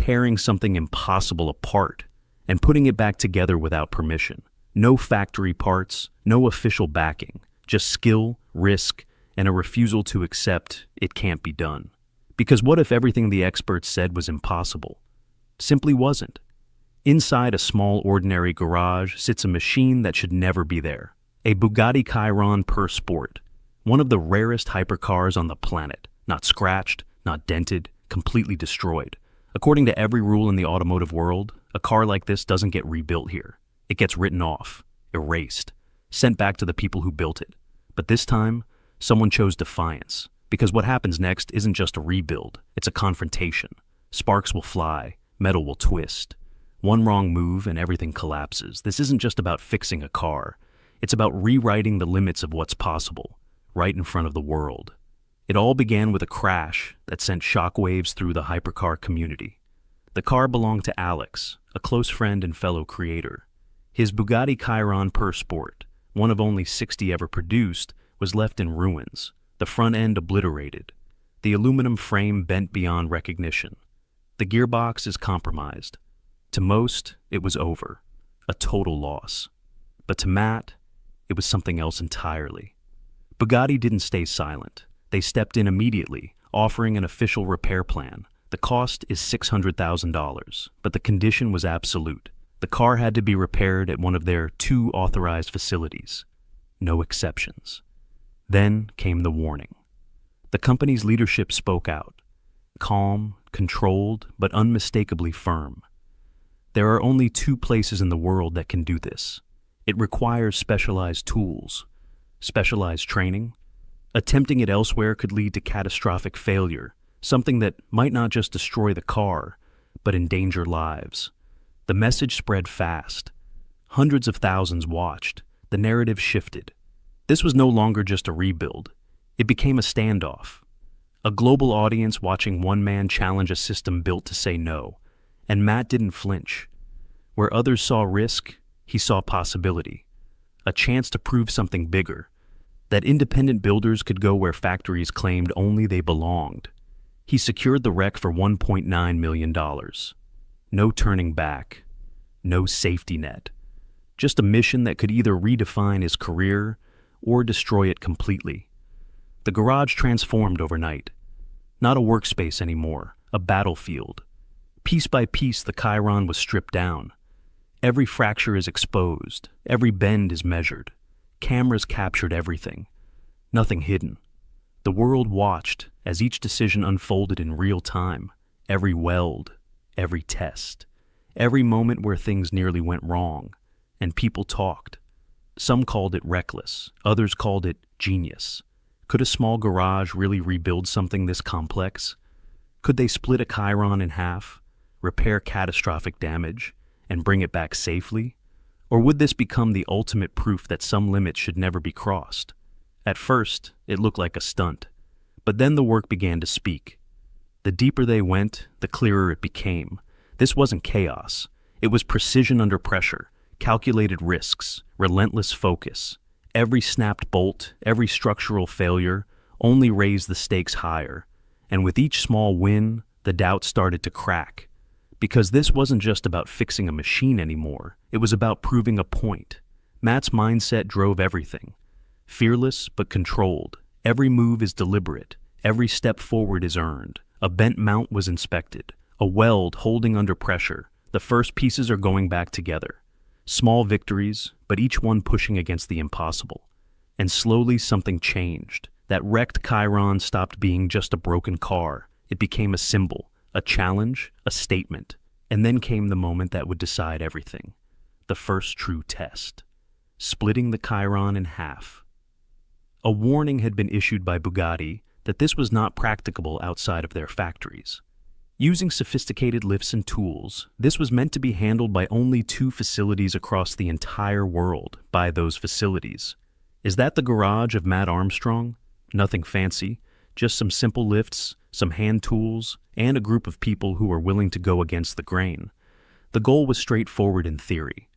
tearing something impossible apart and putting it back together without permission. No factory parts, no official backing, just skill, risk, and a refusal to accept it can't be done. Because what if everything the experts said was impossible? Simply wasn't. Inside a small ordinary garage sits a machine that should never be there. A Bugatti Chiron per Sport, one of the rarest hypercars on the planet. Not scratched, not dented, completely destroyed. According to every rule in the automotive world, a car like this doesn't get rebuilt here. It gets written off, erased, sent back to the people who built it. But this time, someone chose defiance. Because what happens next isn't just a rebuild, it's a confrontation. Sparks will fly, metal will twist. One wrong move and everything collapses. This isn't just about fixing a car. It's about rewriting the limits of what's possible, right in front of the world. It all began with a crash that sent shockwaves through the hypercar community. The car belonged to Alex, a close friend and fellow creator. His Bugatti Chiron per Sport, one of only 60 ever produced, was left in ruins, the front end obliterated, the aluminum frame bent beyond recognition. The gearbox is compromised. To most, it was over, a total loss. But to Matt, it was something else entirely. Bugatti didn't stay silent. They stepped in immediately, offering an official repair plan. The cost is $600,000, but the condition was absolute. The car had to be repaired at one of their 2 authorized facilities. No exceptions. Then came the warning. The company's leadership spoke out. Calm, controlled, but unmistakably firm. There are only 2 places in the world that can do this. It requires specialized tools, specialized training. Attempting it elsewhere could lead to catastrophic failure, something that might not just destroy the car, but endanger lives. The message spread fast. Hundreds of thousands watched. The narrative shifted. This was no longer just a rebuild. It became a standoff. A global audience watching one man challenge a system built to say no. And Matt didn't flinch. Where others saw risk, he saw possibility. A chance to prove something bigger. That independent builders could go where factories claimed only they belonged. He secured the wreck for $1.9 million. No turning back. No safety net. Just a mission that could either redefine his career or destroy it completely. The garage transformed overnight. Not a workspace anymore, a battlefield. Piece by piece, the Chiron was stripped down. Every fracture is exposed. Every bend is measured. Cameras captured everything. Nothing hidden. The world watched as each decision unfolded in real time. Every weld, every test, every moment where things nearly went wrong. And people talked. Some called it reckless. Others called it genius. Could a small garage really rebuild something this complex? Could they split a Chiron in half, repair catastrophic damage, and bring it back safely? Or would this become the ultimate proof that some limits should never be crossed? At first, it looked like a stunt. But then the work began to speak. The deeper they went, the clearer it became. This wasn't chaos. It was precision under pressure, calculated risks, relentless focus. Every snapped bolt, every structural failure only raised the stakes higher. And with each small win, the doubt started to crack. Because this wasn't just about fixing a machine anymore. It was about proving a point. Matt's mindset drove everything. Fearless but controlled. Every move is deliberate. Every step forward is earned. A bent mount was inspected. A weld holding under pressure. The first pieces are going back together. Small victories, but each one pushing against the impossible. And slowly something changed. That wrecked Chiron stopped being just a broken car. It became a symbol. A challenge, a statement, and then came the moment that would decide everything. The first true test. Splitting the Chiron in half. A warning had been issued by Bugatti that this was not practicable outside of their factories. Using sophisticated lifts and tools, this was meant to be handled by only 2 facilities across the entire world by those facilities. Is that the garage of Mat Armstrong? Nothing fancy, just some simple lifts, some hand tools, and a group of people who were willing to go against the grain. The goal was straightforward in theory.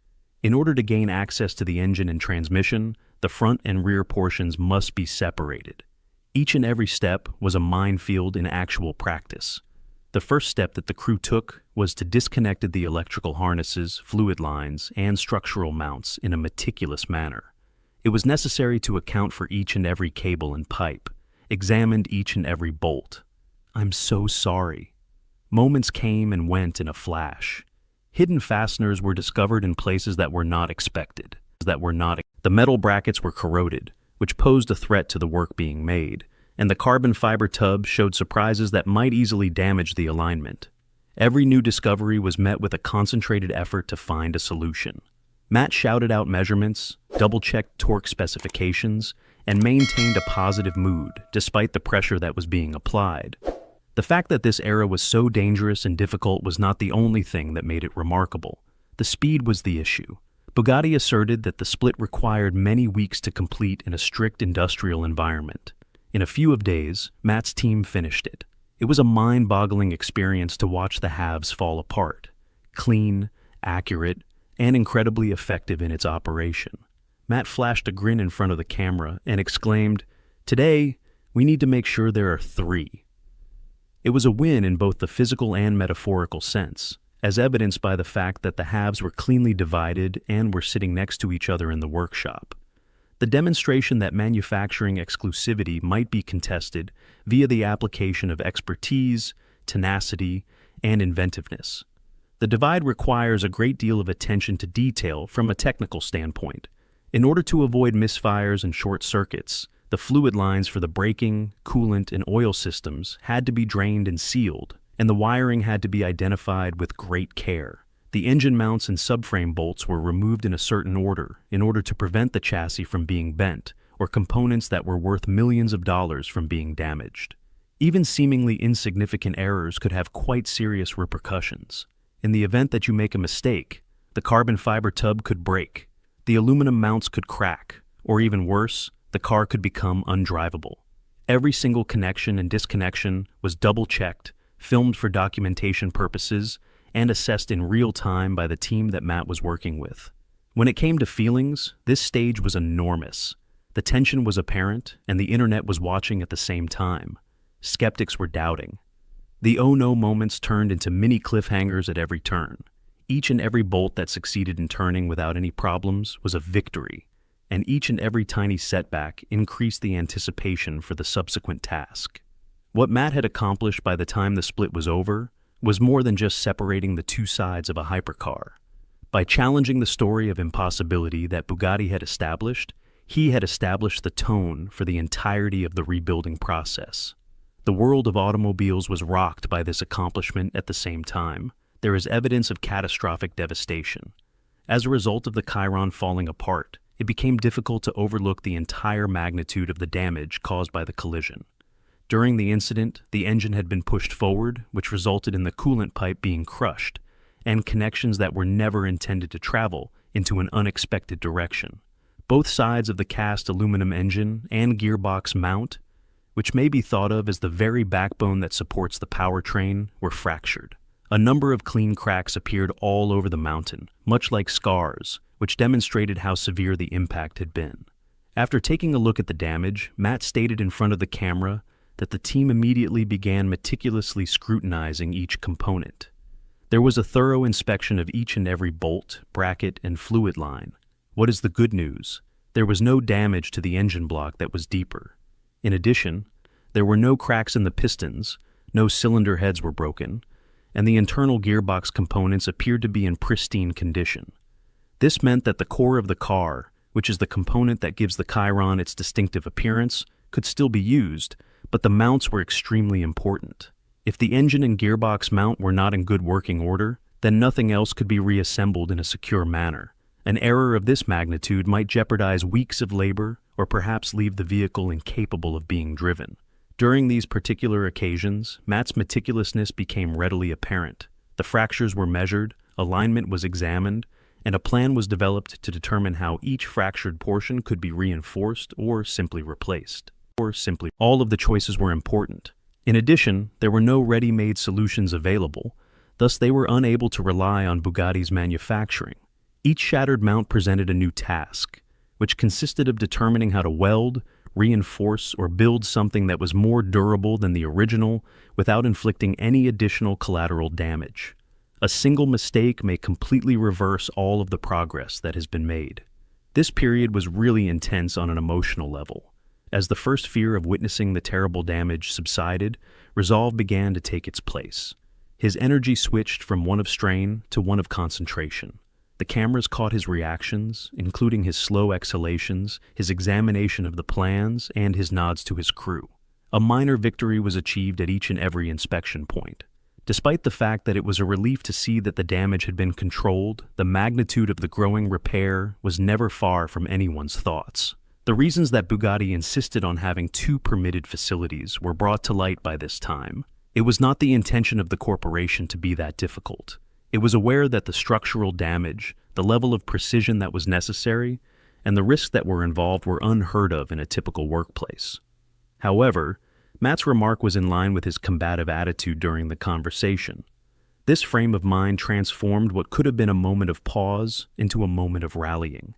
In order to gain access to the engine and transmission, the front and rear portions must be separated. Each and every step was a minefield in actual practice. The first step that the crew took was to disconnect the electrical harnesses, fluid lines, and structural mounts in a meticulous manner. It was necessary to account for each and every cable and pipe, examined each and every bolt. "I'm so sorry." Moments came and went in a flash. Hidden fasteners were discovered in places that were not expected. The metal brackets were corroded, which posed a threat to the work being made, and the carbon fiber tubs showed surprises that might easily damage the alignment. Every new discovery was met with a concentrated effort to find a solution. Mat shouted out measurements, double-checked torque specifications, and maintained a positive mood despite the pressure that was being applied. The fact that this era was so dangerous and difficult was not the only thing that made it remarkable. The speed was the issue. Bugatti asserted that the split required many weeks to complete in a strict industrial environment. In a few days, Mat's team finished it. It was a mind-boggling experience to watch the halves fall apart. Clean, accurate, and incredibly effective in its operation. Mat flashed a grin in front of the camera and exclaimed, "Today, we need to make sure there are 3. It was a win in both the physical and metaphorical sense, as evidenced by the fact that the halves were cleanly divided and were sitting next to each other in the workshop. The demonstration that manufacturing exclusivity might be contested via the application of expertise, tenacity, and inventiveness. The divide requires a great deal of attention to detail from a technical standpoint. In order to avoid misfires and short circuits, the fluid lines for the braking, coolant, and oil systems had to be drained and sealed, and the wiring had to be identified with great care. The engine mounts and subframe bolts were removed in a certain order in order to prevent the chassis from being bent or components that were worth millions of dollars from being damaged. Even seemingly insignificant errors could have quite serious repercussions. In the event that you make a mistake, the carbon fiber tub could break, the aluminum mounts could crack, or even worse, the car could become undrivable. Every single connection and disconnection was double-checked, filmed for documentation purposes, and assessed in real time by the team that Mat was working with. When it came to feelings, this stage was enormous. The tension was apparent, and the internet was watching at the same time. Skeptics were doubting. The oh-no moments turned into mini cliffhangers at every turn. Each and every bolt that succeeded in turning without any problems was a victory, and each and every tiny setback increased the anticipation for the subsequent task. What Mat had accomplished by the time the split was over was more than just separating the two sides of a hypercar. By challenging the story of impossibility that Bugatti had established, he had established the tone for the entirety of the rebuilding process. The world of automobiles was rocked by this accomplishment at the same time. There is evidence of catastrophic devastation. As a result of the Chiron falling apart, it became difficult to overlook the entire magnitude of the damage caused by the collision. During the incident, the engine had been pushed forward, which resulted in the coolant pipe being crushed, and connections that were never intended to travel into an unexpected direction. Both sides of the cast aluminum engine and gearbox mount, which may be thought of as the very backbone that supports the powertrain, were fractured. A number of clean cracks appeared all over the mountain, much like scars, which demonstrated how severe the impact had been. After taking a look at the damage, Mat stated in front of the camera that the team immediately began meticulously scrutinizing each component. There was a thorough inspection of each and every bolt, bracket, and fluid line. What is the good news? There was no damage to the engine block that was deeper. In addition, there were no cracks in the pistons, no cylinder heads were broken, and the internal gearbox components appeared to be in pristine condition. This meant that the core of the car, which is the component that gives the Chiron its distinctive appearance, could still be used, but the mounts were extremely important. If the engine and gearbox mount were not in good working order, then nothing else could be reassembled in a secure manner. An error of this magnitude might jeopardize weeks of labor or perhaps leave the vehicle incapable of being driven. During these particular occasions, Mat's meticulousness became readily apparent. The fractures were measured, alignment was examined, and a plan was developed to determine how each fractured portion could be reinforced or simply replaced. All of the choices were important. In addition, there were no ready-made solutions available, thus they were unable to rely on Bugatti's manufacturing. Each shattered mount presented a new task, which consisted of determining how to weld, reinforce, or build something that was more durable than the original without inflicting any additional collateral damage. A single mistake may completely reverse all of the progress that has been made. This period was really intense on an emotional level. As the first fear of witnessing the terrible damage subsided, resolve began to take its place. His energy switched from one of strain to one of concentration. The cameras caught his reactions, including his slow exhalations, his examination of the plans, and his nods to his crew. A minor victory was achieved at each and every inspection point. Despite the fact that it was a relief to see that the damage had been controlled, the magnitude of the growing repair was never far from anyone's thoughts. The reasons that Bugatti insisted on having 2 permitted facilities were brought to light by this time. It was not the intention of the corporation to be that difficult. It was aware that the structural damage, the level of precision that was necessary, and the risks that were involved were unheard of in a typical workplace. However, Mat's remark was in line with his combative attitude during the conversation. This frame of mind transformed what could have been a moment of pause into a moment of rallying.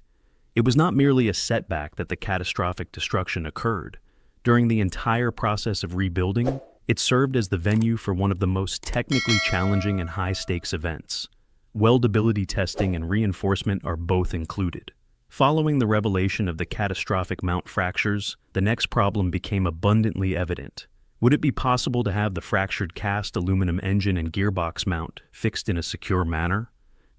It was not merely a setback that the catastrophic destruction occurred. During the entire process of rebuilding, it served as the venue for one of the most technically challenging and high-stakes events. Weldability testing and reinforcement are both included. Following the revelation of the catastrophic mount fractures, the next problem became abundantly evident. Would it be possible to have the fractured cast aluminum engine and gearbox mount fixed in a secure manner?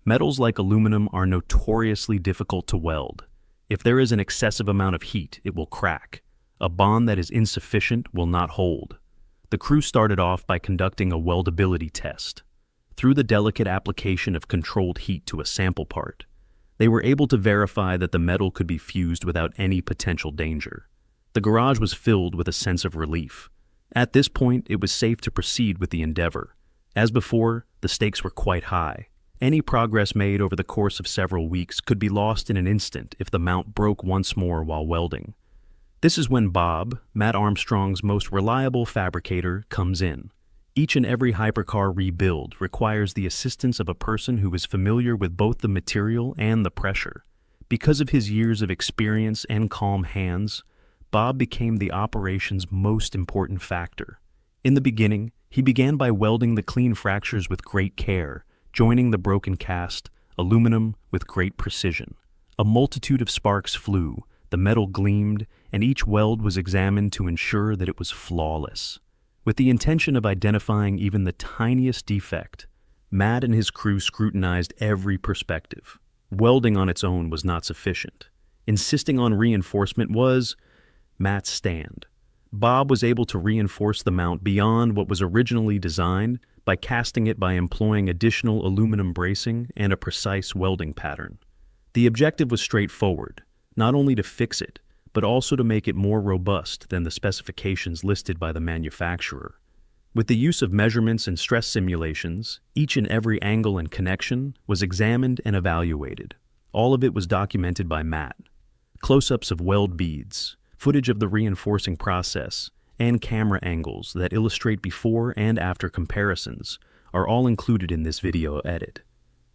Metals like aluminum are notoriously difficult to weld. If there is an excessive amount of heat, it will crack. A bond that is insufficient will not hold. The crew started off by conducting a weldability test. Through the delicate application of controlled heat to a sample part, they were able to verify that the metal could be fused without any potential danger. The garage was filled with a sense of relief. At this point, it was safe to proceed with the endeavor. As before, the stakes were quite high. Any progress made over the course of several weeks could be lost in an instant if the mount broke once more while welding. This is when Bob, Mat Armstrong's most reliable fabricator, comes in. Each and every hypercar rebuild requires the assistance of a person who is familiar with both the material and the pressure. Because of his years of experience and calm hands, Bob became the operation's most important factor. In the beginning, he began by welding the clean fractures with great care, joining the broken cast aluminum with great precision. A multitude of sparks flew, the metal gleamed, and each weld was examined to ensure that it was flawless. With the intention of identifying even the tiniest defect, Mat and his crew scrutinized every perspective. Welding on its own was not sufficient. Insisting on reinforcement was Mat's stand. Bob was able to reinforce the mount beyond what was originally designed by casting it by employing additional aluminum bracing and a precise welding pattern. The objective was straightforward, not only to fix it, but also to make it more robust than the specifications listed by the manufacturer. With the use of measurements and stress simulations, each and every angle and connection was examined and evaluated. All of it was documented by Mat. Close-ups of weld beads, footage of the reinforcing process, and camera angles that illustrate before and after comparisons are all included in this video edit.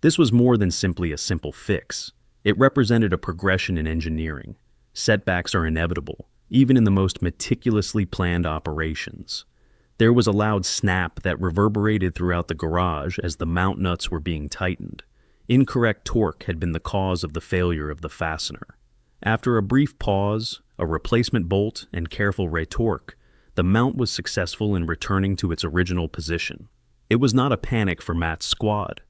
This was more than simply a simple fix. It represented a progression in engineering. Setbacks are inevitable, even in the most meticulously planned operations. There was a loud snap that reverberated throughout the garage as the mount nuts were being tightened. Incorrect torque had been the cause of the failure of the fastener. After a brief pause, a replacement bolt, and careful retorque, the mount was successful in returning to its original position. It was not a panic for Mat's squad.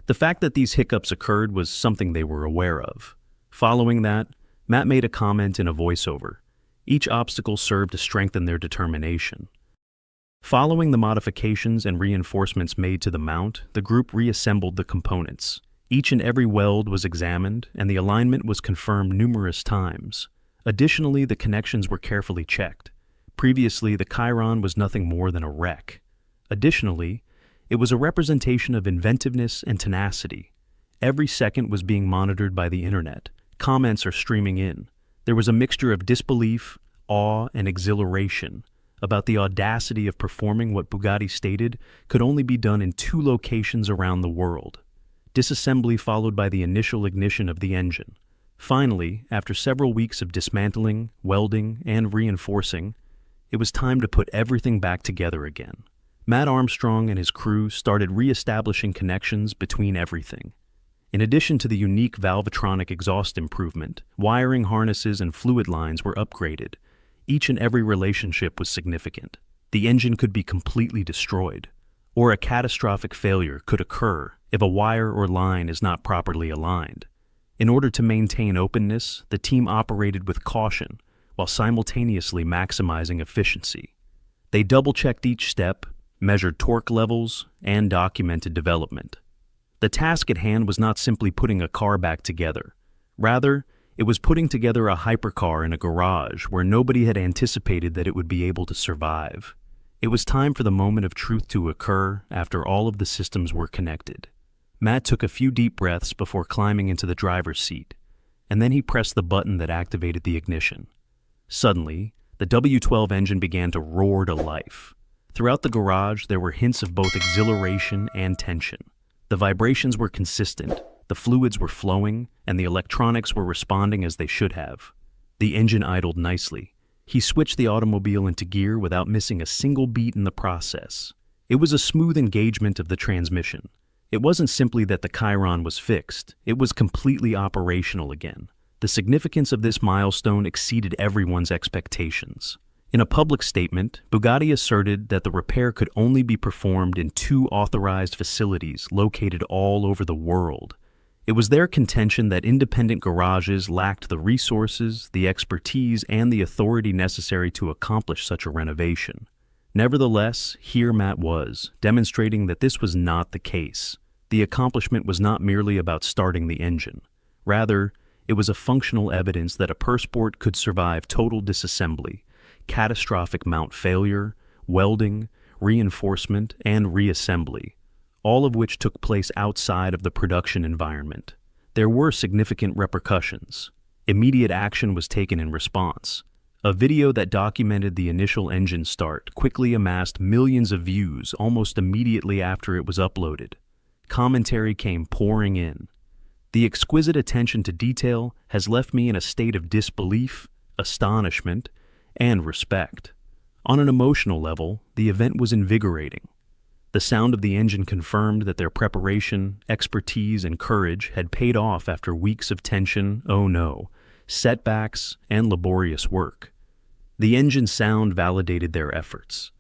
The fact that these hiccups occurred was something they were aware of. Following that, Mat made a comment in a voiceover. Each obstacle served to strengthen their determination. Following the modifications and reinforcements made to the mount, the group reassembled the components. Each and every weld was examined, and the alignment was confirmed numerous times. Additionally, the connections were carefully checked. Previously, the Chiron was nothing more than a wreck. Additionally, it was a representation of inventiveness and tenacity. Every second was being monitored by the internet. Comments are streaming in. There was a mixture of disbelief, awe, and exhilaration about the audacity of performing what Bugatti stated could only be done in 2 locations around the world. Disassembly followed by the initial ignition of the engine. Finally, after several weeks of dismantling, welding, and reinforcing, it was time to put everything back together again. Mat Armstrong and his crew started re-establishing connections between everything. In addition to the unique valvetronic exhaust improvement, wiring harnesses and fluid lines were upgraded. Each and every relationship was significant. The engine could be completely destroyed, or a catastrophic failure could occur if a wire or line is not properly aligned. In order to maintain openness, the team operated with caution while simultaneously maximizing efficiency. They double-checked each step, measured torque levels, and documented development. The task at hand was not simply putting a car back together. Rather, it was putting together a hypercar in a garage where nobody had anticipated that it would be able to survive. It was time for the moment of truth to occur after all of the systems were connected. Mat took a few deep breaths before climbing into the driver's seat, and then he pressed the button that activated the ignition. Suddenly, the W12 engine began to roar to life. Throughout the garage, there were hints of both exhilaration and tension. The vibrations were consistent, the fluids were flowing, and the electronics were responding as they should have. The engine idled nicely. He switched the automobile into gear without missing a single beat in the process. It was a smooth engagement of the transmission. It wasn't simply that the Chiron was fixed, it was completely operational again. The significance of this milestone exceeded everyone's expectations. In a public statement, Bugatti asserted that the repair could only be performed in 2 authorized facilities located all over the world. It was their contention that independent garages lacked the resources, the expertise, and the authority necessary to accomplish such a renovation. Nevertheless, here Mat was, demonstrating that this was not the case. The accomplishment was not merely about starting the engine. Rather, it was a functional evidence that a Persport could survive total disassembly, catastrophic mount failure, welding, reinforcement, and reassembly, all of which took place outside of the production environment. There were significant repercussions. Immediate action was taken in response. A video that documented the initial engine start quickly amassed millions of views almost immediately after it was uploaded. Commentary came pouring in. The exquisite attention to detail has left me in a state of disbelief, astonishment, and respect. On an emotional level, the event was invigorating. The sound of the engine confirmed that their preparation, expertise, and courage had paid off after weeks of tension, setbacks, and laborious work. The engine sound validated their efforts.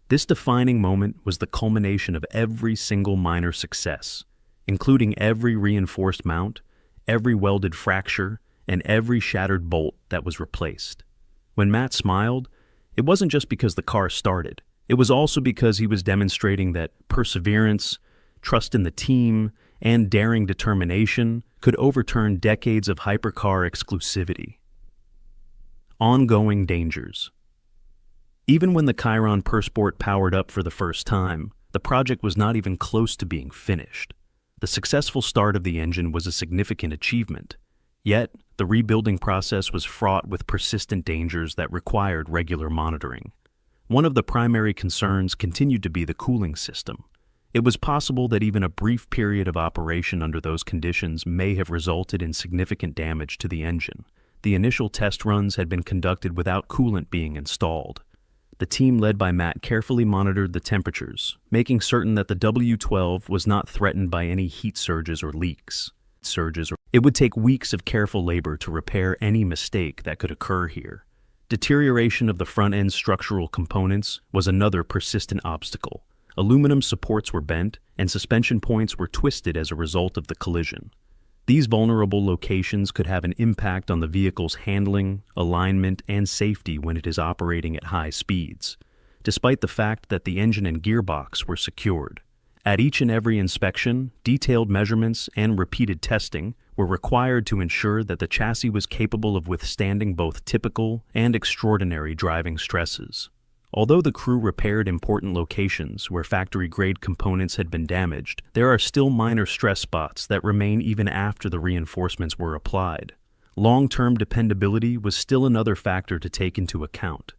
This defining moment was the culmination of every single minor success, including every reinforced mount, every welded fracture, and every shattered bolt that was replaced. When Mat smiled, it wasn't just because the car started. It was also because he was demonstrating that perseverance, trust in the team, and daring determination could overturn decades of hypercar exclusivity. Ongoing dangers. Even when the Chiron Persport powered up for the first time, the project was not even close to being finished. The successful start of the engine was a significant achievement. Yet, the rebuilding process was fraught with persistent dangers that required regular monitoring. One of the primary concerns continued to be the cooling system. It was possible that even a brief period of operation under those conditions may have resulted in significant damage to the engine. The initial test runs had been conducted without coolant being installed. The team led by Mat carefully monitored the temperatures, making certain that the W12 was not threatened by any heat surges or leaks. It would take weeks of careful labor to repair any mistake that could occur here. Deterioration of the front-end structural components was another persistent obstacle. Aluminum supports were bent, and suspension points were twisted as a result of the collision. These vulnerable locations could have an impact on the vehicle's handling, alignment, and safety when it is operating at high speeds, despite the fact that the engine and gearbox were secured. At each and every inspection, detailed measurements and repeated testing were required to ensure that the chassis was capable of withstanding both typical and extraordinary driving stresses. Although the crew repaired important locations where factory-grade components had been damaged, there are still minor stress spots that remain even after the reinforcements were applied. Long-term dependability was still another factor to take into account.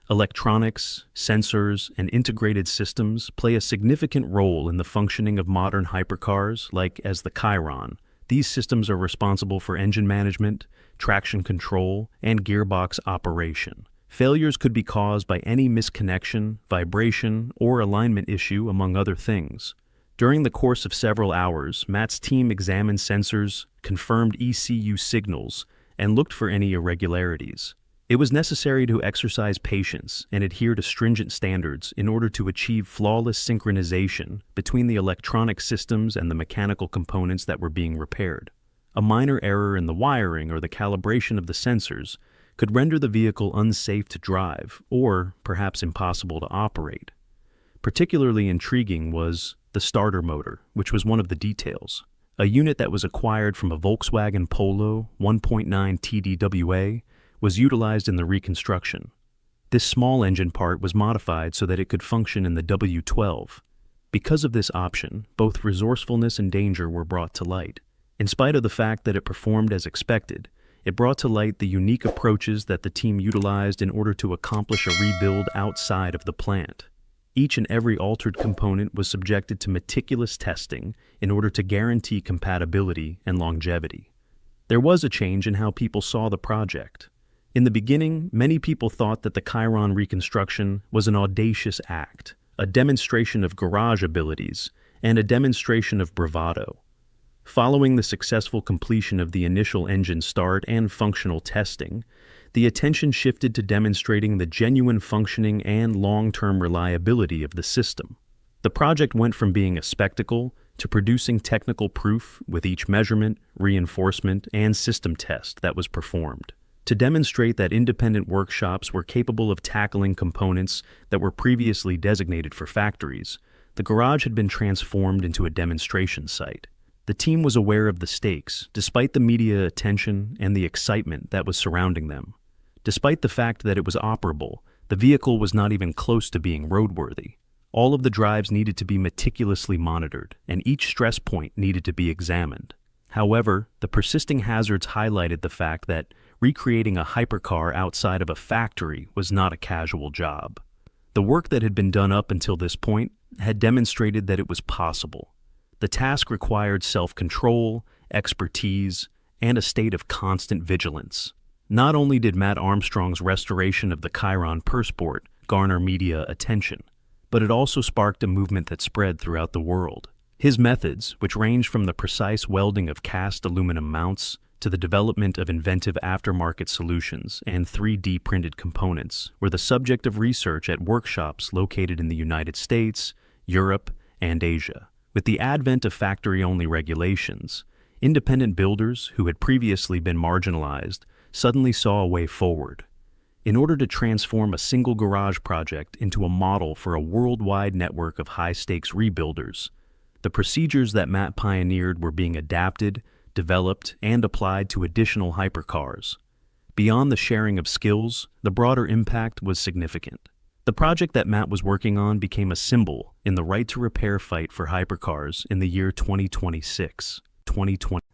Electronics, sensors, and integrated systems play a significant role in the functioning of modern hypercars like as the Chiron, These systems are responsible for engine management, traction control, and gearbox operation. Failures could be caused by any misconnection, vibration, or alignment issue, among other things. During the course of several hours, Mat's team examined sensors, confirmed ECU signals, and looked for any irregularities. It was necessary to exercise patience and adhere to stringent standards in order to achieve flawless synchronization between the electronic systems and the mechanical components that were being repaired. A minor error in the wiring or the calibration of the sensors could render the vehicle unsafe to drive or perhaps impossible to operate. Particularly intriguing was the starter motor, which was one of the details. A unit that was acquired from a Volkswagen Polo 1.9 TDWA was utilized in the reconstruction. This small engine part was modified so that it could function in the W12. Because of this option, both resourcefulness and danger were brought to light. In spite of the fact that it performed as expected, it brought to light the unique approaches that the team utilized in order to accomplish a rebuild outside of the plant. Each and every altered component was subjected to meticulous testing in order to guarantee compatibility and longevity. There was a change in how people saw the project. In the beginning, many people thought that the Chiron reconstruction was an audacious act, a demonstration of garage abilities, and a demonstration of bravado. Following the successful completion of the initial engine start and functional testing, the attention shifted to demonstrating the genuine functioning and long-term reliability of the system. The project went from being a spectacle to producing technical proof with each measurement, reinforcement, and system test that was performed. To demonstrate that independent workshops were capable of tackling components that were previously designated for factories, the garage had been transformed into a demonstration site. The team was aware of the stakes, despite the media attention and the excitement that was surrounding them. Despite the fact that it was operable, the vehicle was not even close to being roadworthy. All of the drives needed to be meticulously monitored, and each stress point needed to be examined. However, the persisting hazards highlighted the fact that recreating a hypercar outside of a factory was not a casual job. The work that had been done up until this point had demonstrated that it was possible. The task required self-control, expertise, and a state of constant vigilance. Not only did Mat Armstrong's restoration of the Chiron Persport garner media attention, but it also sparked a movement that spread throughout the world. His methods, which ranged from the precise welding of cast aluminum mounts to the development of inventive aftermarket solutions and 3D printed components, were the subject of research at workshops located in the United States, Europe, and Asia. With the advent of factory-only regulations, independent builders who had previously been marginalized suddenly saw a way forward. In order to transform a single garage project into a model for a worldwide network of high-stakes rebuilders, the procedures that Mat pioneered were being adapted, developed, and applied to additional hypercars. Beyond the sharing of skills, the broader impact was significant. The project that Mat was working on became a symbol in the right-to-repair fight for hypercars in the year 2026.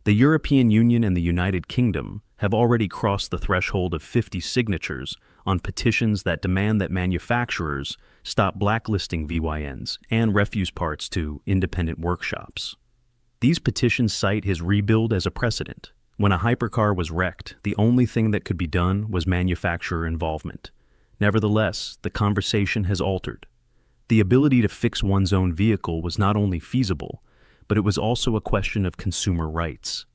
The European Union and the United Kingdom have already crossed the threshold of 50 signatures on petitions that demand that manufacturers stop blacklisting VYNs and refuse parts to independent workshops. These petitions cite his rebuild as a precedent. When a hypercar was wrecked, the only thing that could be done was manufacturer involvement. Nevertheless, the conversation has altered. The ability to fix one's own vehicle was not only feasible, but it was also a question of consumer rights.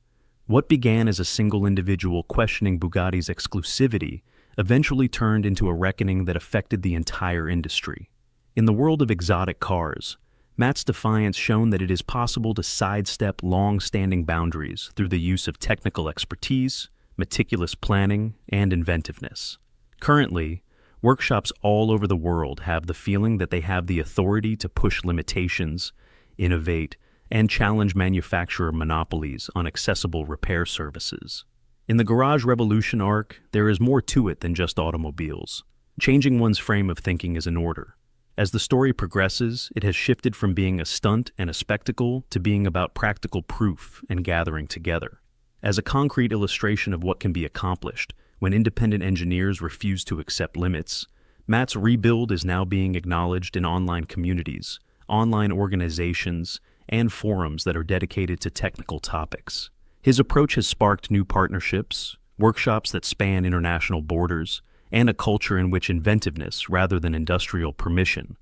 What began as a single individual questioning Bugatti's exclusivity eventually turned into a reckoning that affected the entire industry. In the world of exotic cars, Mat's defiance shown that it is possible to sidestep long-standing boundaries through the use of technical expertise, meticulous planning, and inventiveness. Currently, workshops all over the world have the feeling that they have the authority to push limitations, innovate, and challenge manufacturer monopolies on accessible repair services. In the garage revolution arc, there is more to it than just automobiles. Changing one's frame of thinking is in order. As the story progresses, it has shifted from being a stunt and a spectacle to being about practical proof and gathering together. As a concrete illustration of what can be accomplished when independent engineers refuse to accept limits, Mat's rebuild is now being acknowledged in online communities, online organizations, and forums that are dedicated to technical topics. His approach has sparked new partnerships, workshops that span international borders, and a culture in which inventiveness, rather than industrial permission,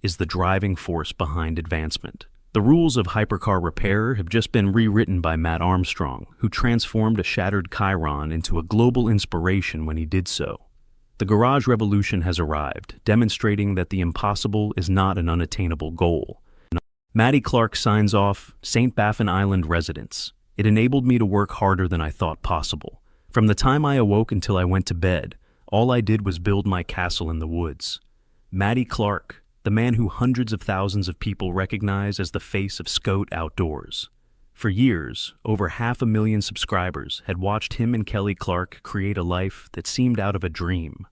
is the driving force behind advancement. The rules of hypercar repair have just been rewritten by Mat Armstrong, who transformed a shattered Chiron into a global inspiration when he did so. The garage revolution has arrived, demonstrating that the impossible is not an unattainable goal. Matty Clark signs off, St. Baffin Island residence. It enabled me to work harder than I thought possible. From the time I awoke until I went to bed, all I did was build my castle in the woods. Matty Clark, the man who hundreds of thousands of people recognize as the face of Scout Outdoors. For years, over 500,000 subscribers had watched him and Kelly Clark create a life that seemed out of a dream,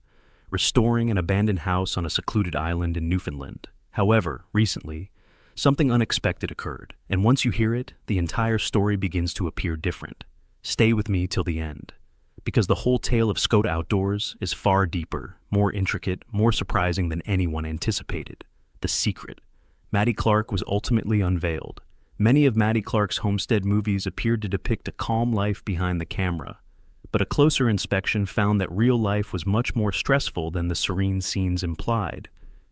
restoring an abandoned house on a secluded island in Newfoundland. However, recently, something unexpected occurred, and once you hear it, the entire story begins to appear different. Stay with me till the end, because the whole tale of Scout Outdoors is far deeper, more intricate, more surprising than anyone anticipated. The secret. Matty Clark was ultimately unveiled. Many of Matty Clark's homestead movies appeared to depict a calm life behind the camera, but a closer inspection found that real life was much more stressful than the serene scenes implied.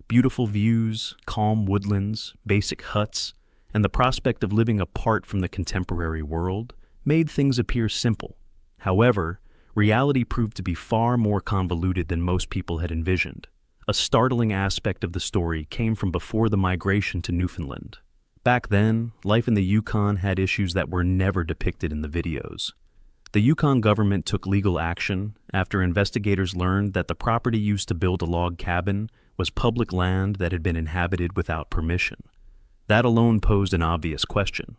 Beautiful views, calm woodlands, basic huts, and the prospect of living apart from the contemporary world made things appear simple. However, reality proved to be far more convoluted than most people had envisioned. A startling aspect of the story came from before the migration to Newfoundland. Back then, life in the Yukon had issues that were never depicted in the videos. The Yukon government took legal action after investigators learned that the property used to build a log cabin was public land that had been inhabited without permission. That alone posed an obvious question.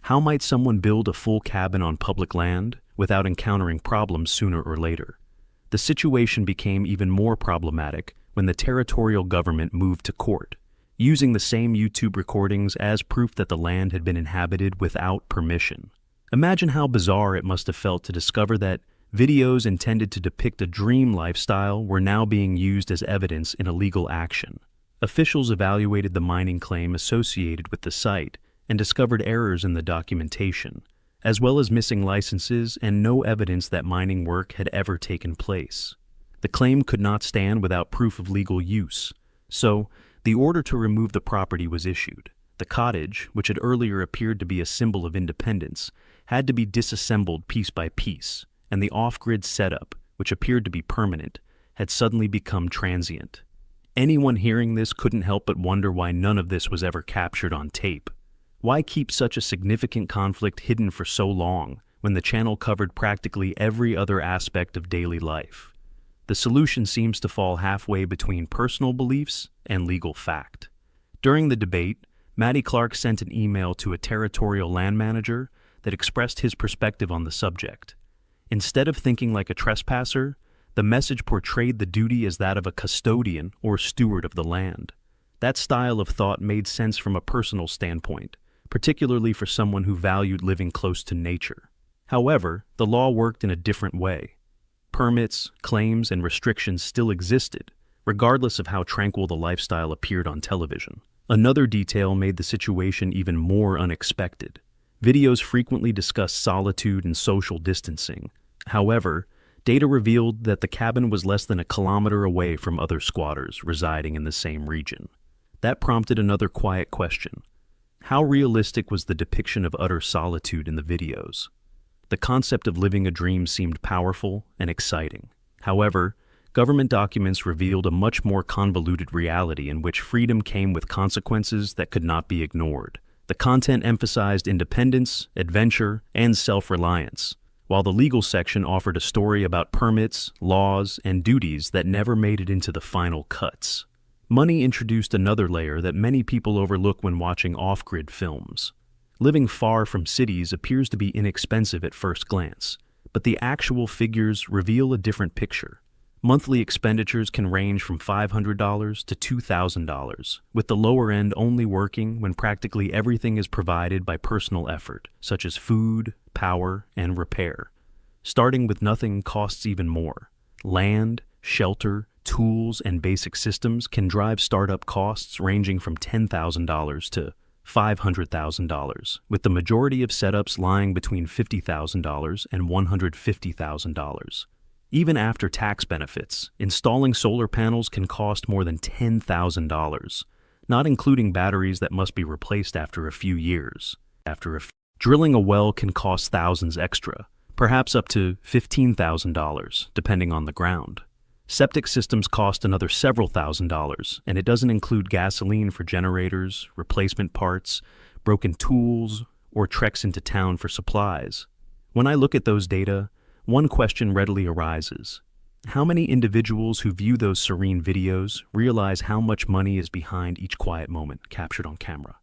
How might someone build a full cabin on public land without encountering problems sooner or later? The situation became even more problematic when the territorial government moved to court, using the same YouTube recordings as proof that the land had been inhabited without permission. Imagine how bizarre it must have felt to discover that videos intended to depict a dream lifestyle were now being used as evidence in a legal action. Officials evaluated the mining claim associated with the site and discovered errors in the documentation, as well as missing licenses and no evidence that mining work had ever taken place. The claim could not stand without proof of legal use, so the order to remove the property was issued. The cottage, which had earlier appeared to be a symbol of independence, had to be disassembled piece by piece, and the off-grid setup, which appeared to be permanent, had suddenly become transient. Anyone hearing this couldn't help but wonder why none of this was ever captured on tape. Why keep such a significant conflict hidden for so long when the channel covered practically every other aspect of daily life? The solution seems to fall halfway between personal beliefs and legal fact. During the debate, Matty Clark sent an email to a territorial land manager that expressed his perspective on the subject. Instead of thinking like a trespasser, the message portrayed the duty as that of a custodian or steward of the land. That style of thought made sense from a personal standpoint, particularly for someone who valued living close to nature. However, the law worked in a different way. Permits, claims, and restrictions still existed, regardless of how tranquil the lifestyle appeared on television. Another detail made the situation even more unexpected. Videos frequently discussed solitude and social distancing. However, data revealed that the cabin was less than a kilometer away from other squatters residing in the same region. That prompted another quiet question. How realistic was the depiction of utter solitude in the videos? The concept of living a dream seemed powerful and exciting. However, government documents revealed a much more convoluted reality in which freedom came with consequences that could not be ignored. The content emphasized independence, adventure, and self-reliance, while the legal section offered a story about permits, laws, and duties that never made it into the final cuts. Money introduced another layer that many people overlook when watching off-grid films. Living far from cities appears to be inexpensive at first glance, but the actual figures reveal a different picture. Monthly expenditures can range from $500 to $2,000, with the lower end only working when practically everything is provided by personal effort, such as food, power, and repair. Starting with nothing costs even more. Land, shelter, tools, and basic systems can drive startup costs ranging from $10,000 to $500,000, with the majority of setups lying between $50,000 and $150,000. Even after tax benefits, installing solar panels can cost more than $10,000, not including batteries that must be replaced after a few years. Drilling a well can cost thousands extra, perhaps up to $15,000, depending on the ground. Septic systems cost another several $1,000s, and it doesn't include gasoline for generators, replacement parts, broken tools, or treks into town for supplies. When I look at those data, one question readily arises. How many individuals who view those serene videos realize how much money is behind each quiet moment captured on camera?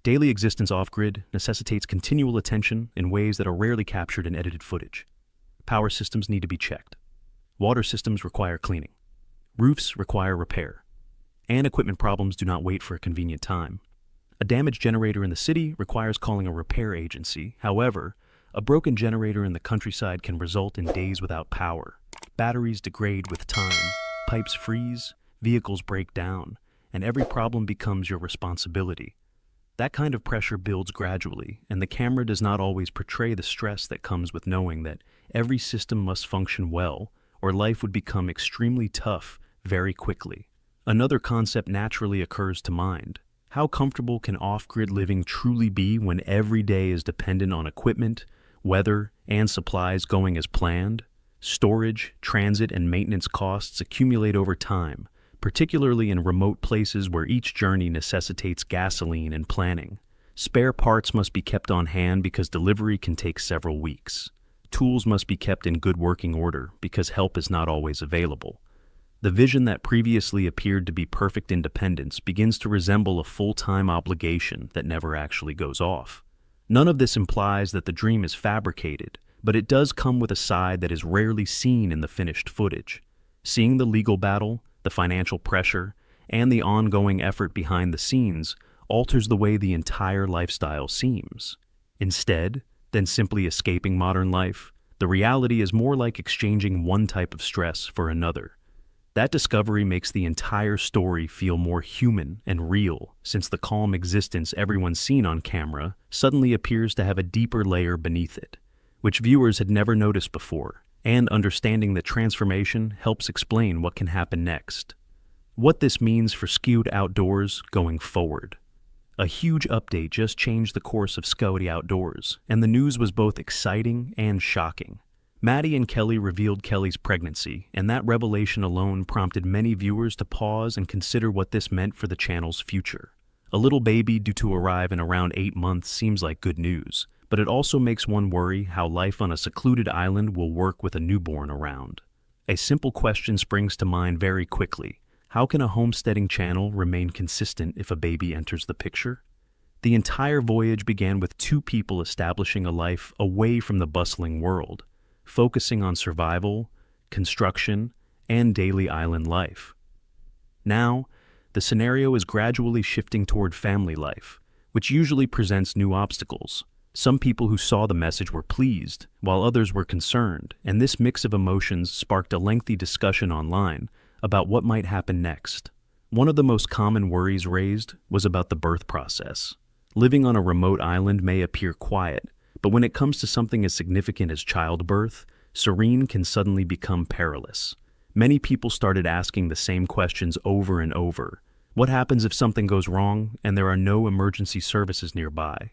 Daily existence off-grid necessitates continual attention in ways that are rarely captured in edited footage. Power systems need to be checked. Water systems require cleaning. Roofs require repair. And equipment problems do not wait for a convenient time. A damaged generator in the city requires calling a repair agency. However, a broken generator in the countryside can result in days without power. Batteries degrade with time, pipes freeze, vehicles break down, and every problem becomes your responsibility. That kind of pressure builds gradually, and the camera does not always portray the stress that comes with knowing that every system must function well, or life would become extremely tough very quickly. Another concept naturally occurs to mind. How comfortable can off-grid living truly be when every day is dependent on equipment, weather, and supplies going as planned? Storage, transit, and maintenance costs accumulate over time, particularly in remote places where each journey necessitates gasoline and planning. Spare parts must be kept on hand because delivery can take several weeks. Tools must be kept in good working order because help is not always available. The vision that previously appeared to be perfect independence begins to resemble a full-time obligation that never actually goes off. None of this implies that the dream is fabricated, but it does come with a side that is rarely seen in the finished footage. Seeing the legal battle, the financial pressure, and the ongoing effort behind the scenes alters the way the entire lifestyle seems. Instead, than simply escaping modern life, the reality is more like exchanging one type of stress for another. That discovery makes the entire story feel more human and real, since the calm existence everyone's seen on camera suddenly appears to have a deeper layer beneath it, which viewers had never noticed before, and understanding that transformation helps explain what can happen next. What this means for Skewed Outdoors going forward. A huge update just changed the course of Skewed Outdoors, and the news was both exciting and shocking. Maddie and Kelly revealed Kelly's pregnancy, and that revelation alone prompted many viewers to pause and consider what this meant for the channel's future. A little baby due to arrive in around 8 months seems like good news, but it also makes one worry how life on a secluded island will work with a newborn around. A simple question springs to mind very quickly. How can a homesteading channel remain consistent if a baby enters the picture? The entire voyage began with 2 people establishing a life away from the bustling world, focusing on survival, construction, and daily island life. Now, the scenario is gradually shifting toward family life, which usually presents new obstacles. Some people who saw the message were pleased, while others were concerned, and this mix of emotions sparked a lengthy discussion online about what might happen next. One of the most common worries raised was about the birth process. Living on a remote island may appear quiet, but when it comes to something as significant as childbirth, serene can suddenly become perilous. Many people started asking the same questions over and over. What happens if something goes wrong and there are no emergency services nearby?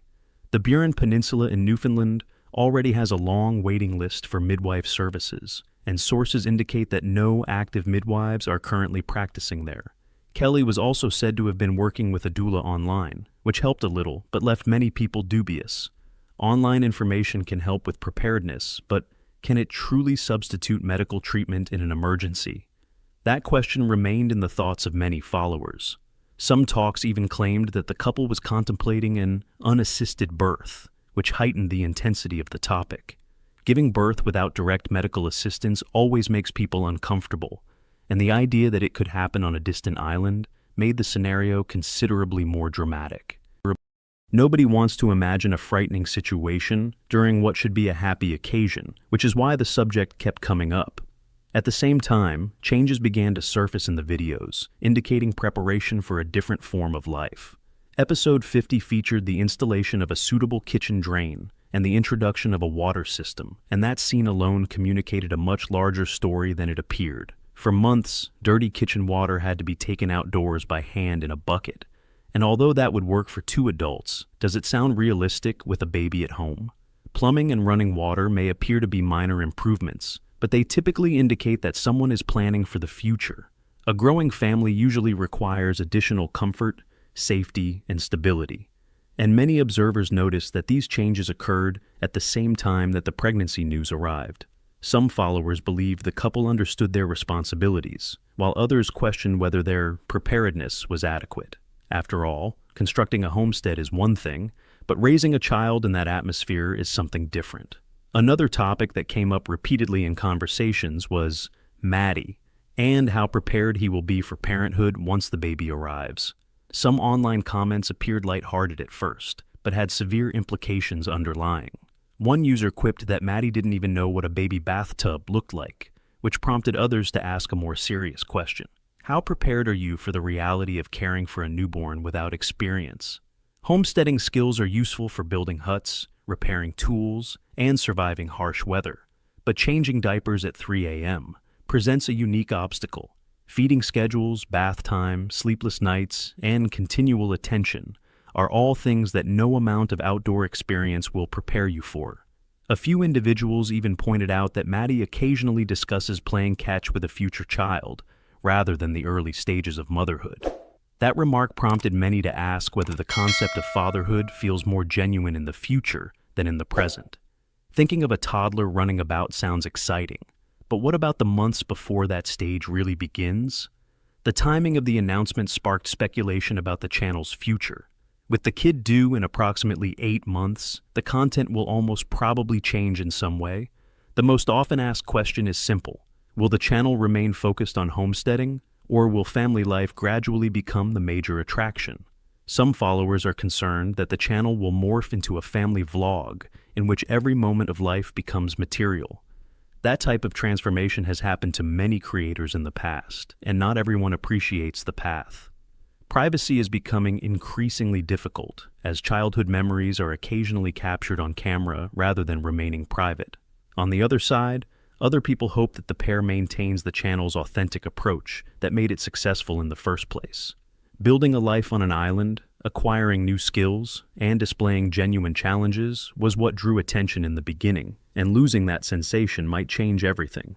The Burin Peninsula in Newfoundland already has a long waiting list for midwife services, and sources indicate that no active midwives are currently practicing there. Kelly was also said to have been working with a doula online, which helped a little but left many people dubious. Online information can help with preparedness, but can it truly substitute medical treatment in an emergency? That question remained in the thoughts of many followers. Some talks even claimed that the couple was contemplating an unassisted birth, which heightened the intensity of the topic. Giving birth without direct medical assistance always makes people uncomfortable, and the idea that it could happen on a distant island made the scenario considerably more dramatic. Nobody wants to imagine a frightening situation during what should be a happy occasion, which is why the subject kept coming up. At the same time, changes began to surface in the videos, indicating preparation for a different form of life. Episode 50 featured the installation of a suitable kitchen drain and the introduction of a water system, and that scene alone communicated a much larger story than it appeared. For months, dirty kitchen water had to be taken outdoors by hand in a bucket. And although that would work for 2 adults, does it sound realistic with a baby at home? Plumbing and running water may appear to be minor improvements, but they typically indicate that someone is planning for the future. A growing family usually requires additional comfort, safety, and stability. And many observers noticed that these changes occurred at the same time that the pregnancy news arrived. Some followers believed the couple understood their responsibilities, while others questioned whether their preparedness was adequate. After all, constructing a homestead is one thing, but raising a child in that atmosphere is something different. Another topic that came up repeatedly in conversations was Matty, and how prepared he will be for parenthood once the baby arrives. Some online comments appeared lighthearted at first, but had severe implications underlying. One user quipped that Matty didn't even know what a baby bathtub looked like, which prompted others to ask a more serious question. How prepared are you for the reality of caring for a newborn without experience? Homesteading skills are useful for building huts, repairing tools, and surviving harsh weather. But changing diapers at 3 a.m. presents a unique obstacle. Feeding schedules, bath time, sleepless nights, and continual attention are all things that no amount of outdoor experience will prepare you for. A few individuals even pointed out that Matty occasionally discusses playing catch with a future child, rather than the early stages of motherhood. That remark prompted many to ask whether the concept of fatherhood feels more genuine in the future than in the present. Thinking of a toddler running about sounds exciting, but what about the months before that stage really begins? The timing of the announcement sparked speculation about the channel's future. With the kid due in approximately 8 months, the content will almost probably change in some way. The most often asked question is simple. Will the channel remain focused on homesteading, or will family life gradually become the major attraction? Some followers are concerned that the channel will morph into a family vlog in which every moment of life becomes material. That type of transformation has happened to many creators in the past, and not everyone appreciates the path. Privacy is becoming increasingly difficult, as childhood memories are occasionally captured on camera rather than remaining private. On the other side, other people hope that the pair maintains the channel's authentic approach that made it successful in the first place. Building a life on an island, acquiring new skills, and displaying genuine challenges was what drew attention in the beginning, and losing that sensation might change everything.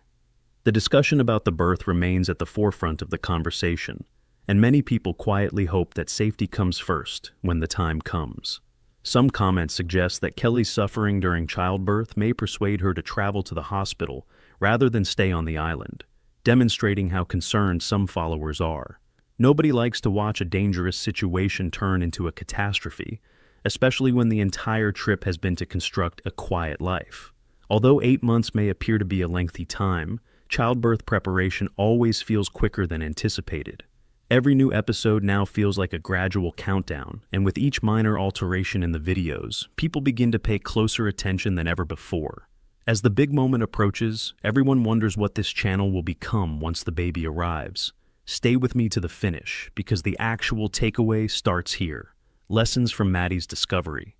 The discussion about the birth remains at the forefront of the conversation, and many people quietly hope that safety comes first when the time comes. Some comments suggest that Kelly's suffering during childbirth may persuade her to travel to the hospital rather than stay on the island, demonstrating how concerned some followers are. Nobody likes to watch a dangerous situation turn into a catastrophe, especially when the entire trip has been to construct a quiet life. Although 8 months may appear to be a lengthy time, childbirth preparation always feels quicker than anticipated. Every new episode now feels like a gradual countdown, and with each minor alteration in the videos, people begin to pay closer attention than ever before. As the big moment approaches, everyone wonders what this channel will become once the baby arrives. Stay with me to the finish, because the actual takeaway starts here. Lessons from Matty's discovery.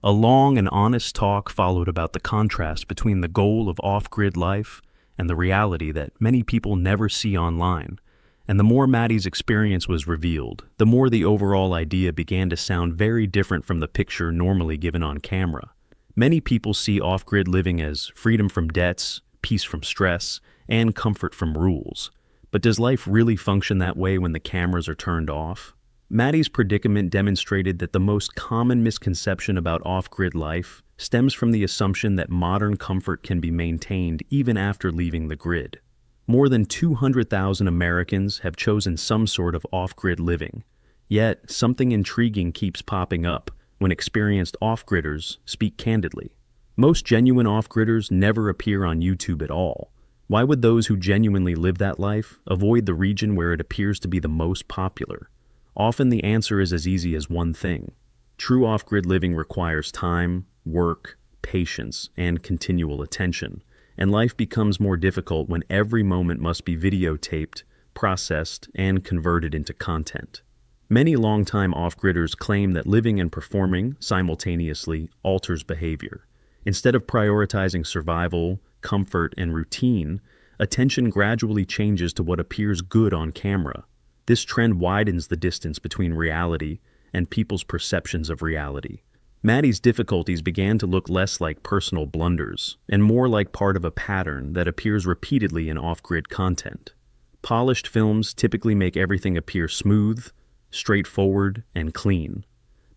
A long and honest talk followed about the contrast between the goal of off-grid life and the reality that many people never see online. And the more Matty's experience was revealed, the more the overall idea began to sound very different from the picture normally given on camera. Many people see off-grid living as freedom from debts, peace from stress, and comfort from rules. But does life really function that way when the cameras are turned off? Matty's predicament demonstrated that the most common misconception about off-grid life stems from the assumption that modern comfort can be maintained even after leaving the grid. More than 200,000 Americans have chosen some sort of off-grid living. Yet, something intriguing keeps popping up when experienced off-gridders speak candidly. Most genuine off-gridders never appear on YouTube at all. Why would those who genuinely live that life avoid the region where it appears to be the most popular? Often the answer is as easy as one thing. True off-grid living requires time, work, patience, and continual attention, and life becomes more difficult when every moment must be videotaped, processed, and converted into content. Many longtime off-gridders claim that living and performing simultaneously alters behavior. Instead of prioritizing survival, comfort, and routine, attention gradually changes to what appears good on camera. This trend widens the distance between reality and people's perceptions of reality. Maddie's difficulties began to look less like personal blunders and more like part of a pattern that appears repeatedly in off-grid content. Polished films typically make everything appear smooth, straightforward, and clean.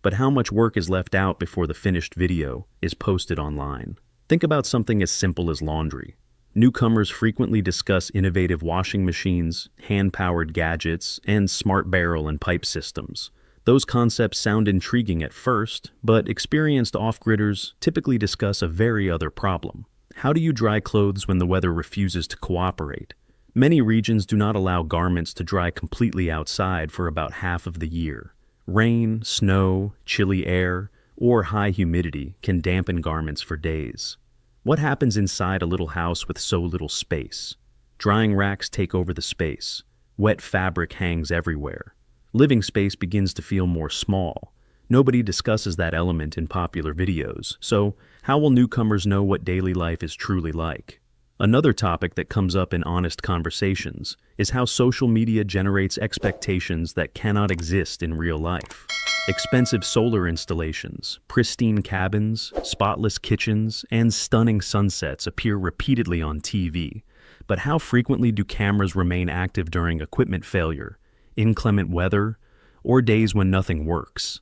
But how much work is left out before the finished video is posted online? Think about something as simple as laundry. Newcomers frequently discuss innovative washing machines, hand-powered gadgets, and smart barrel and pipe systems. Those concepts sound intriguing at first, but experienced off-gridders typically discuss a very other problem. How do you dry clothes when the weather refuses to cooperate? Many regions do not allow garments to dry completely outside for about half of the year. Rain, snow, chilly air, or high humidity can dampen garments for days. What happens inside a little house with so little space? Drying racks take over the space. Wet fabric hangs everywhere. Living space begins to feel more small. Nobody discusses that element in popular videos, so how will newcomers know what daily life is truly like? Another topic that comes up in honest conversations is how social media generates expectations that cannot exist in real life. Expensive solar installations, pristine cabins, spotless kitchens, and stunning sunsets appear repeatedly on TV. But how frequently do cameras remain active during equipment failure, inclement weather, or days when nothing works?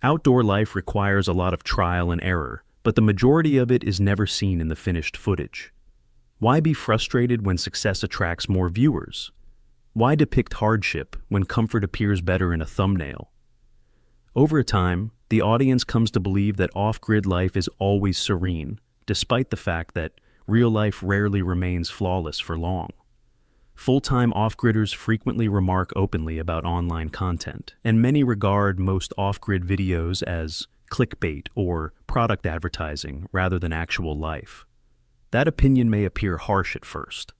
Outdoor life requires a lot of trial and error, but the majority of it is never seen in the finished footage. Why be frustrated when success attracts more viewers? Why depict hardship when comfort appears better in a thumbnail? Over time, the audience comes to believe that off-grid life is always serene, despite the fact that real life rarely remains flawless for long. Full-time off-gridders frequently remark openly about online content, and many regard most off-grid videos as clickbait or product advertising rather than actual life. That opinion may appear harsh at first,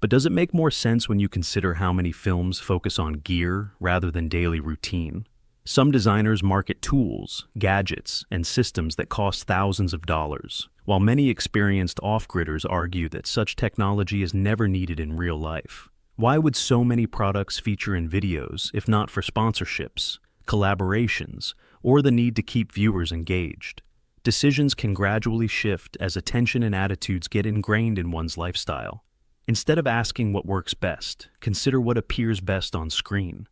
but does it make more sense when you consider how many films focus on gear rather than daily routine? Some designers market tools, gadgets, and systems that cost thousands of dollars, while many experienced off-gridders argue that such technology is never needed in real life. Why would so many products feature in videos if not for sponsorships, collaborations, or the need to keep viewers engaged? Decisions can gradually shift as attention and attitudes get ingrained in one's lifestyle. Instead of asking what works best, consider what appears best on screen.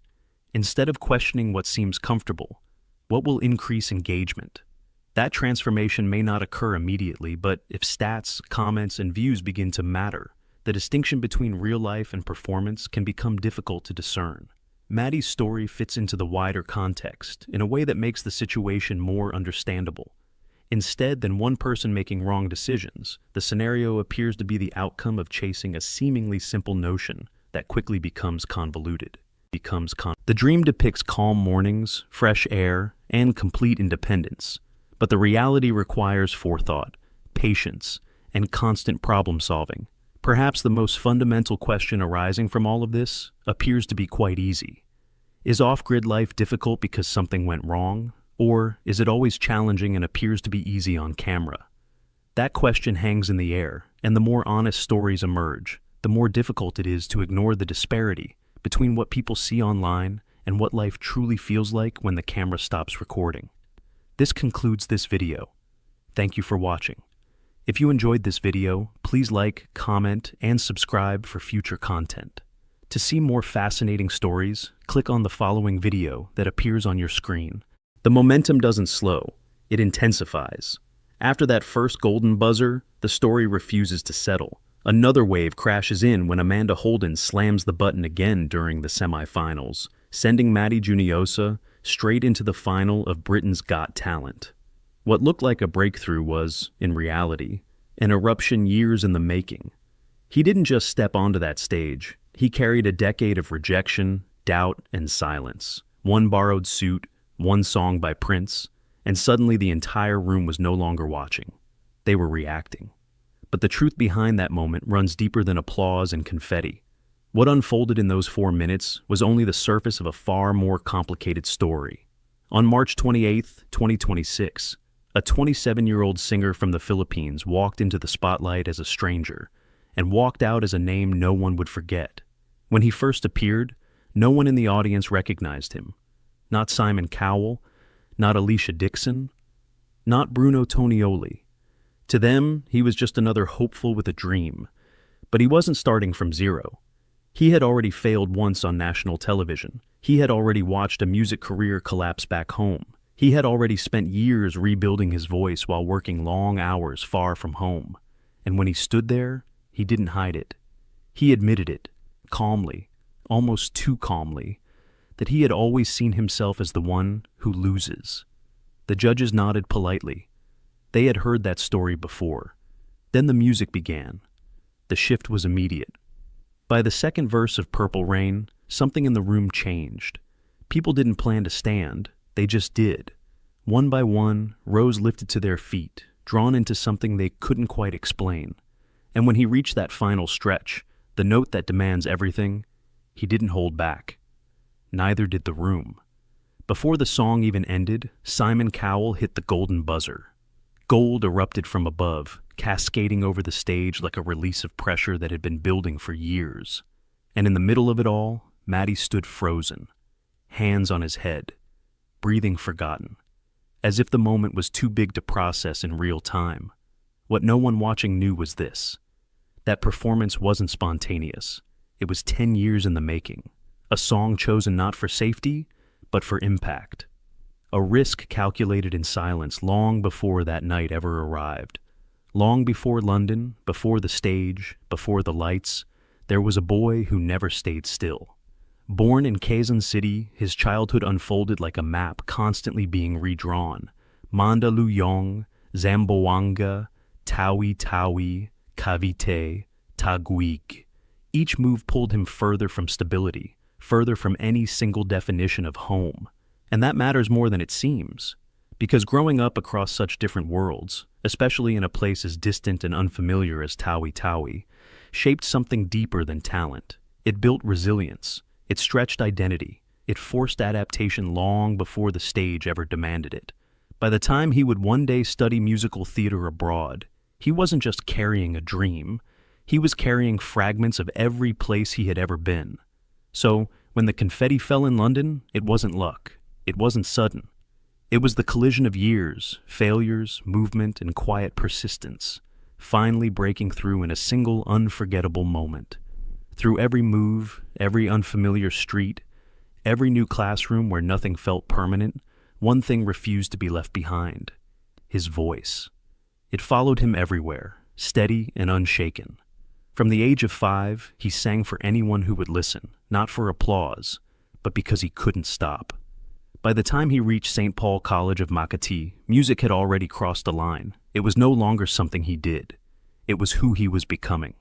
Instead of questioning what seems comfortable, what will increase engagement? That transformation may not occur immediately, but if stats, comments, and views begin to matter, the distinction between real life and performance can become difficult to discern. Maddie's story fits into the wider context in a way that makes the situation more understandable. Instead than one person making wrong decisions, the scenario appears to be the outcome of chasing a seemingly simple notion that quickly becomes convoluted. The dream depicts calm mornings, fresh air, and complete independence, but the reality requires forethought, patience, and constant problem solving. Perhaps the most fundamental question arising from all of this appears to be quite easy. Is off-grid life difficult because something went wrong, or is it always challenging and appears to be easy on camera? That question hangs in the air, and the more honest stories emerge, the more difficult it is to ignore the disparity between what people see online and what life truly feels like when the camera stops recording. This concludes this video. Thank you for watching. If you enjoyed this video, please like, comment, and subscribe for future content. To see more fascinating stories, click on the following video that appears on your screen. The momentum doesn't slow, it intensifies. After that first golden buzzer, the story refuses to settle. Another wave crashes in when Amanda Holden slams the button again during the semifinals, sending Maddie Juniosa straight into the final of Britain's Got Talent. What looked like a breakthrough was, in reality, an eruption years in the making. He didn't just step onto that stage, he carried a decade of rejection, doubt, and silence. One borrowed suit, one song by Prince, and suddenly the entire room was no longer watching. They were reacting. But the truth behind that moment runs deeper than applause and confetti. What unfolded in those 4 minutes was only the surface of a far more complicated story. On March 28, 2026, a 27-year-old singer from the Philippines walked into the spotlight as a stranger and walked out as a name no one would forget. When he first appeared, no one in the audience recognized him. Not Simon Cowell, not Alicia Dixon, not Bruno Tonioli. To them, he was just another hopeful with a dream. But he wasn't starting from zero. He had already failed once on national television. He had already watched a music career collapse back home. He had already spent years rebuilding his voice while working long hours far from home. And when he stood there, he didn't hide it. He admitted it, calmly, almost too calmly, that he had always seen himself as the one who loses. The judges nodded politely. They had heard that story before. Then the music began. The shift was immediate. By the second verse of Purple Rain, something in the room changed. People didn't plan to stand, they just did. One by one, rows lifted to their feet, drawn into something they couldn't quite explain. And when he reached that final stretch, the note that demands everything, he didn't hold back. Neither did the room. Before the song even ended, Simon Cowell hit the golden buzzer. Gold erupted from above, cascading over the stage like a release of pressure that had been building for years. And in the middle of it all, Matty stood frozen, hands on his head, breathing forgotten, as if the moment was too big to process in real time. What no one watching knew was this: that performance wasn't spontaneous. It was 10 years in the making. A song chosen not for safety, but for impact. A risk calculated in silence long before that night ever arrived. Long before London, before the stage, before the lights, there was a boy who never stayed still. Born in Quezon City, his childhood unfolded like a map constantly being redrawn. Mandaluyong, Zamboanga, Tawi-Tawi, Cavite, Taguig. Each move pulled him further from stability, further from any single definition of home. And that matters more than it seems, because growing up across such different worlds, especially in a place as distant and unfamiliar as Tawi-Tawi, shaped something deeper than talent. It built resilience, it stretched identity, it forced adaptation long before the stage ever demanded it. By the time he would one day study musical theater abroad, he wasn't just carrying a dream, he was carrying fragments of every place he had ever been. So, when the confetti fell in London, it wasn't luck. It wasn't sudden. It was the collision of years, failures, movement, and quiet persistence, finally breaking through in a single unforgettable moment. Through every move, every unfamiliar street, every new classroom where nothing felt permanent, one thing refused to be left behind: his voice. It followed him everywhere, steady and unshaken. From the age of 5, he sang for anyone who would listen, not for applause, but because he couldn't stop. By the time he reached St. Paul College of Makati, music had already crossed a line. It was no longer something he did. It was who he was becoming.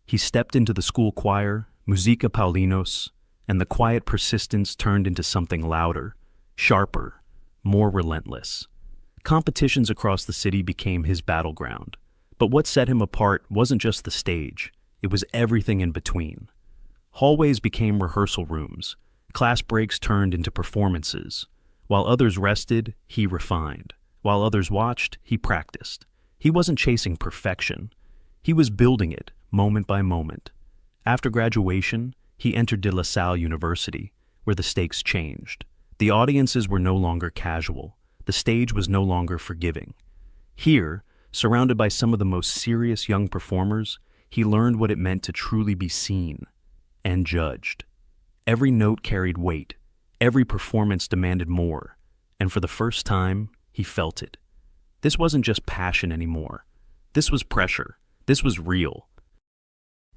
He stepped into the school choir, Musica Paulinos, and the quiet persistence turned into something louder, sharper, more relentless. Competitions across the city became his battleground. But what set him apart wasn't just the stage, it was everything in between. Hallways became rehearsal rooms. Class breaks turned into performances. While others rested, he refined. While others watched, he practiced. He wasn't chasing perfection. He was building it, moment by moment. After graduation, he entered De La Salle University, where the stakes changed. The audiences were no longer casual. The stage was no longer forgiving. Here, surrounded by some of the most serious young performers, he learned what it meant to truly be seen and judged. Every note carried weight, every performance demanded more, and for the first time, he felt it. This wasn't just passion anymore. This was pressure. This was real.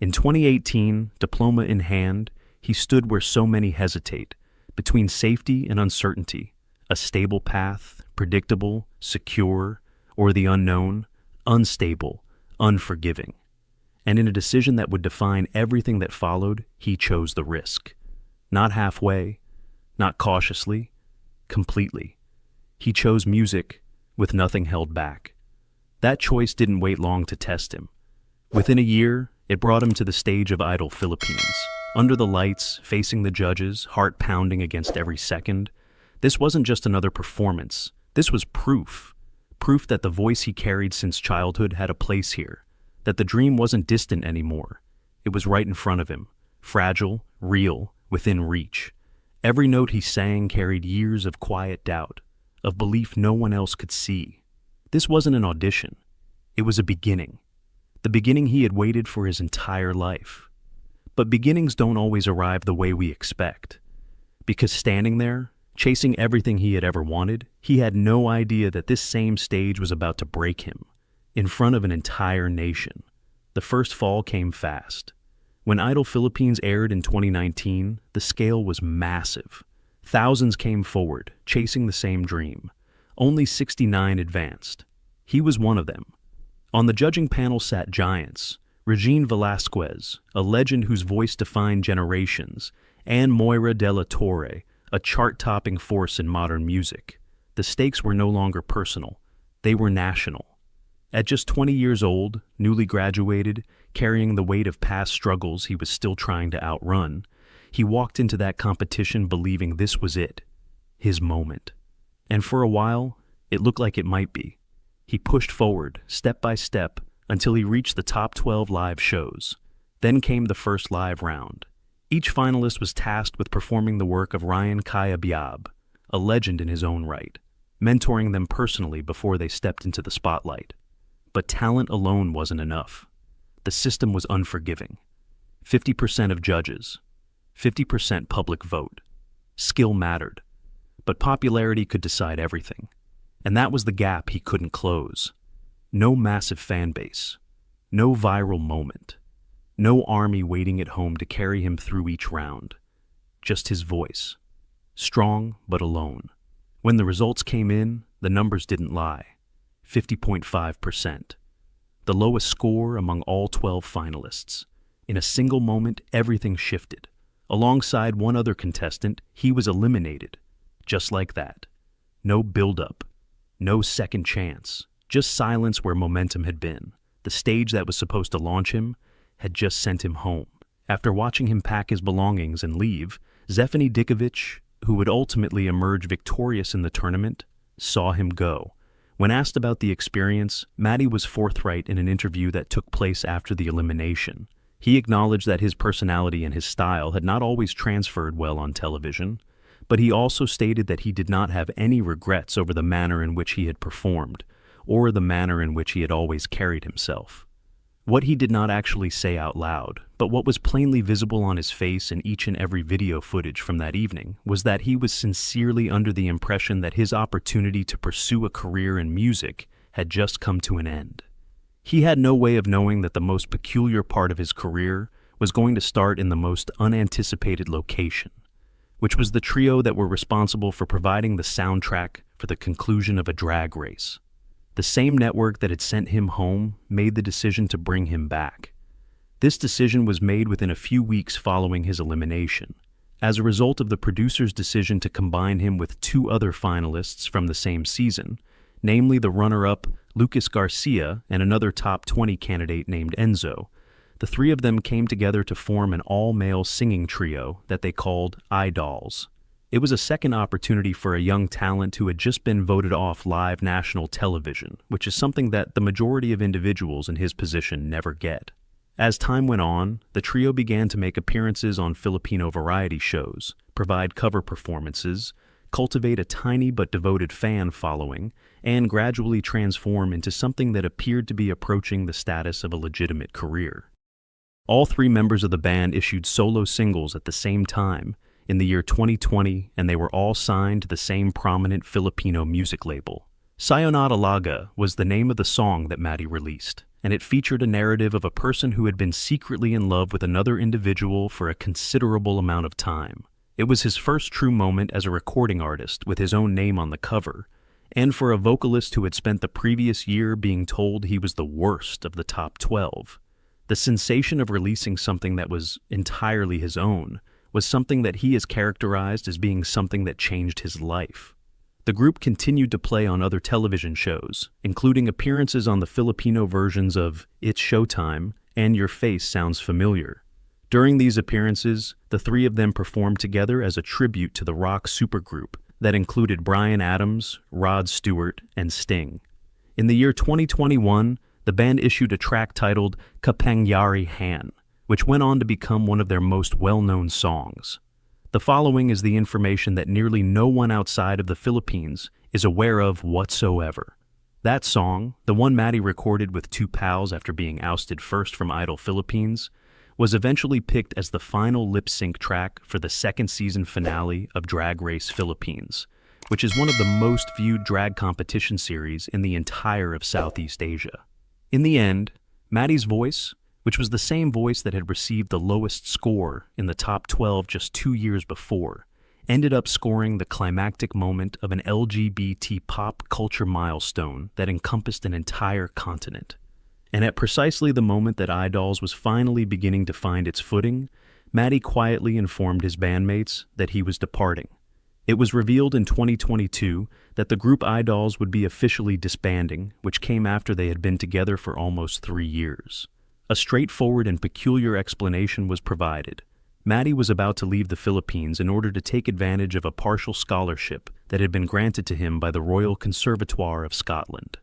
In 2018, diploma in hand, he stood where so many hesitate, between safety and uncertainty, a stable path, predictable, secure, or the unknown, unstable, unforgiving. And in a decision that would define everything that followed, he chose the risk. Not halfway, not cautiously, completely. He chose music with nothing held back. That choice didn't wait long to test him. Within a year, it brought him to the stage of Idol Philippines, Under the lights, facing the judges, heart pounding against every second, this wasn't just another performance. This was proof. Proof that the voice he carried since childhood had a place here, that the dream wasn't distant anymore. It was right in front of him, fragile, real, within reach. Every note he sang carried years of quiet doubt, of belief no one else could see. This wasn't an audition. It was a beginning. The beginning he had waited for his entire life. But beginnings don't always arrive the way we expect. Because standing there, chasing everything he had ever wanted, he had no idea that this same stage was about to break him, in front of an entire nation. The first fall came fast. When Idol Philippines aired in 2019, the scale was massive. Thousands came forward, chasing the same dream. Only 69 advanced. He was one of them. On the judging panel sat giants: Regine Velasquez, a legend whose voice defined generations, and Moira de la Torre, a chart-topping force in modern music. The stakes were no longer personal. They were national. At just 20 years old, newly graduated, carrying the weight of past struggles he was still trying to outrun, he walked into that competition believing this was it, his moment. And for a while, it looked like it might be. He pushed forward, step by step, until he reached the top 12 live shows. Then came the first live round. Each finalist was tasked with performing the work of Ryan Kaya Biab, a legend in his own right, mentoring them personally before they stepped into the spotlight. But talent alone wasn't enough. The system was unforgiving. 50% of judges, 50% public vote. Skill mattered, but popularity could decide everything. And that was the gap he couldn't close. No massive fan base, no viral moment, no army waiting at home to carry him through each round. Just his voice, strong but alone. When the results came in, the numbers didn't lie. 50.5%. The lowest score among all 12 finalists. In a single moment, everything shifted. Alongside one other contestant, he was eliminated. Just like that. No build-up. No second chance. Just silence where momentum had been. The stage that was supposed to launch him had just sent him home. After watching him pack his belongings and leave, Zephany Dikovic, who would ultimately emerge victorious in the tournament, saw him go. When asked about the experience, Matty was forthright in an interview that took place after the elimination. He acknowledged that his personality and his style had not always transferred well on television, but he also stated that he did not have any regrets over the manner in which he had performed, or the manner in which he had always carried himself. What he did not actually say out loud, but what was plainly visible on his face in each and every video footage from that evening, was that he was sincerely under the impression that his opportunity to pursue a career in music had just come to an end. He had no way of knowing that the most peculiar part of his career was going to start in the most unanticipated location, which was the trio that were responsible for providing the soundtrack for the conclusion of a drag race. The same network that had sent him home made the decision to bring him back. This decision was made within a few weeks following his elimination, as a result of the producer's decision to combine him with two other finalists from the same season, namely the runner-up Lucas Garcia and another top 20 candidate named Enzo. The three of them came together to form an all-male singing trio that they called iDolls. It was a second opportunity for a young talent who had just been voted off live national television, which is something that the majority of individuals in his position never get. As time went on, the trio began to make appearances on Filipino variety shows, provide cover performances, cultivate a tiny but devoted fan following, and gradually transform into something that appeared to be approaching the status of a legitimate career. All three members of the band issued solo singles at the same time, in the year 2020, and they were all signed to the same prominent Filipino music label. Sayonara Laga was the name of the song that Matty released, and it featured a narrative of a person who had been secretly in love with another individual for a considerable amount of time. It was his first true moment as a recording artist with his own name on the cover, and for a vocalist who had spent the previous year being told he was the worst of the top 12. The sensation of releasing something that was entirely his own was something that he has characterized as being something that changed his life. The group continued to play on other television shows, including appearances on the Filipino versions of It's Showtime and Your Face Sounds Familiar. During these appearances, the three of them performed together as a tribute to the rock supergroup that included Bryan Adams, Rod Stewart, and Sting. In the year 2021, the band issued a track titled Kapangyari Han, which went on to become one of their most well-known songs. The following is the information that nearly no one outside of the Philippines is aware of whatsoever. That song, the one Matty recorded with two pals after being ousted first from Idol Philippines, was eventually picked as the final lip-sync track for the second season finale of Drag Race Philippines, which is one of the most viewed drag competition series in the entire of Southeast Asia. In the end, Matty's voice, which was the same voice that had received the lowest score in the top 12 just 2 years before, ended up scoring the climactic moment of an LGBT pop culture milestone that encompassed an entire continent. And at precisely the moment that iDolls was finally beginning to find its footing, Matty quietly informed his bandmates that he was departing. It was revealed in 2022 that the group iDolls would be officially disbanding, which came after they had been together for almost 3 years. A straightforward and peculiar explanation was provided. Matty was about to leave the Philippines in order to take advantage of a partial scholarship that had been granted to him by the Royal Conservatoire of Scotland.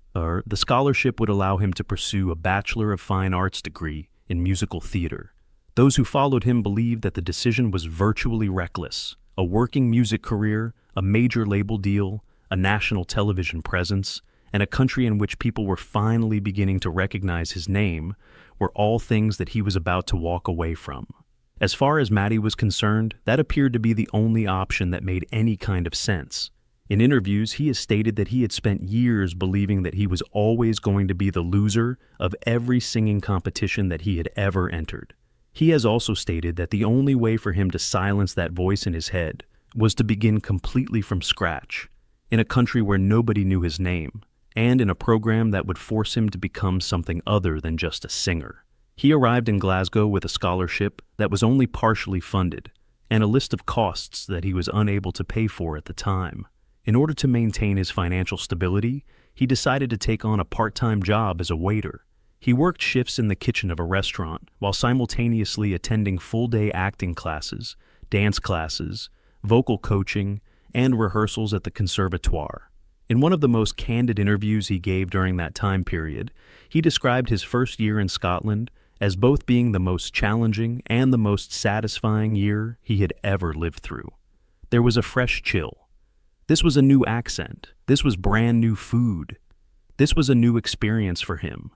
The scholarship would allow him to pursue a Bachelor of Fine Arts degree in musical theater. Those who followed him believed that the decision was virtually reckless. A working music career, a major label deal, a national television presence, and a country in which people were finally beginning to recognize his name were all things that he was about to walk away from. As far as Matty was concerned, that appeared to be the only option that made any kind of sense. In interviews, he has stated that he had spent years believing that he was always going to be the loser of every singing competition that he had ever entered. He has also stated that the only way for him to silence that voice in his head was to begin completely from scratch, in a country where nobody knew his name, and in a program that would force him to become something other than just a singer. He arrived in Glasgow with a scholarship that was only partially funded, and a list of costs that he was unable to pay for at the time. In order to maintain his financial stability, he decided to take on a part-time job as a waiter. He worked shifts in the kitchen of a restaurant while simultaneously attending full-day acting classes, dance classes, vocal coaching, and rehearsals at the conservatoire. In one of the most candid interviews he gave during that time period, he described his first year in Scotland as both being the most challenging and the most satisfying year he had ever lived through. There was a fresh chill. This was a new accent. This was brand new food. This was a new experience for him,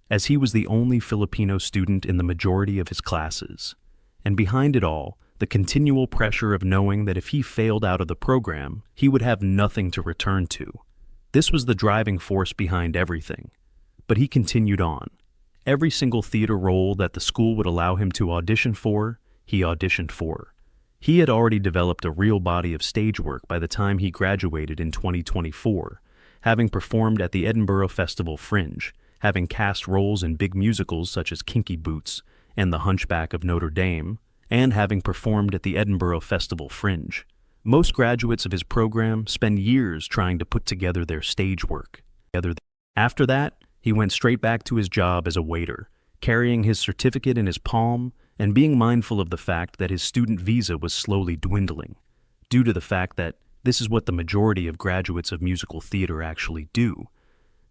as he was the only Filipino student in the majority of his classes. And behind it all, the continual pressure of knowing that if he failed out of the program, he would have nothing to return to. This was the driving force behind everything. But he continued on. Every single theater role that the school would allow him to audition for, he auditioned for. He had already developed a real body of stage work by the time he graduated in 2024, having performed at the Edinburgh Festival Fringe, having cast roles in big musicals such as Kinky Boots and The Hunchback of Notre Dame, and having performed at the Edinburgh Festival Fringe. Most graduates of his program spend years trying to put together their stage work. After that, he went straight back to his job as a waiter, carrying his certificate in his palm and being mindful of the fact that his student visa was slowly dwindling, due to the fact that this is what the majority of graduates of musical theater actually do.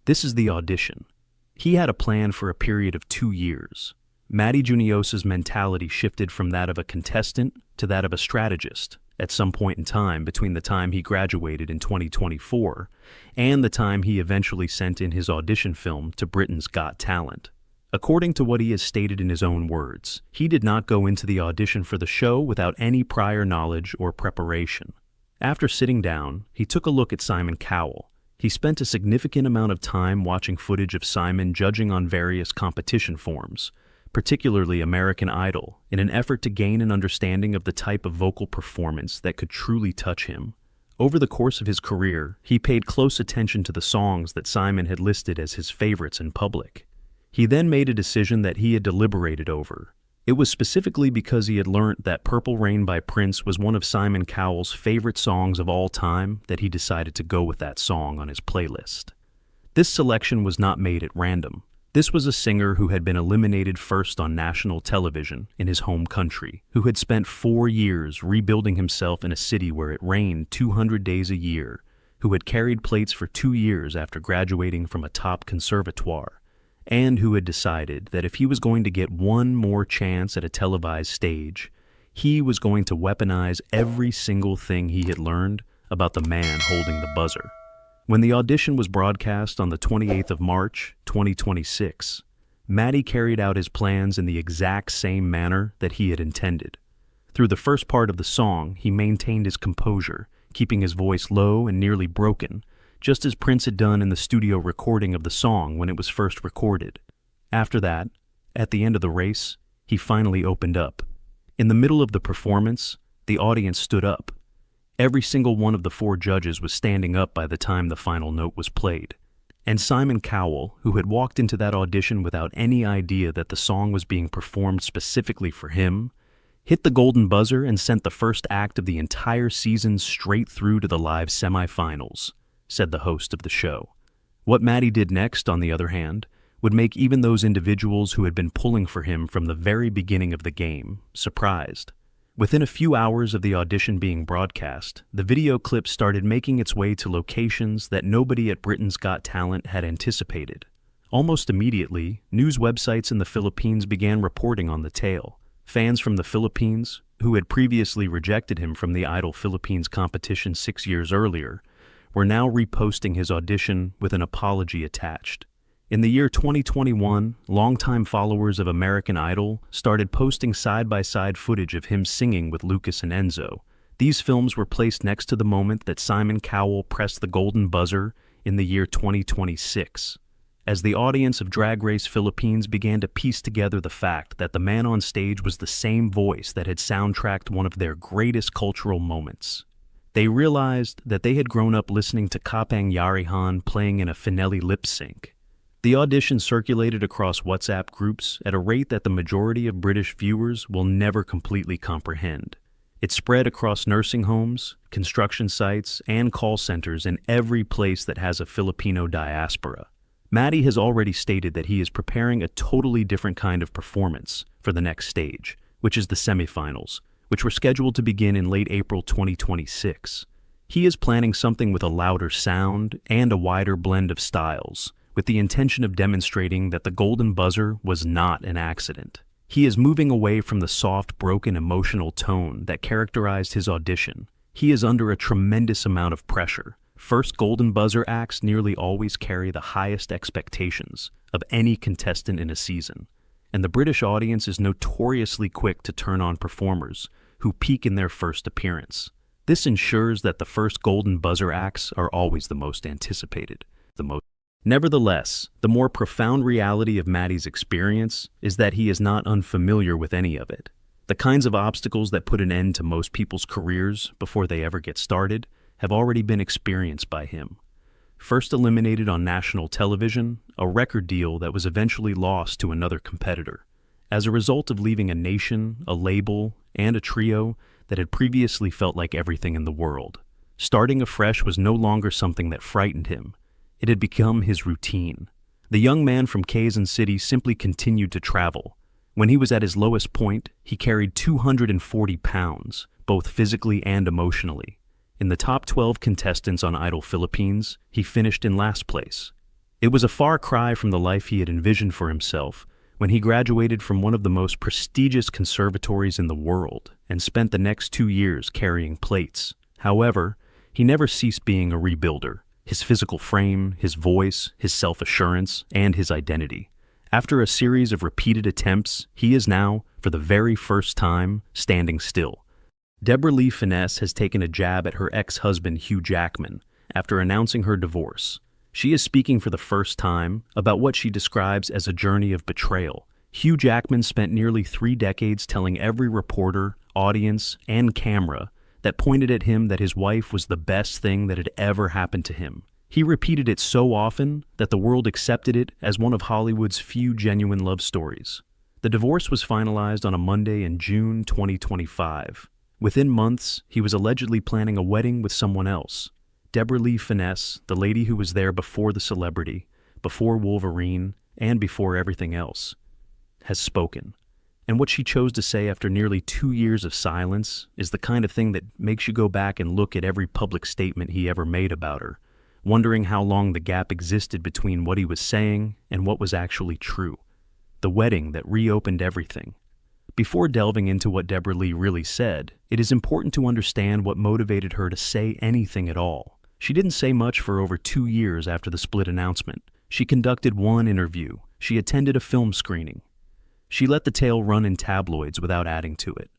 This is the audition. He had a plan for a period of 2 years. Matty Juniosa's mentality shifted from that of a contestant to that of a strategist at some point in time between the time he graduated in 2024 and the time he eventually sent in his audition film to Britain's Got Talent. According to what he has stated in his own words, he did not go into the audition for the show without any prior knowledge or preparation. After sitting down, he took a look at Simon Cowell. He spent a significant amount of time watching footage of Simon judging on various competition forms, particularly American Idol, in an effort to gain an understanding of the type of vocal performance that could truly touch him. Over the course of his career, he paid close attention to the songs that Simon had listed as his favorites in public. He then made a decision that he had deliberated over. It was specifically because he had learnt that Purple Rain by Prince was one of Simon Cowell's favorite songs of all time that he decided to go with that song on his playlist. This selection was not made at random. This was a singer who had been eliminated first on national television in his home country, who had spent 4 years rebuilding himself in a city where it rained 200 days a year, who had carried plates for 2 years after graduating from a top conservatoire, and who had decided that if he was going to get one more chance at a televised stage, he was going to weaponize every single thing he had learned about the man holding the buzzer. When the audition was broadcast on the 28th of March, 2026, Matty carried out his plans in the exact same manner that he had intended. Through the first part of the song, he maintained his composure, keeping his voice low and nearly broken, just as Prince had done in the studio recording of the song when it was first recorded. After that, at the end of the race, he finally opened up. In the middle of the performance, the audience stood up. Every single one of the 4 judges was standing up by the time the final note was played. And Simon Cowell, who had walked into that audition without any idea that the song was being performed specifically for him, hit the golden buzzer and sent the first act of the entire season straight through to the live semifinals, said the host of the show. What Matty did next, on the other hand, would make even those individuals who had been pulling for him from the very beginning of the game surprised. Within a few hours of the audition being broadcast, the video clip started making its way to locations that nobody at Britain's Got Talent had anticipated. Almost immediately, news websites in the Philippines began reporting on the tale. Fans from the Philippines, who had previously rejected him from the Idol Philippines competition 6 years earlier, were now reposting his audition with an apology attached. In the year 2021, longtime followers of American Idol started posting side-by-side footage of him singing with Lucas and Enzo. These films were placed next to the moment that Simon Cowell pressed the golden buzzer in the year 2026, as the audience of Drag Race Philippines began to piece together the fact that the man on stage was the same voice that had soundtracked one of their greatest cultural moments. They realized that they had grown up listening to Kapang Yarihan playing in a Finelli lip sync. The audition circulated across WhatsApp groups at a rate that the majority of British viewers will never completely comprehend. It spread across nursing homes, construction sites, and call centers in every place that has a Filipino diaspora. Matty has already stated that he is preparing a totally different kind of performance for the next stage, which is the semifinals, which were scheduled to begin in late April 2026. He is planning something with a louder sound and a wider blend of styles, with the intention of demonstrating that the golden buzzer was not an accident. He is moving away from the soft, broken, emotional tone that characterized his audition. He is under a tremendous amount of pressure. First golden buzzer acts nearly always carry the highest expectations of any contestant in a season, and the British audience is notoriously quick to turn on performers who peak in their first appearance. This ensures that the first golden buzzer acts are always the most anticipated. Nevertheless, the more profound reality of Matty's experience is that he is not unfamiliar with any of it. The kinds of obstacles that put an end to most people's careers before they ever get started have already been experienced by him. First eliminated on national television, a record deal that was eventually lost to another competitor, as a result of leaving a nation, a label, and a trio that had previously felt like everything in the world. Starting afresh was no longer something that frightened him. It had become his routine. The young man from Quezon City simply continued to travel. When he was at his lowest point, he carried 240 pounds, both physically and emotionally. In the top 12 contestants on Idol Philippines, he finished in last place. It was a far cry from the life he had envisioned for himself when he graduated from one of the most prestigious conservatories in the world and spent the next 2 years carrying plates. However, he never ceased being a rebuilder. His physical frame, his voice, his self-assurance, and his identity. After a series of repeated attempts, he is now, for the very first time, standing still. Deborah Lee Finesse has taken a jab at her ex-husband Hugh Jackman after announcing her divorce. She is speaking for the first time about what she describes as a journey of betrayal. Hugh Jackman spent nearly 3 decades telling every reporter, audience, and camera that pointed at him that his wife was the best thing that had ever happened to him. He repeated it so often that the world accepted it as one of Hollywood's few genuine love stories. The divorce was finalized on a Monday in June 2025. Within months, he was allegedly planning a wedding with someone else. Deborah Lee Finesse, the lady who was there before the celebrity, before Wolverine, and before everything else, has spoken. And what she chose to say after nearly 2 years of silence is the kind of thing that makes you go back and look at every public statement he ever made about her, wondering how long the gap existed between what he was saying and what was actually true. The wedding that reopened everything. Before delving into what Deborah Lee really said, it is important to understand what motivated her to say anything at all. She didn't say much for over 2 years after the split announcement. She conducted one interview. She attended a film screening. She let the tale run in tabloids without adding to it.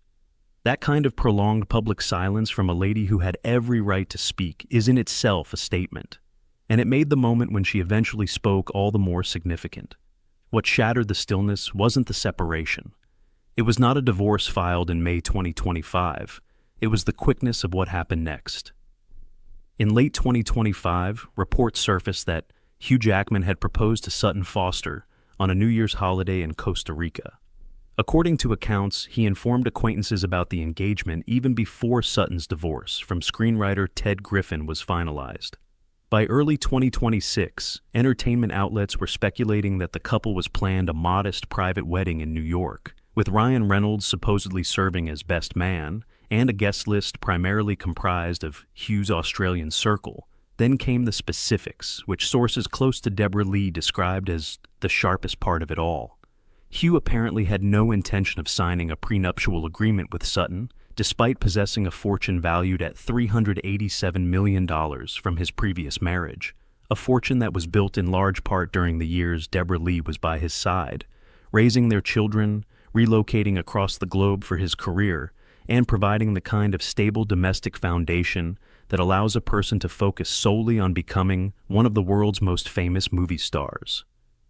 That kind of prolonged public silence from a lady who had every right to speak is in itself a statement, and it made the moment when she eventually spoke all the more significant. What shattered the stillness wasn't the separation. It was not a divorce filed in May 2025. It was the quickness of what happened next. In late 2025, reports surfaced that Hugh Jackman had proposed to Sutton Foster on a New Year's holiday in Costa Rica. According to accounts, he informed acquaintances about the engagement even before Sutton's divorce from screenwriter Ted Griffin was finalized. By early 2026, entertainment outlets were speculating that the couple was planned a modest private wedding in New York, with Ryan Reynolds supposedly serving as best man, and a guest list primarily comprised of Hugh's Australian circle. Then came the specifics, which sources close to Deborah Lee described as the sharpest part of it all. Hugh apparently had no intention of signing a prenuptial agreement with Sutton, despite possessing a fortune valued at $387 million from his previous marriage, a fortune that was built in large part during the years Deborah Lee was by his side, raising their children, relocating across the globe for his career, and providing the kind of stable domestic foundation that allows a person to focus solely on becoming one of the world's most famous movie stars.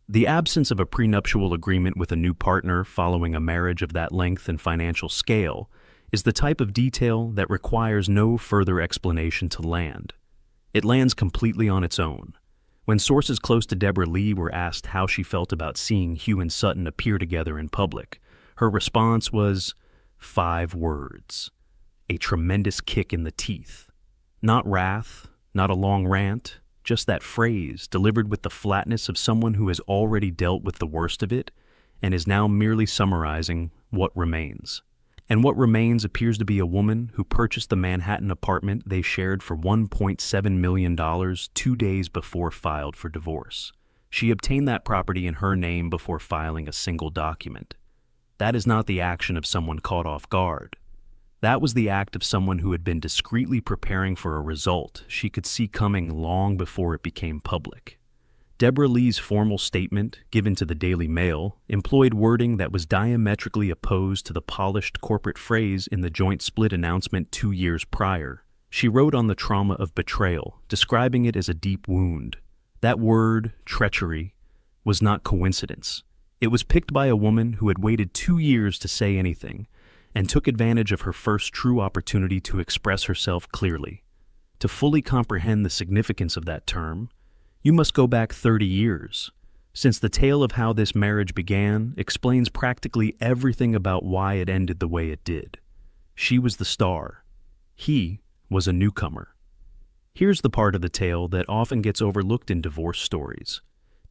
The absence of a prenuptial agreement with a new partner following a marriage of that length and financial scale is the type of detail that requires no further explanation to land. It lands completely on its own. When sources close to Deborah Lee were asked how she felt about seeing Hugh and Sutton appear together in public, her response was 5 words: a tremendous kick in the teeth. Not wrath, not a long rant, just that phrase delivered with the flatness of someone who has already dealt with the worst of it and is now merely summarizing what remains. And what remains appears to be a woman who purchased the Manhattan apartment they shared for $1.7 million 2 days before filed for divorce. She obtained that property in her name before filing a single document. That is not the action of someone caught off guard. That was the act of someone who had been discreetly preparing for a result she could see coming long before it became public. Deborah Lee's formal statement, given to the Daily Mail, employed wording that was diametrically opposed to the polished corporate phrase in the joint split announcement 2 years prior. She wrote on the trauma of betrayal, describing it as a deep wound. That word, treachery, was not coincidence. It was picked by a woman who had waited 2 years to say anything, and took advantage of her first true opportunity to express herself clearly. To fully comprehend the significance of that term, you must go back 30 years, since the tale of how this marriage began explains practically everything about why it ended the way it did. She was the star. He was a newcomer. Here's the part of the tale that often gets overlooked in divorce stories.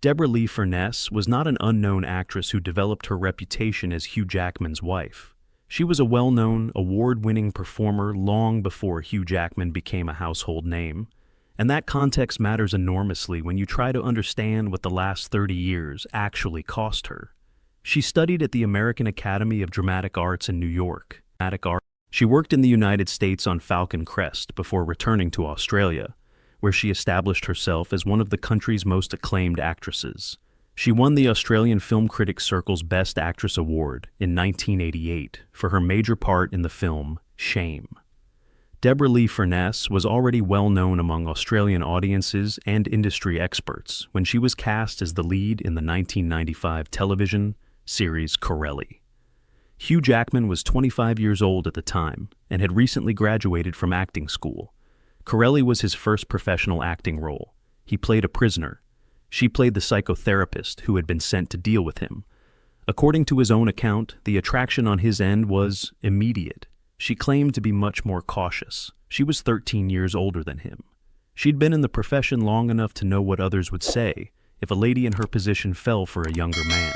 Deborah Lee Furness was not an unknown actress who developed her reputation as Hugh Jackman's wife. She was a well-known, award-winning performer long before Hugh Jackman became a household name. And that context matters enormously when you try to understand what the last 30 years actually cost her. She studied at the American Academy of Dramatic Arts in New York. She worked in the United States on Falcon Crest before returning to Australia, where she established herself as one of the country's most acclaimed actresses. She won the Australian Film Critics Circle's Best Actress Award in 1988 for her major part in the film Shame. Deborah Lee Furness was already well known among Australian audiences and industry experts when she was cast as the lead in the 1995 television series Corelli. Hugh Jackman was 25 years old at the time and had recently graduated from acting school. Corelli was his first professional acting role. He played a prisoner. She played the psychotherapist who had been sent to deal with him. According to his own account, the attraction on his end was immediate. She claimed to be much more cautious. She was 13 years older than him. She'd been in the profession long enough to know what others would say if a lady in her position fell for a younger man.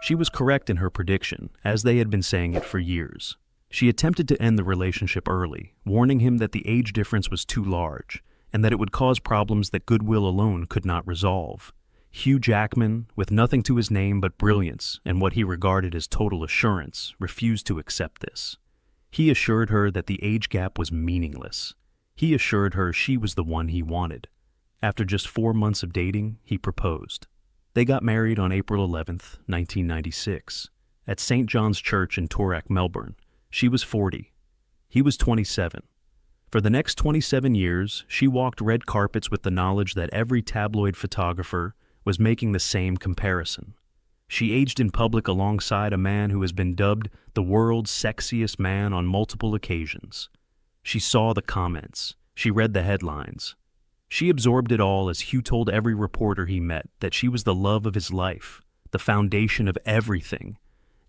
She was correct in her prediction, as they had been saying it for years. She attempted to end the relationship early, warning him that the age difference was too large, and that it would cause problems that goodwill alone could not resolve. Hugh Jackman, with nothing to his name but brilliance and what he regarded as total assurance, refused to accept this. He assured her that the age gap was meaningless. He assured her she was the one he wanted. After just 4 months of dating, he proposed. They got married on April 11th, 1996, at St. John's Church in Toorak, Melbourne. She was 40. He was 27. For the next 27 years, she walked red carpets with the knowledge that every tabloid photographer was making the same comparison. She aged in public alongside a man who has been dubbed the world's sexiest man on multiple occasions. She saw the comments. She read the headlines. She absorbed it all as Hugh told every reporter he met that she was the love of his life, the foundation of everything,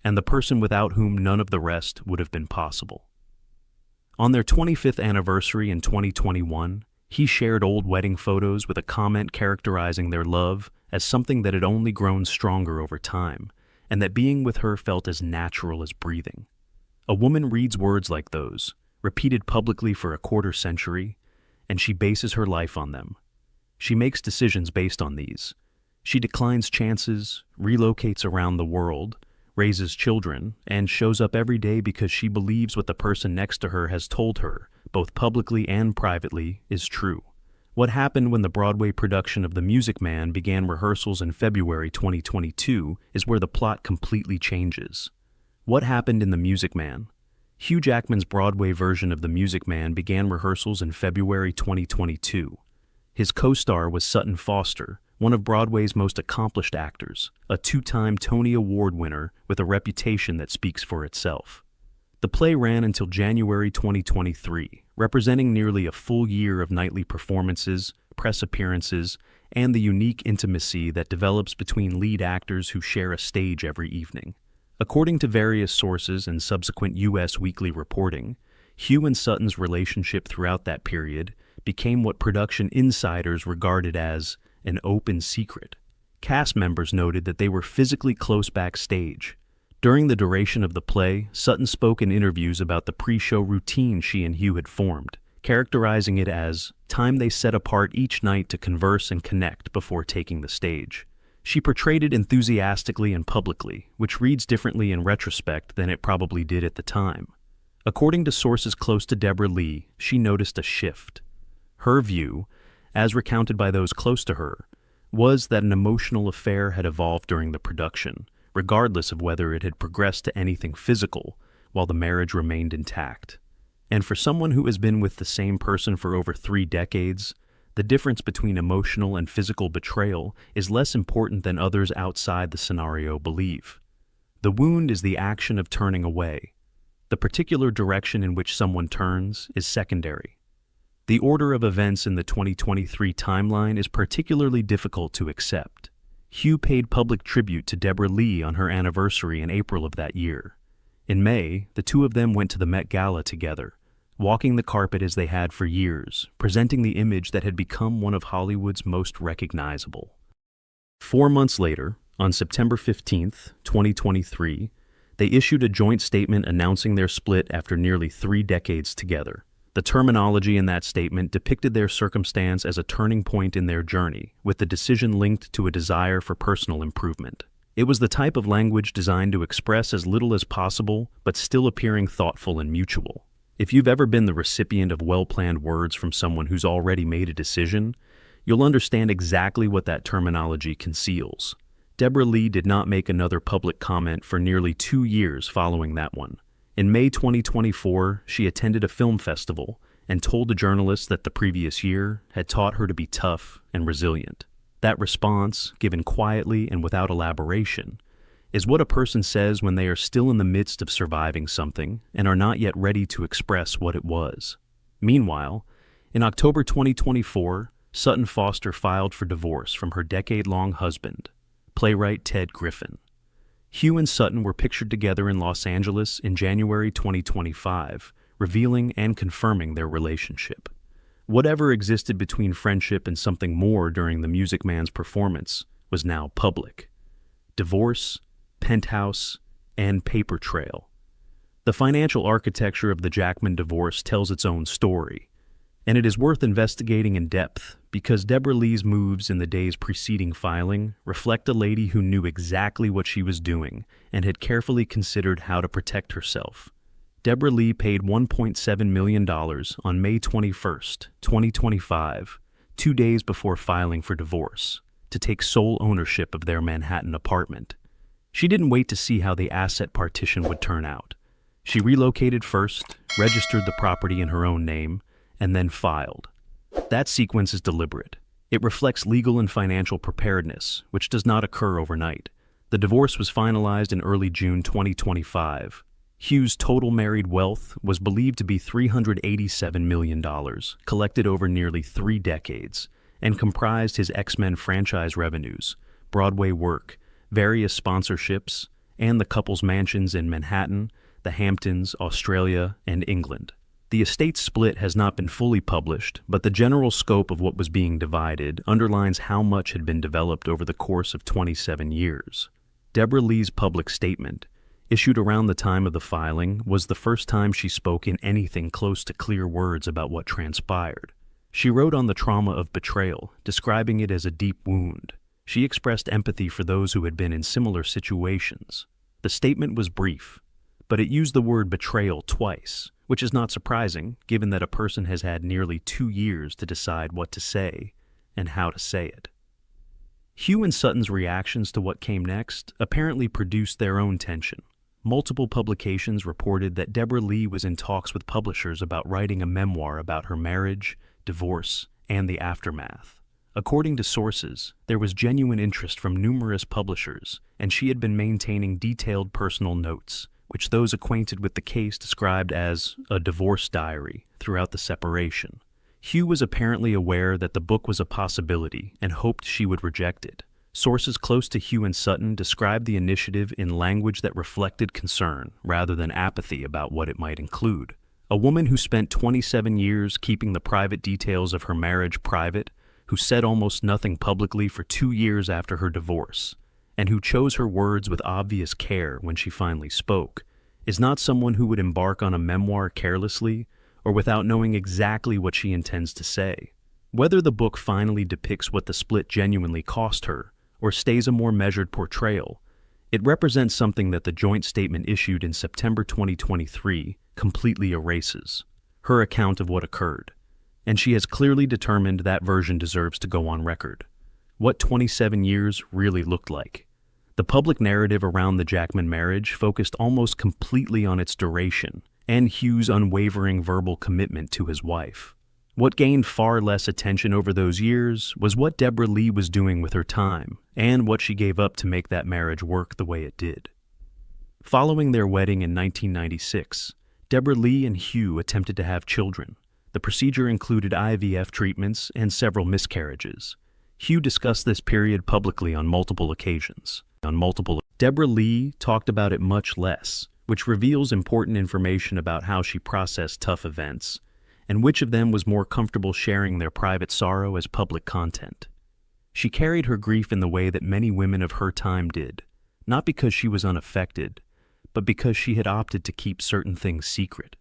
and the person without whom none of the rest would have been possible. On their 25th anniversary in 2021, he shared old wedding photos with a comment characterizing their love as something that had only grown stronger over time, and that being with her felt as natural as breathing. A woman reads words like those, repeated publicly for a quarter century, and she bases her life on them. She makes decisions based on these. She declines chances, relocates around the world, raises children, and shows up every day because she believes what the person next to her has told her, both publicly and privately, is true. What happened when the Broadway production of The Music Man began rehearsals in February 2022 is where the plot completely changes. What happened in The Music Man? Hugh Jackman's Broadway version of The Music Man began rehearsals in February 2022. His co-star was Sutton Foster, one of Broadway's most accomplished actors, a 2-time Tony Award winner with a reputation that speaks for itself. The play ran until January 2023, representing nearly a full year of nightly performances, press appearances, and the unique intimacy that develops between lead actors who share a stage every evening. According to various sources and subsequent U.S. weekly reporting, Hugh and Sutton's relationship throughout that period became what production insiders regarded as an open secret. Cast members noted that they were physically close backstage. During the duration of the play, Sutton spoke in interviews about the pre-show routine she and Hugh had formed, characterizing it as time they set apart each night to converse and connect before taking the stage. She portrayed it enthusiastically and publicly, which reads differently in retrospect than it probably did at the time. According to sources close to Deborah Lee, she noticed a shift. Her view, as recounted by those close to her, was that an emotional affair had evolved during the production, regardless of whether it had progressed to anything physical, while the marriage remained intact. And for someone who has been with the same person for over 3 decades, the difference between emotional and physical betrayal is less important than others outside the scenario believe. The wound is the action of turning away. The particular direction in which someone turns is secondary. The order of events in the 2023 timeline is particularly difficult to accept. Hugh paid public tribute to Deborah Lee on her anniversary in April of that year. In May, the two of them went to the Met Gala together, walking the carpet as they had for years, presenting the image that had become one of Hollywood's most recognizable. 4 months later, on September 15, 2023, they issued a joint statement announcing their split after nearly 3 decades together. The terminology in that statement depicted their circumstance as a turning point in their journey, with the decision linked to a desire for personal improvement. It was the type of language designed to express as little as possible, but still appearing thoughtful and mutual. If you've ever been the recipient of well-planned words from someone who's already made a decision, you'll understand exactly what that terminology conceals. Deborah Lee did not make another public comment for nearly 2 years following that one. In May 2024, she attended a film festival and told a journalist that the previous year had taught her to be tough and resilient. That response, given quietly and without elaboration, is what a person says when they are still in the midst of surviving something and are not yet ready to express what it was. Meanwhile, in October 2024, Sutton Foster filed for divorce from her decade-long husband, playwright Ted Griffin. Hugh and Sutton were pictured together in Los Angeles in January 2025, revealing and confirming their relationship. Whatever existed between friendship and something more during The Music Man's performance was now public. Divorce, penthouse, and paper trail. The financial architecture of the Jackman divorce tells its own story, and it is worth investigating in depth because Deborah Lee's moves in the days preceding filing reflect a lady who knew exactly what she was doing and had carefully considered how to protect herself. Deborah Lee paid $1.7 million on May 21, 2025, 2 days before filing for divorce, to take sole ownership of their Manhattan apartment. She didn't wait to see how the asset partition would turn out. She relocated first, registered the property in her own name, and then filed. That sequence is deliberate. It reflects legal and financial preparedness, which does not occur overnight. The divorce was finalized in early June 2025. Hughes' total married wealth was believed to be $387 million, collected over nearly 3 decades, and comprised his X-Men franchise revenues, Broadway work, various sponsorships, and the couple's mansions in Manhattan, the Hamptons, Australia, and England. The estate split has not been fully published, but the general scope of what was being divided underlines how much had been developed over the course of 27 years. Deborah Lee's public statement, issued around the time of the filing, was the first time she spoke in anything close to clear words about what transpired. She wrote on the trauma of betrayal, describing it as a deep wound. She expressed empathy for those who had been in similar situations. The statement was brief, but it used the word betrayal twice, which is not surprising given that a person has had nearly 2 years to decide what to say and how to say it. Hugh and Sutton's reactions to what came next apparently produced their own tension. Multiple publications reported that Deborah Lee was in talks with publishers about writing a memoir about her marriage, divorce, and the aftermath. According to sources, there was genuine interest from numerous publishers, and she had been maintaining detailed personal notes, which those acquainted with the case described as a divorce diary throughout the separation. Hugh was apparently aware that the book was a possibility and hoped she would reject it. Sources close to Hugh and Sutton described the initiative in language that reflected concern rather than apathy about what it might include. A woman who spent 27 years keeping the private details of her marriage private, who said almost nothing publicly for 2 years after her divorce, and who chose her words with obvious care when she finally spoke, is not someone who would embark on a memoir carelessly or without knowing exactly what she intends to say. Whether the book finally depicts what the split genuinely cost her or stays a more measured portrayal, it represents something that the joint statement issued in September 2023 completely erases: her account of what occurred. And she has clearly determined that version deserves to go on record. What 27 years really looked like. The public narrative around the Jackman marriage focused almost completely on its duration and Hugh's unwavering verbal commitment to his wife. What gained far less attention over those years was what Deborah Lee was doing with her time and what she gave up to make that marriage work the way it did. Following their wedding in 1996, Deborah Lee and Hugh attempted to have children. The procedure included IVF treatments and several miscarriages. Hugh discussed this period publicly on multiple occasions. Deborah Lee talked about it much less, which reveals important information about how she processed tough events, and which of them was more comfortable sharing their private sorrow as public content. She carried her grief in the way that many women of her time did, not because she was unaffected, but because she had opted to keep certain things secret.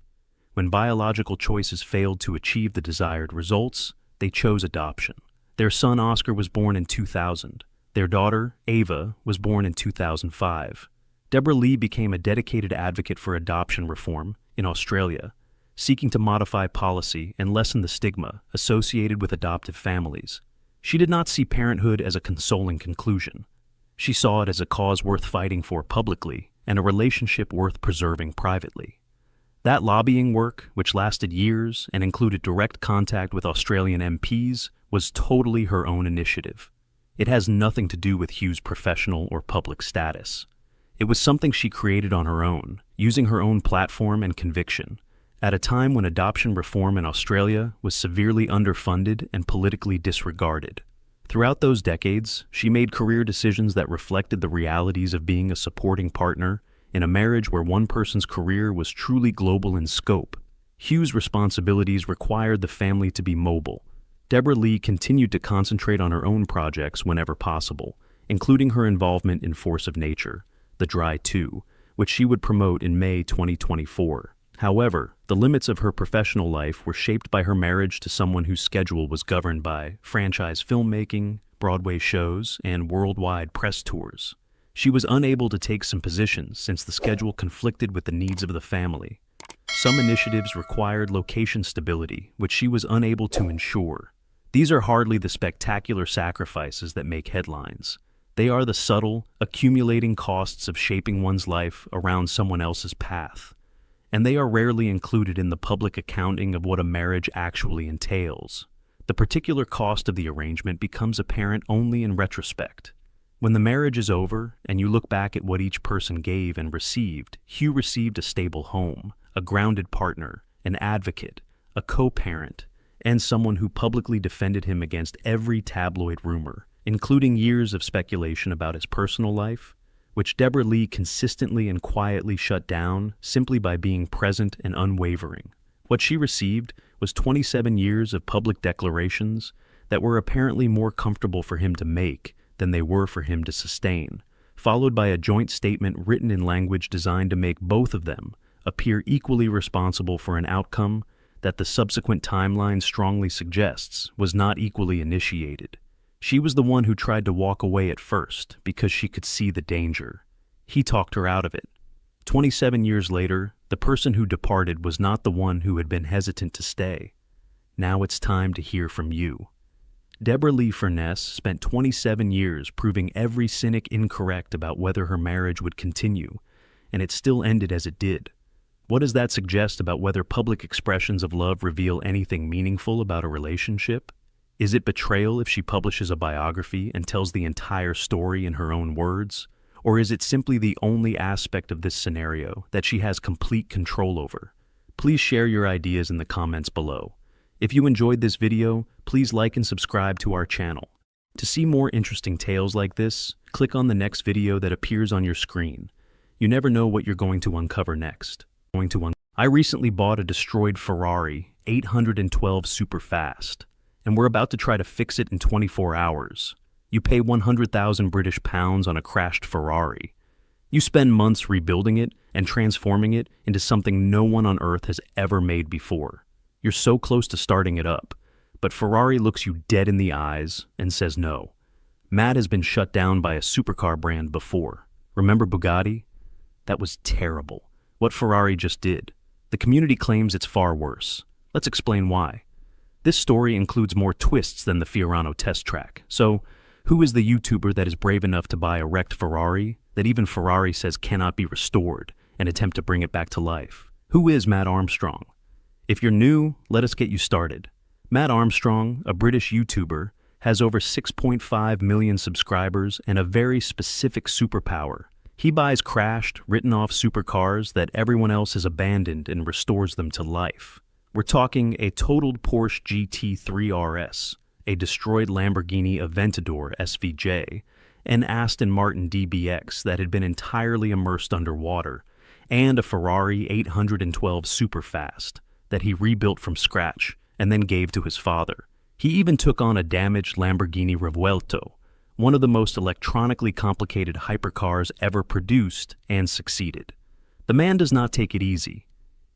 When biological choices failed to achieve the desired results, they chose adoption. Their son Oscar was born in 2000. Their daughter, Ava, was born in 2005. Deborah Lee became a dedicated advocate for adoption reform in Australia, seeking to modify policy and lessen the stigma associated with adoptive families. She did not see parenthood as a consoling conclusion. She saw it as a cause worth fighting for publicly and a relationship worth preserving privately. That lobbying work, which lasted years and included direct contact with Australian MPs, was totally her own initiative. It has nothing to do with Hugh's professional or public status. It was something she created on her own, using her own platform and conviction, at a time when adoption reform in Australia was severely underfunded and politically disregarded. Throughout those decades, she made career decisions that reflected the realities of being a supporting partner in a marriage where one person's career was truly global in scope. Hugh's responsibilities required the family to be mobile. Deborah Lee continued to concentrate on her own projects whenever possible, including her involvement in Force of Nature, The Dry 2, which she would promote in May 2024. However, the limits of her professional life were shaped by her marriage to someone whose schedule was governed by franchise filmmaking, Broadway shows, and worldwide press tours. She was unable to take some positions since the schedule conflicted with the needs of the family. Some initiatives required location stability, which she was unable to ensure. These are hardly the spectacular sacrifices that make headlines. They are the subtle, accumulating costs of shaping one's life around someone else's path. And they are rarely included in the public accounting of what a marriage actually entails. The particular cost of the arrangement becomes apparent only in retrospect. When the marriage is over and you look back at what each person gave and received, Hugh received a stable home, a grounded partner, an advocate, a co-parent, and someone who publicly defended him against every tabloid rumor, including years of speculation about his personal life, which Deborah Lee consistently and quietly shut down simply by being present and unwavering. What she received was 27 years of public declarations that were apparently more comfortable for him to make than they were for him to sustain, followed by a joint statement written in language designed to make both of them appear equally responsible for an outcome that the subsequent timeline strongly suggests was not equally initiated. She was the one who tried to walk away at first because she could see the danger. He talked her out of it. 27 years later, the person who departed was not the one who had been hesitant to stay. Now it's time to hear from you. Deborah Lee Furness spent 27 years proving every cynic incorrect about whether her marriage would continue, and it still ended as it did. What does that suggest about whether public expressions of love reveal anything meaningful about a relationship? Is it betrayal if she publishes a biography and tells the entire story in her own words? Or is it simply the only aspect of this scenario that she has complete control over? Please share your ideas in the comments below. If you enjoyed this video, please like and subscribe to our channel. To see more interesting tales like this, click on the next video that appears on your screen. You never know what you're going to uncover next. I recently bought a destroyed Ferrari 812 super fast, and we're about to try to fix it in 24 hours. You pay 100,000 British pounds on a crashed Ferrari. You spend months rebuilding it and transforming it into something no one on earth has ever made before. You're so close to starting it up, but Ferrari looks you dead in the eyes and says no. Mat has been shut down by a supercar brand before. Remember Bugatti? That was terrible. What Ferrari just did. The community claims it's far worse. Let's explain why. This story includes more twists than the Fiorano test track. So, who is the YouTuber that is brave enough to buy a wrecked Ferrari that even Ferrari says cannot be restored and attempt to bring it back to life? Who is Mat Armstrong? If you're new, let us get you started. Mat Armstrong, a British YouTuber, has over 6.5 million subscribers and a very specific superpower. He buys crashed, written-off supercars that everyone else has abandoned and restores them to life. We're talking a totaled Porsche GT3 RS, a destroyed Lamborghini Aventador SVJ, an Aston Martin DBX that had been entirely immersed underwater, and a Ferrari 812 Superfast that he rebuilt from scratch and then gave to his father. He even took on a damaged Lamborghini Revuelto, one of the most electronically complicated hypercars ever produced, and succeeded. The man does not take it easy.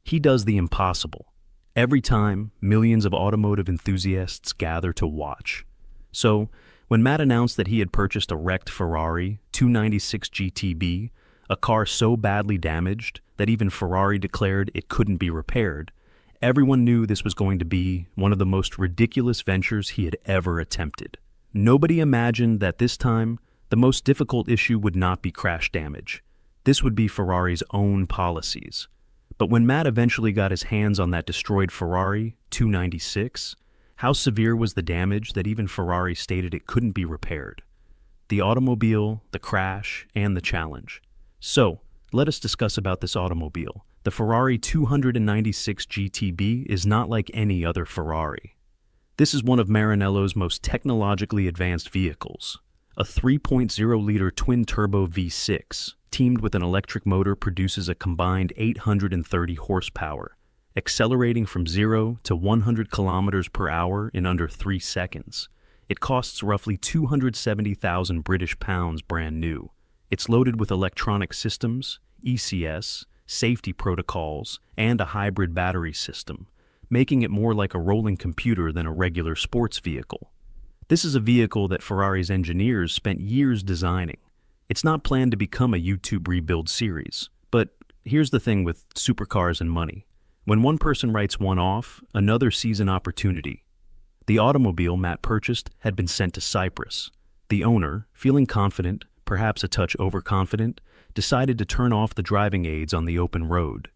He does the impossible. Every time, millions of automotive enthusiasts gather to watch. So, when Mat announced that he had purchased a wrecked Ferrari 296 GTB, a car so badly damaged that even Ferrari declared it couldn't be repaired, everyone knew this was going to be one of the most ridiculous ventures he had ever attempted. Nobody imagined that this time, the most difficult issue would not be crash damage. This would be Ferrari's own policies. But when Mat eventually got his hands on that destroyed Ferrari 296, how severe was the damage that even Ferrari stated it couldn't be repaired? The automobile, the crash, and the challenge. So, let us discuss about this automobile. The Ferrari 296 GTB is not like any other Ferrari. This is one of Maranello's most technologically advanced vehicles. A 3.0-liter twin-turbo V6, teamed with an electric motor, produces a combined 830 horsepower, accelerating from 0 to 100 kilometers per hour in under 3 seconds. It costs roughly 270,000 British pounds brand new. It's loaded with electronic systems, ECS, safety protocols, and a hybrid battery system, making it more like a rolling computer than a regular sports vehicle. This is a vehicle that Ferrari's engineers spent years designing. It's not planned to become a YouTube rebuild series. But here's the thing with supercars and money. When one person writes one off, another sees an opportunity. The automobile Mat purchased had been sent to Cyprus. The owner, feeling confident, perhaps a touch overconfident, decided to turn off the driving aids on the open road.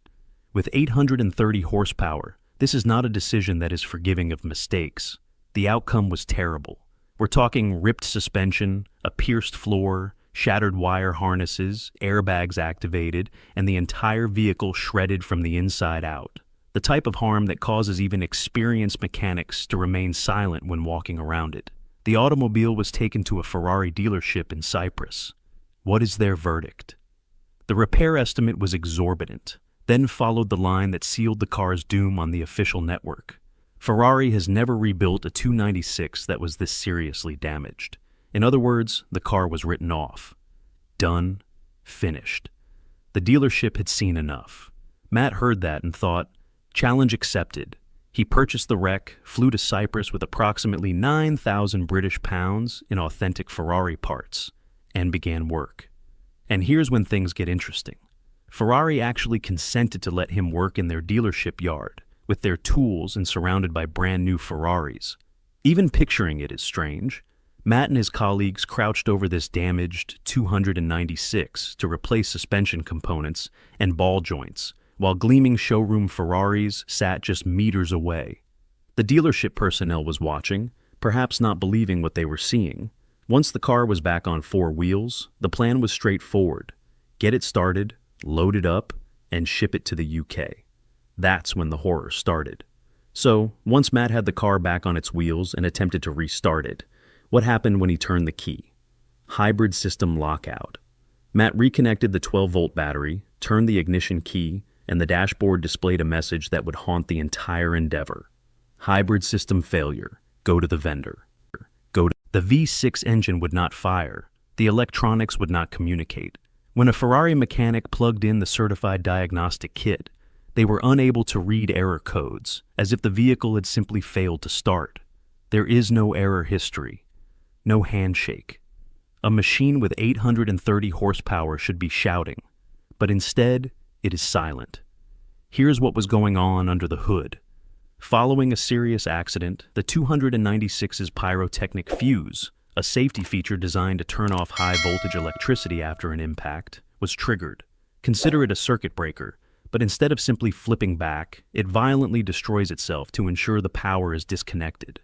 With 830 horsepower, this is not a decision that is forgiving of mistakes. The outcome was terrible. We're talking ripped suspension, a pierced floor, shattered wire harnesses, airbags activated, and the entire vehicle shredded from the inside out. The type of harm that causes even experienced mechanics to remain silent when walking around it. The automobile was taken to a Ferrari dealership in Cyprus. What is their verdict? The repair estimate was exorbitant, then followed the line that sealed the car's doom on the official network. Ferrari has never rebuilt a 296 that was this seriously damaged. In other words, the car was written off. Done. Finished. The dealership had seen enough. Mat heard that and thought, challenge accepted. He purchased the wreck, flew to Cyprus with approximately 9,000 British pounds in authentic Ferrari parts, and began work. And here's when things get interesting. Ferrari actually consented to let him work in their dealership yard, with their tools and surrounded by brand new Ferraris. Even picturing it is strange. Mat and his colleagues crouched over this damaged 296 to replace suspension components and ball joints, while gleaming showroom Ferraris sat just meters away. The dealership personnel was watching, perhaps not believing what they were seeing. Once the car was back on four wheels, the plan was straightforward. Get it started, load it up, and ship it to the UK. That's when the horror started. So, once Mat had the car back on its wheels and attempted to restart it, what happened when he turned the key? Hybrid system lockout. Mat reconnected the 12-volt battery, turned the ignition key, and the dashboard displayed a message that would haunt the entire endeavor. Hybrid system failure. Go to the vendor. The V6 engine would not fire. The electronics would not communicate. When a Ferrari mechanic plugged in the certified diagnostic kit, they were unable to read error codes, as if the vehicle had simply failed to start. There is no error history. No handshake. A machine with 830 horsepower should be shouting, but instead, it is silent. Here's what was going on under the hood. Following a serious accident, the 296's pyrotechnic fuse, a safety feature designed to turn off high-voltage electricity after an impact, was triggered. Consider it a circuit breaker, but instead of simply flipping back, it violently destroys itself to ensure the power is disconnected.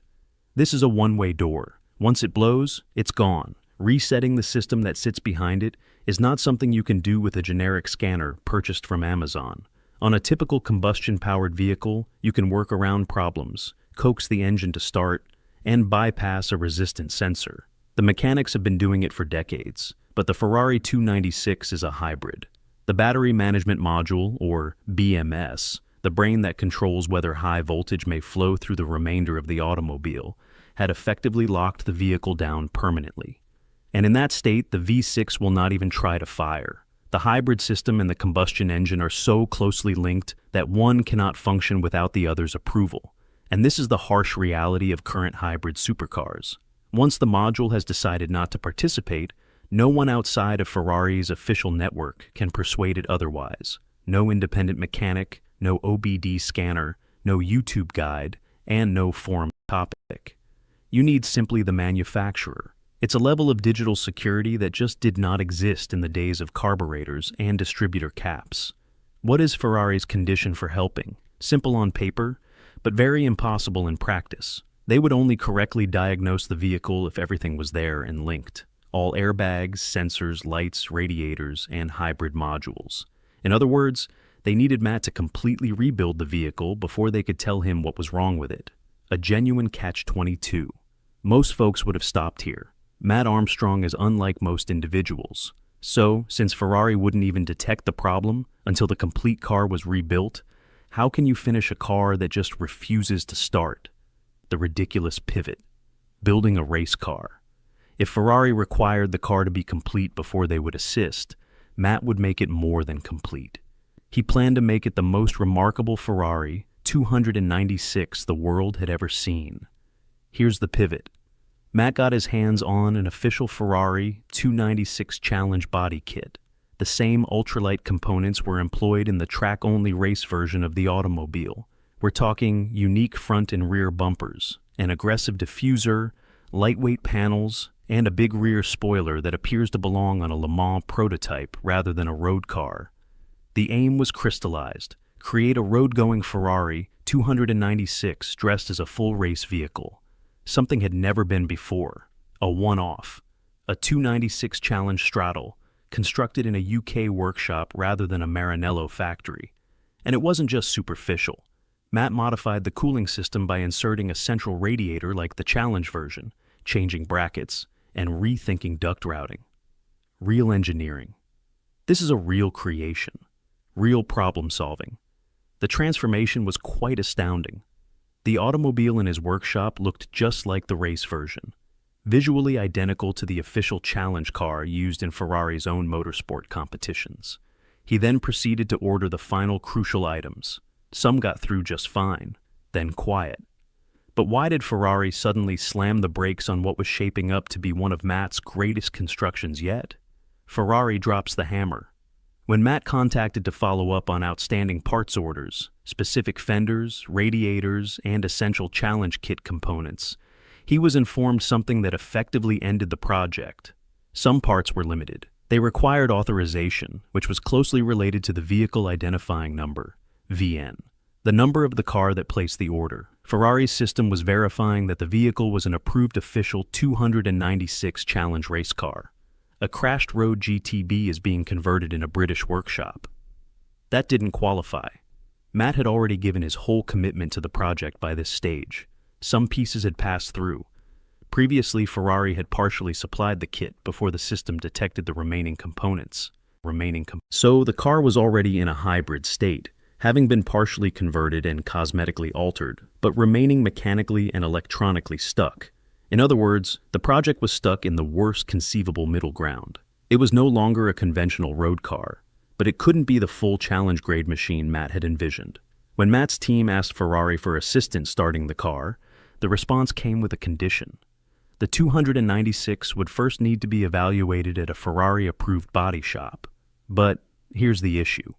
This is a one-way door. Once it blows, it's gone. Resetting the system that sits behind it is not something you can do with a generic scanner purchased from Amazon. On a typical combustion-powered vehicle, you can work around problems, coax the engine to start, and bypass a resistant sensor. The mechanics have been doing it for decades, but the Ferrari 296 is a hybrid. The battery management module, or BMS, the brain that controls whether high voltage may flow through the remainder of the automobile, had effectively locked the vehicle down permanently. And in that state, the V6 will not even try to fire. The hybrid system and the combustion engine are so closely linked that one cannot function without the other's approval. And this is the harsh reality of current hybrid supercars. Once the module has decided not to participate, no one outside of Ferrari's official network can persuade it otherwise. No independent mechanic, no OBD scanner, no YouTube guide, and no forum topic. You need simply the manufacturer. It's a level of digital security that just did not exist in the days of carburetors and distributor caps. What is Ferrari's condition for helping? Simple on paper, but very impossible in practice. They would only correctly diagnose the vehicle if everything was there and linked. All airbags, sensors, lights, radiators, and hybrid modules. In other words, they needed Mat to completely rebuild the vehicle before they could tell him what was wrong with it. A genuine catch-22. Most folks would have stopped here. Mat Armstrong is unlike most individuals. So, since Ferrari wouldn't even detect the problem until the complete car was rebuilt, how can you finish a car that just refuses to start? The ridiculous pivot. building a race car. If Ferrari required the car to be complete before they would assist, Mat would make it more than complete. He planned to make it the most remarkable Ferrari 296 the world had ever seen. Here's the pivot. Mat got his hands on an official Ferrari 296 Challenge body kit. The same ultralight components were employed in the track-only race version of the automobile. We're talking unique front and rear bumpers, an aggressive diffuser, lightweight panels, and a big rear spoiler that appears to belong on a Le Mans prototype rather than a road car. The aim was crystallized: create a road-going Ferrari 296 dressed as a full race vehicle. Something had never been before. A one-off. A 296 Challenge straddle, constructed in a UK workshop rather than a Maranello factory. And it wasn't just superficial. Mat modified the cooling system by inserting a central radiator like the Challenge version, changing brackets, and rethinking duct routing. Real engineering. This is a real creation. Real problem solving. The transformation was quite astounding. The automobile in his workshop looked just like the race version, visually identical to the official Challenge car used in Ferrari's own motorsport competitions. He then proceeded to order the final crucial items. Some got through just fine, then quiet. But why did Ferrari suddenly slam the brakes on what was shaping up to be one of Mat's greatest constructions yet? Ferrari drops the hammer. When Mat contacted to follow up on outstanding parts orders, specific fenders, radiators, and essential Challenge kit components, he was informed something that effectively ended the project. Some parts were limited. They required authorization, which was closely related to the Vehicle Identifying Number, VN, the number of the car that placed the order. Ferrari's system was verifying that the vehicle was an approved official 296 Challenge race car. A crashed road GTB is being converted in a British workshop. That didn't qualify. Mat had already given his whole commitment to the project by this stage. Some pieces had passed through. Previously, Ferrari had partially supplied the kit before the system detected the remaining components. So the car was already in a hybrid state, having been partially converted and cosmetically altered, but remaining mechanically and electronically stuck. In other words, the project was stuck in the worst conceivable middle ground. It was no longer a conventional road car, but it couldn't be the full Challenge-grade machine Mat had envisioned. When Mat's team asked Ferrari for assistance starting the car, the response came with a condition. The 296 would first need to be evaluated at a Ferrari-approved body shop. But here's the issue.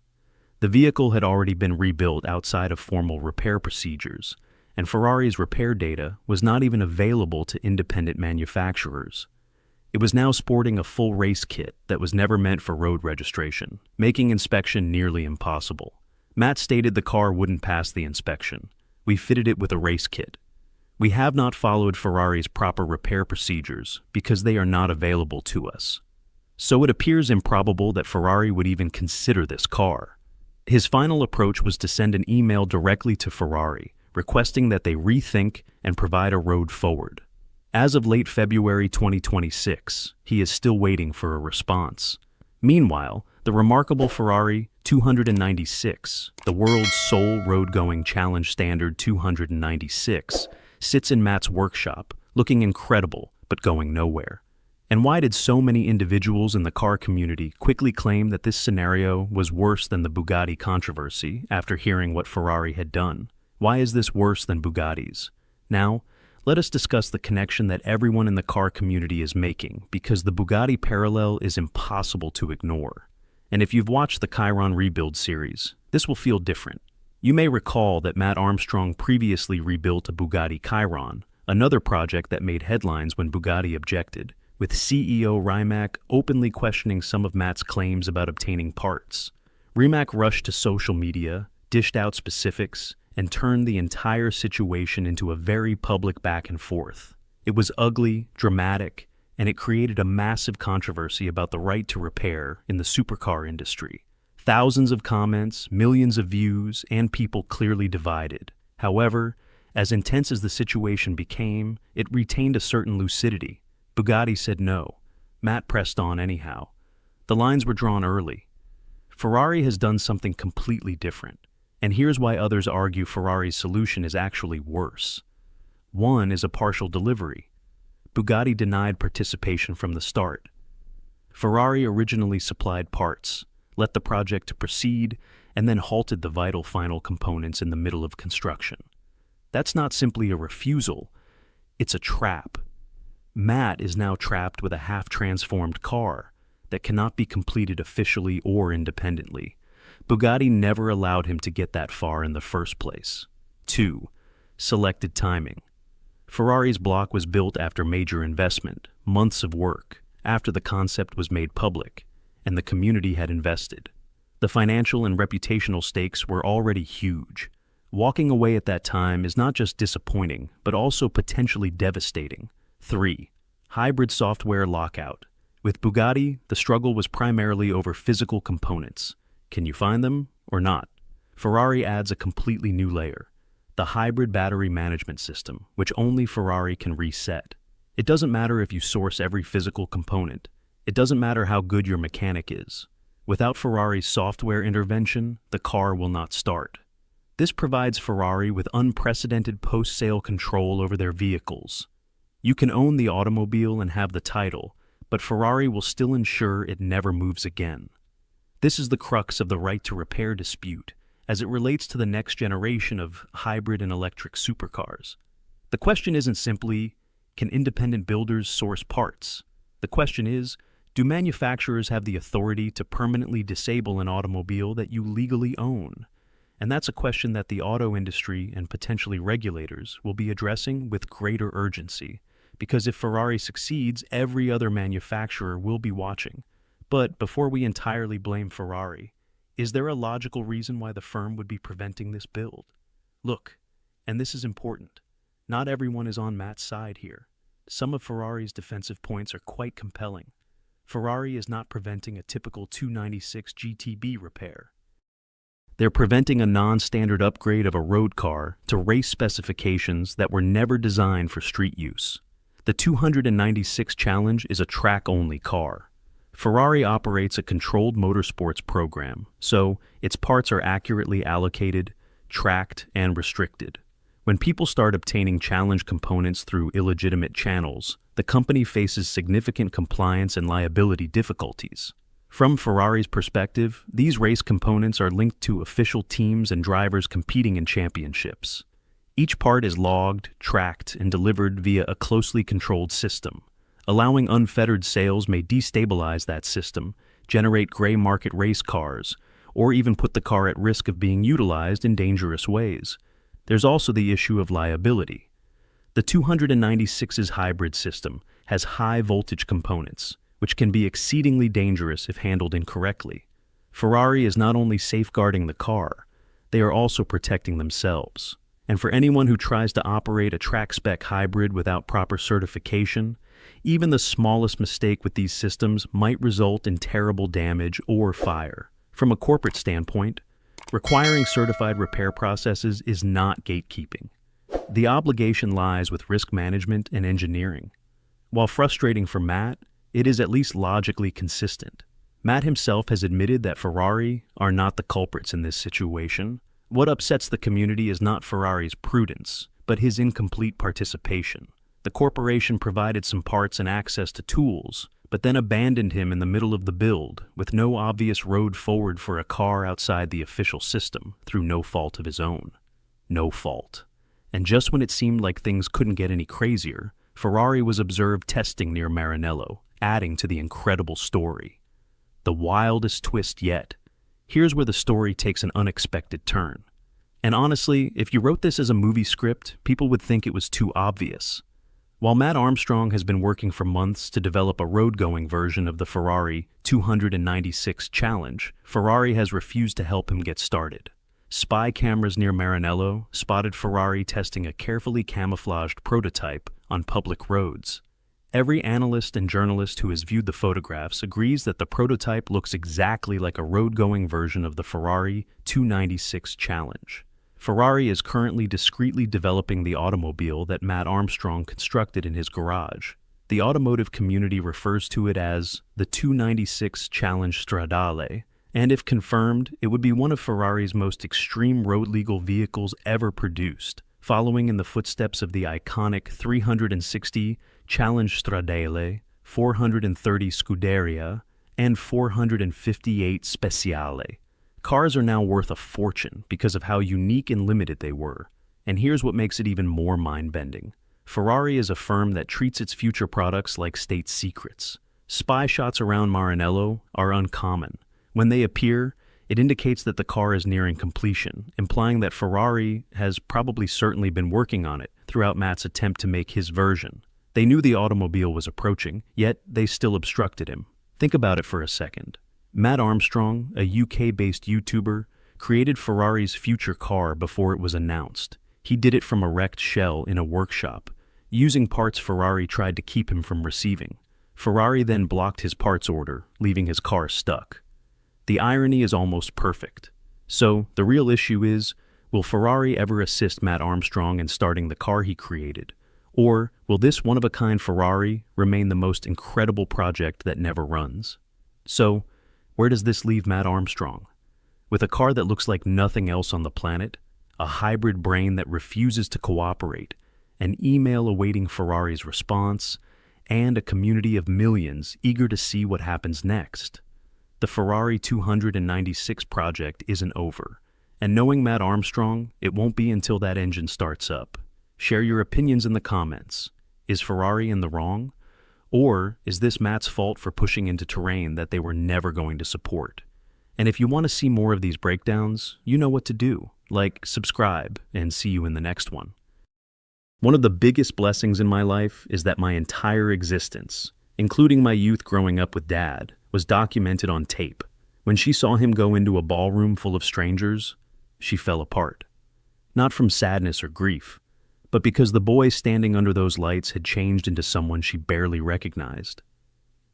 The vehicle had already been rebuilt outside of formal repair procedures, and Ferrari's repair data was not even available to independent manufacturers. It was now sporting a full race kit that was never meant for road registration, making inspection nearly impossible. Mat stated the car wouldn't pass the inspection. We fitted it with a race kit. We have not followed Ferrari's proper repair procedures because they are not available to us. So it appears improbable that Ferrari would even consider this car. His final approach was to send an email directly to Ferrari, requesting that they rethink and provide a road forward. As of late February 2026, he is still waiting for a response. Meanwhile, the remarkable Ferrari 296, the world's sole road-going Challenge standard 296, sits in Mat's workshop, looking incredible but going nowhere. And why did so many individuals in the car community quickly claim that this scenario was worse than the Bugatti controversy after hearing what Ferrari had done? Why is this worse than Bugatti's? Now, let us discuss the connection that everyone in the car community is making, because the Bugatti parallel is impossible to ignore. And if you've watched the Chiron rebuild series, this will feel different. You may recall that Mat Armstrong previously rebuilt a Bugatti Chiron, another project that made headlines when Bugatti objected, with CEO Rimac openly questioning some of Mat's claims about obtaining parts. Rimac rushed to social media, dished out specifics, and turned the entire situation into a very public back and forth. It was ugly, dramatic, and it created a massive controversy about the right to repair in the supercar industry. Thousands of comments, millions of views, and people clearly divided. However, as intense as the situation became, it retained a certain lucidity. Bugatti said no. Mat pressed on anyhow. The lines were drawn early. Ferrari has done something completely different. And here's why others argue Ferrari's solution is actually worse. One is a partial delivery. Bugatti denied participation from the start. Ferrari originally supplied parts, let the project proceed, and then halted the vital final components in the middle of construction. That's not simply a refusal, it's a trap. Mat is now trapped with a half-transformed car that cannot be completed officially or independently. Bugatti never allowed him to get that far in the first place. 2. Selected timing. Ferrari's block was built after major investment, months of work, after the concept was made public, and the community had invested. The financial and reputational stakes were already huge. Walking away at that time is not just disappointing, but also potentially devastating. 3. Hybrid software lockout. With Bugatti, the struggle was primarily over physical components. Can you find them or not? Ferrari adds a completely new layer, the hybrid battery management system, which only Ferrari can reset. It doesn't matter if you source every physical component. It doesn't matter how good your mechanic is. Without Ferrari's software intervention, the car will not start. This provides Ferrari with unprecedented post-sale control over their vehicles. You can own the automobile and have the title, but Ferrari will still ensure it never moves again. This is the crux of the right to repair dispute, as it relates to the next generation of hybrid and electric supercars. The question isn't simply, can independent builders source parts? The question is, do manufacturers have the authority to permanently disable an automobile that you legally own? And that's a question that the auto industry and potentially regulators will be addressing with greater urgency, because if Ferrari succeeds, every other manufacturer will be watching. But before we entirely blame Ferrari, is there a logical reason why the firm would be preventing this build? Look, and this is important, not everyone is on Mat's side here. Some of Ferrari's defensive points are quite compelling. Ferrari is not preventing a typical 296 GTB repair. They're preventing a non-standard upgrade of a road car to race specifications that were never designed for street use. The 296 Challenge is a track-only car. Ferrari operates a controlled motorsports program, so its parts are accurately allocated, tracked, and restricted. When people start obtaining challenge components through illegitimate channels, the company faces significant compliance and liability difficulties. From Ferrari's perspective, these race components are linked to official teams and drivers competing in championships. Each part is logged, tracked, and delivered via a closely controlled system. Allowing unfettered sales may destabilize that system, generate gray market race cars, or even put the car at risk of being utilized in dangerous ways. There's also the issue of liability. The 296's hybrid system has high voltage components, which can be exceedingly dangerous if handled incorrectly. Ferrari is not only safeguarding the car, they are also protecting themselves. And for anyone who tries to operate a track-spec hybrid without proper certification, even the smallest mistake with these systems might result in terrible damage or fire. From a corporate standpoint, requiring certified repair processes is not gatekeeping. The obligation lies with risk management and engineering. While frustrating for Mat, it is at least logically consistent. Mat himself has admitted that Ferrari are not the culprits in this situation. What upsets the community is not Ferrari's prudence, but his incomplete participation. The corporation provided some parts and access to tools, but then abandoned him in the middle of the build, with no obvious road forward for a car outside the official system, through no fault of his own. No fault. And just when it seemed like things couldn't get any crazier, Ferrari was observed testing near Maranello, adding to the incredible story. The wildest twist yet. Here's where the story takes an unexpected turn. And honestly, if you wrote this as a movie script, people would think it was too obvious. While Mat Armstrong has been working for months to develop a road-going version of the Ferrari 296 Challenge, Ferrari has refused to help him get started. Spy cameras near Maranello spotted Ferrari testing a carefully camouflaged prototype on public roads. Every analyst and journalist who has viewed the photographs agrees that the prototype looks exactly like a road-going version of the Ferrari 296 Challenge. Ferrari is currently discreetly developing the automobile that Mat Armstrong constructed in his garage. The automotive community refers to it as the 296 Challenge Stradale, and if confirmed, it would be one of Ferrari's most extreme road-legal vehicles ever produced. following in the footsteps of the iconic 360 Challenge Stradale, 430 Scuderia, and 458 Speciale. Cars are now worth a fortune because of how unique and limited they were. And here's what makes it even more mind-bending. Ferrari is a firm that treats its future products like state secrets. Spy shots around Maranello are uncommon. When they appear, it indicates that the car is nearing completion, implying that Ferrari has probably certainly been working on it throughout Mat's attempt to make his version. They knew the automobile was approaching, yet they still obstructed him. Think about it for a second. Mat Armstrong, a UK-based YouTuber, created Ferrari's future car before it was announced. He did it from a wrecked shell in a workshop, using parts Ferrari tried to keep him from receiving. Ferrari then blocked his parts order, leaving his car stuck. The irony is almost perfect. So, the real issue is, will Ferrari ever assist Mat Armstrong in starting the car he created? Or will this one-of-a-kind Ferrari remain the most incredible project that never runs? So, where does this leave Mat Armstrong? With a car that looks like nothing else on the planet, a hybrid brain that refuses to cooperate, an email awaiting Ferrari's response, and a community of millions eager to see what happens next. The Ferrari 296 project isn't over, and knowing Mat Armstrong, it won't be until that engine starts up. Share your opinions in the comments. Is Ferrari in the wrong? Or is this Mat's fault for pushing into terrain that they were never going to support? And if you want to see more of these breakdowns, you know what to do. Like, subscribe, and see you in the next one. One of the biggest blessings in my life is that my entire existence, including my youth growing up with Dad, was documented on tape. When she saw him go into a ballroom full of strangers, she fell apart. Not from sadness or grief, but because the boy standing under those lights had changed into someone she barely recognized.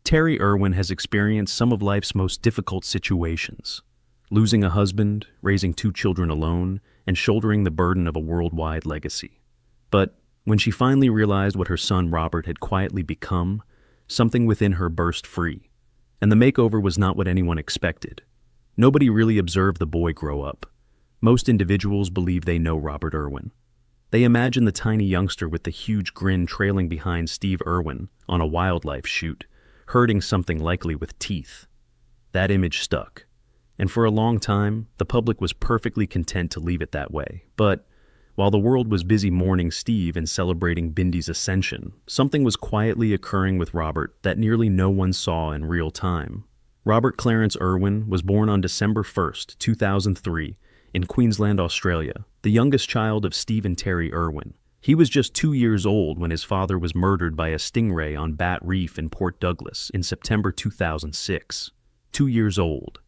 Terry Irwin has experienced some of life's most difficult situations. Losing a husband, raising 2 children alone, and shouldering the burden of a worldwide legacy. But when she finally realized what her son Robert had quietly become, something within her burst free. And the makeover was not what anyone expected. Nobody really observed the boy grow up. Most individuals believe they know Robert Irwin. They imagine the tiny youngster with the huge grin trailing behind Steve Irwin on a wildlife shoot, herding something likely with teeth. That image stuck. And for a long time, the public was perfectly content to leave it that way. But while the world was busy mourning Steve and celebrating Bindi's ascension, something was quietly occurring with Robert that nearly no one saw in real time. Robert Clarence Irwin was born on December 1st, 2003, in Queensland, Australia, the youngest child of Steve and Terry Irwin. He was just 2 years old when his father was murdered by a stingray on Bat Reef in Port Douglas in September 2006. 2 years old.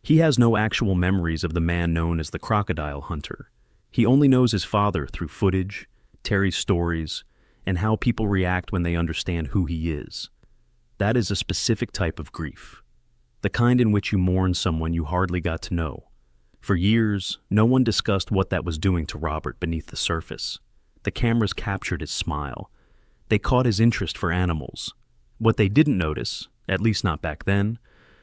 He has no actual memories of the man known as the crocodile hunter. He only knows his father through footage, Terry's stories, and how people react when they understand who he is. That is a specific type of grief. The kind in which you mourn someone you hardly got to know. For years, no one discussed what that was doing to Robert beneath the surface. The cameras captured his smile. They caught his interest for animals. What they didn't notice, at least not back then,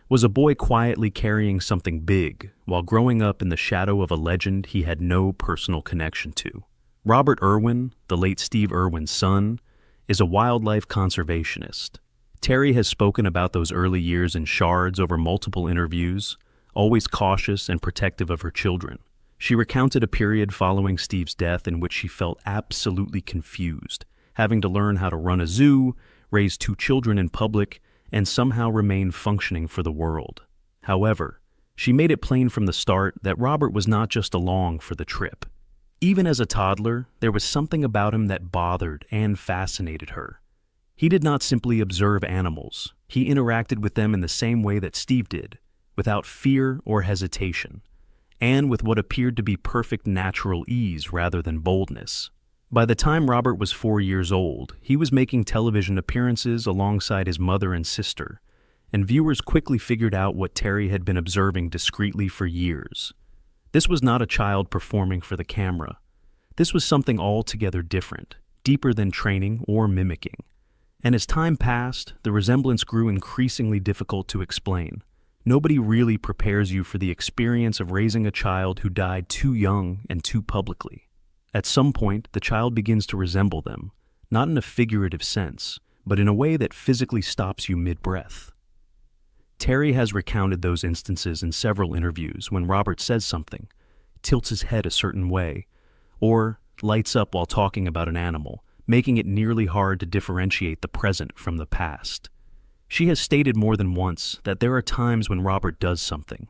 was a boy quietly carrying something big while growing up in the shadow of a legend he had no personal connection to. Robert Irwin, the late Steve Irwin's son, is a wildlife conservationist. Terry has spoken about those early years in shards over multiple interviews, always cautious and protective of her children. She recounted a period following Steve's death in which she felt absolutely confused, having to learn how to run a zoo, raise 2 children in public, and somehow remain functioning for the world. However, she made it plain from the start that Robert was not just along for the trip. Even as a toddler, there was something about him that bothered and fascinated her. He did not simply observe animals. He interacted with them in the same way that Steve did, without fear or hesitation, and with what appeared to be perfect natural ease rather than boldness. By the time Robert was 4 years old, he was making television appearances alongside his mother and sister, and viewers quickly figured out what Terry had been observing discreetly for years. This was not a child performing for the camera. This was something altogether different, deeper than training or mimicking. And as time passed, the resemblance grew increasingly difficult to explain. Nobody really prepares you for the experience of raising a child who died too young and too publicly. At some point, the child begins to resemble them, not in a figurative sense, but in a way that physically stops you mid-breath. Terry has recounted those instances in several interviews when Robert says something, tilts his head a certain way, or lights up while talking about an animal, making it nearly hard to differentiate the present from the past. She has stated more than once that there are times when Robert does something.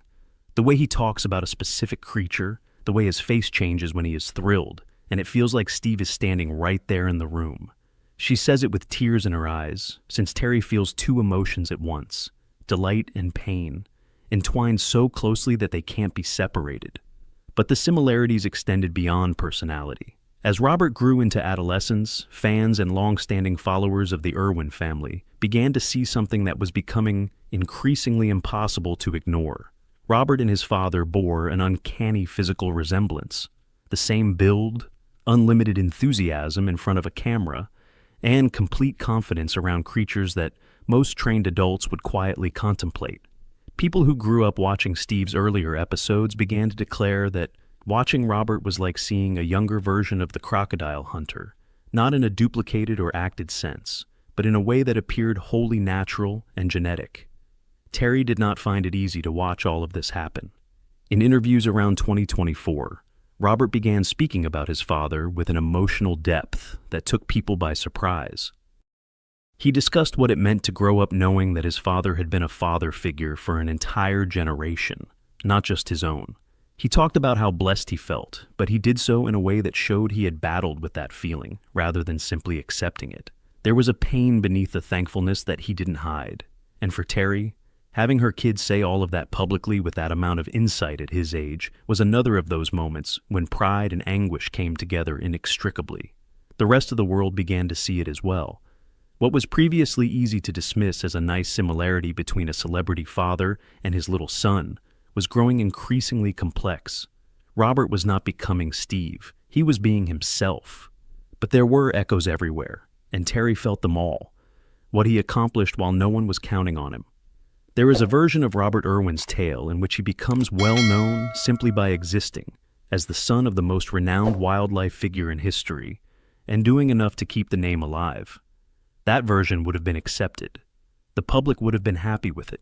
The way he talks about a specific creature, the way his face changes when he is thrilled, and it feels like Steve is standing right there in the room. She says it with tears in her eyes, since Terry feels two emotions at once, delight and pain, entwined so closely that they can't be separated. But the similarities extended beyond personality. As Robert grew into adolescence, fans and long-standing followers of the Irwin family began to see something that was becoming increasingly impossible to ignore. Robert and his father bore an uncanny physical resemblance. The same build, unlimited enthusiasm in front of a camera, and complete confidence around creatures that most trained adults would quietly contemplate. People who grew up watching Steve's earlier episodes began to declare that watching Robert was like seeing a younger version of the crocodile hunter, not in a duplicated or acted sense, but in a way that appeared wholly natural and genetic. Terry did not find it easy to watch all of this happen. In interviews around 2024, Robert began speaking about his father with an emotional depth that took people by surprise. He discussed what it meant to grow up knowing that his father had been a father figure for an entire generation, not just his own. He talked about how blessed he felt, but he did so in a way that showed he had battled with that feeling, rather than simply accepting it. There was a pain beneath the thankfulness that he didn't hide. And for Terry, having her kids say all of that publicly with that amount of insight at his age was another of those moments when pride and anguish came together inextricably. The rest of the world began to see it as well. What was previously easy to dismiss as a nice similarity between a celebrity father and his little son was growing increasingly complex. Robert was not becoming Steve, he was being himself. But there were echoes everywhere, and Terry felt them all. What he accomplished while no one was counting on him. There is a version of Robert Irwin's tale in which he becomes well known simply by existing, as the son of the most renowned wildlife figure in history, and doing enough to keep the name alive. That version would have been accepted. The public would have been happy with it.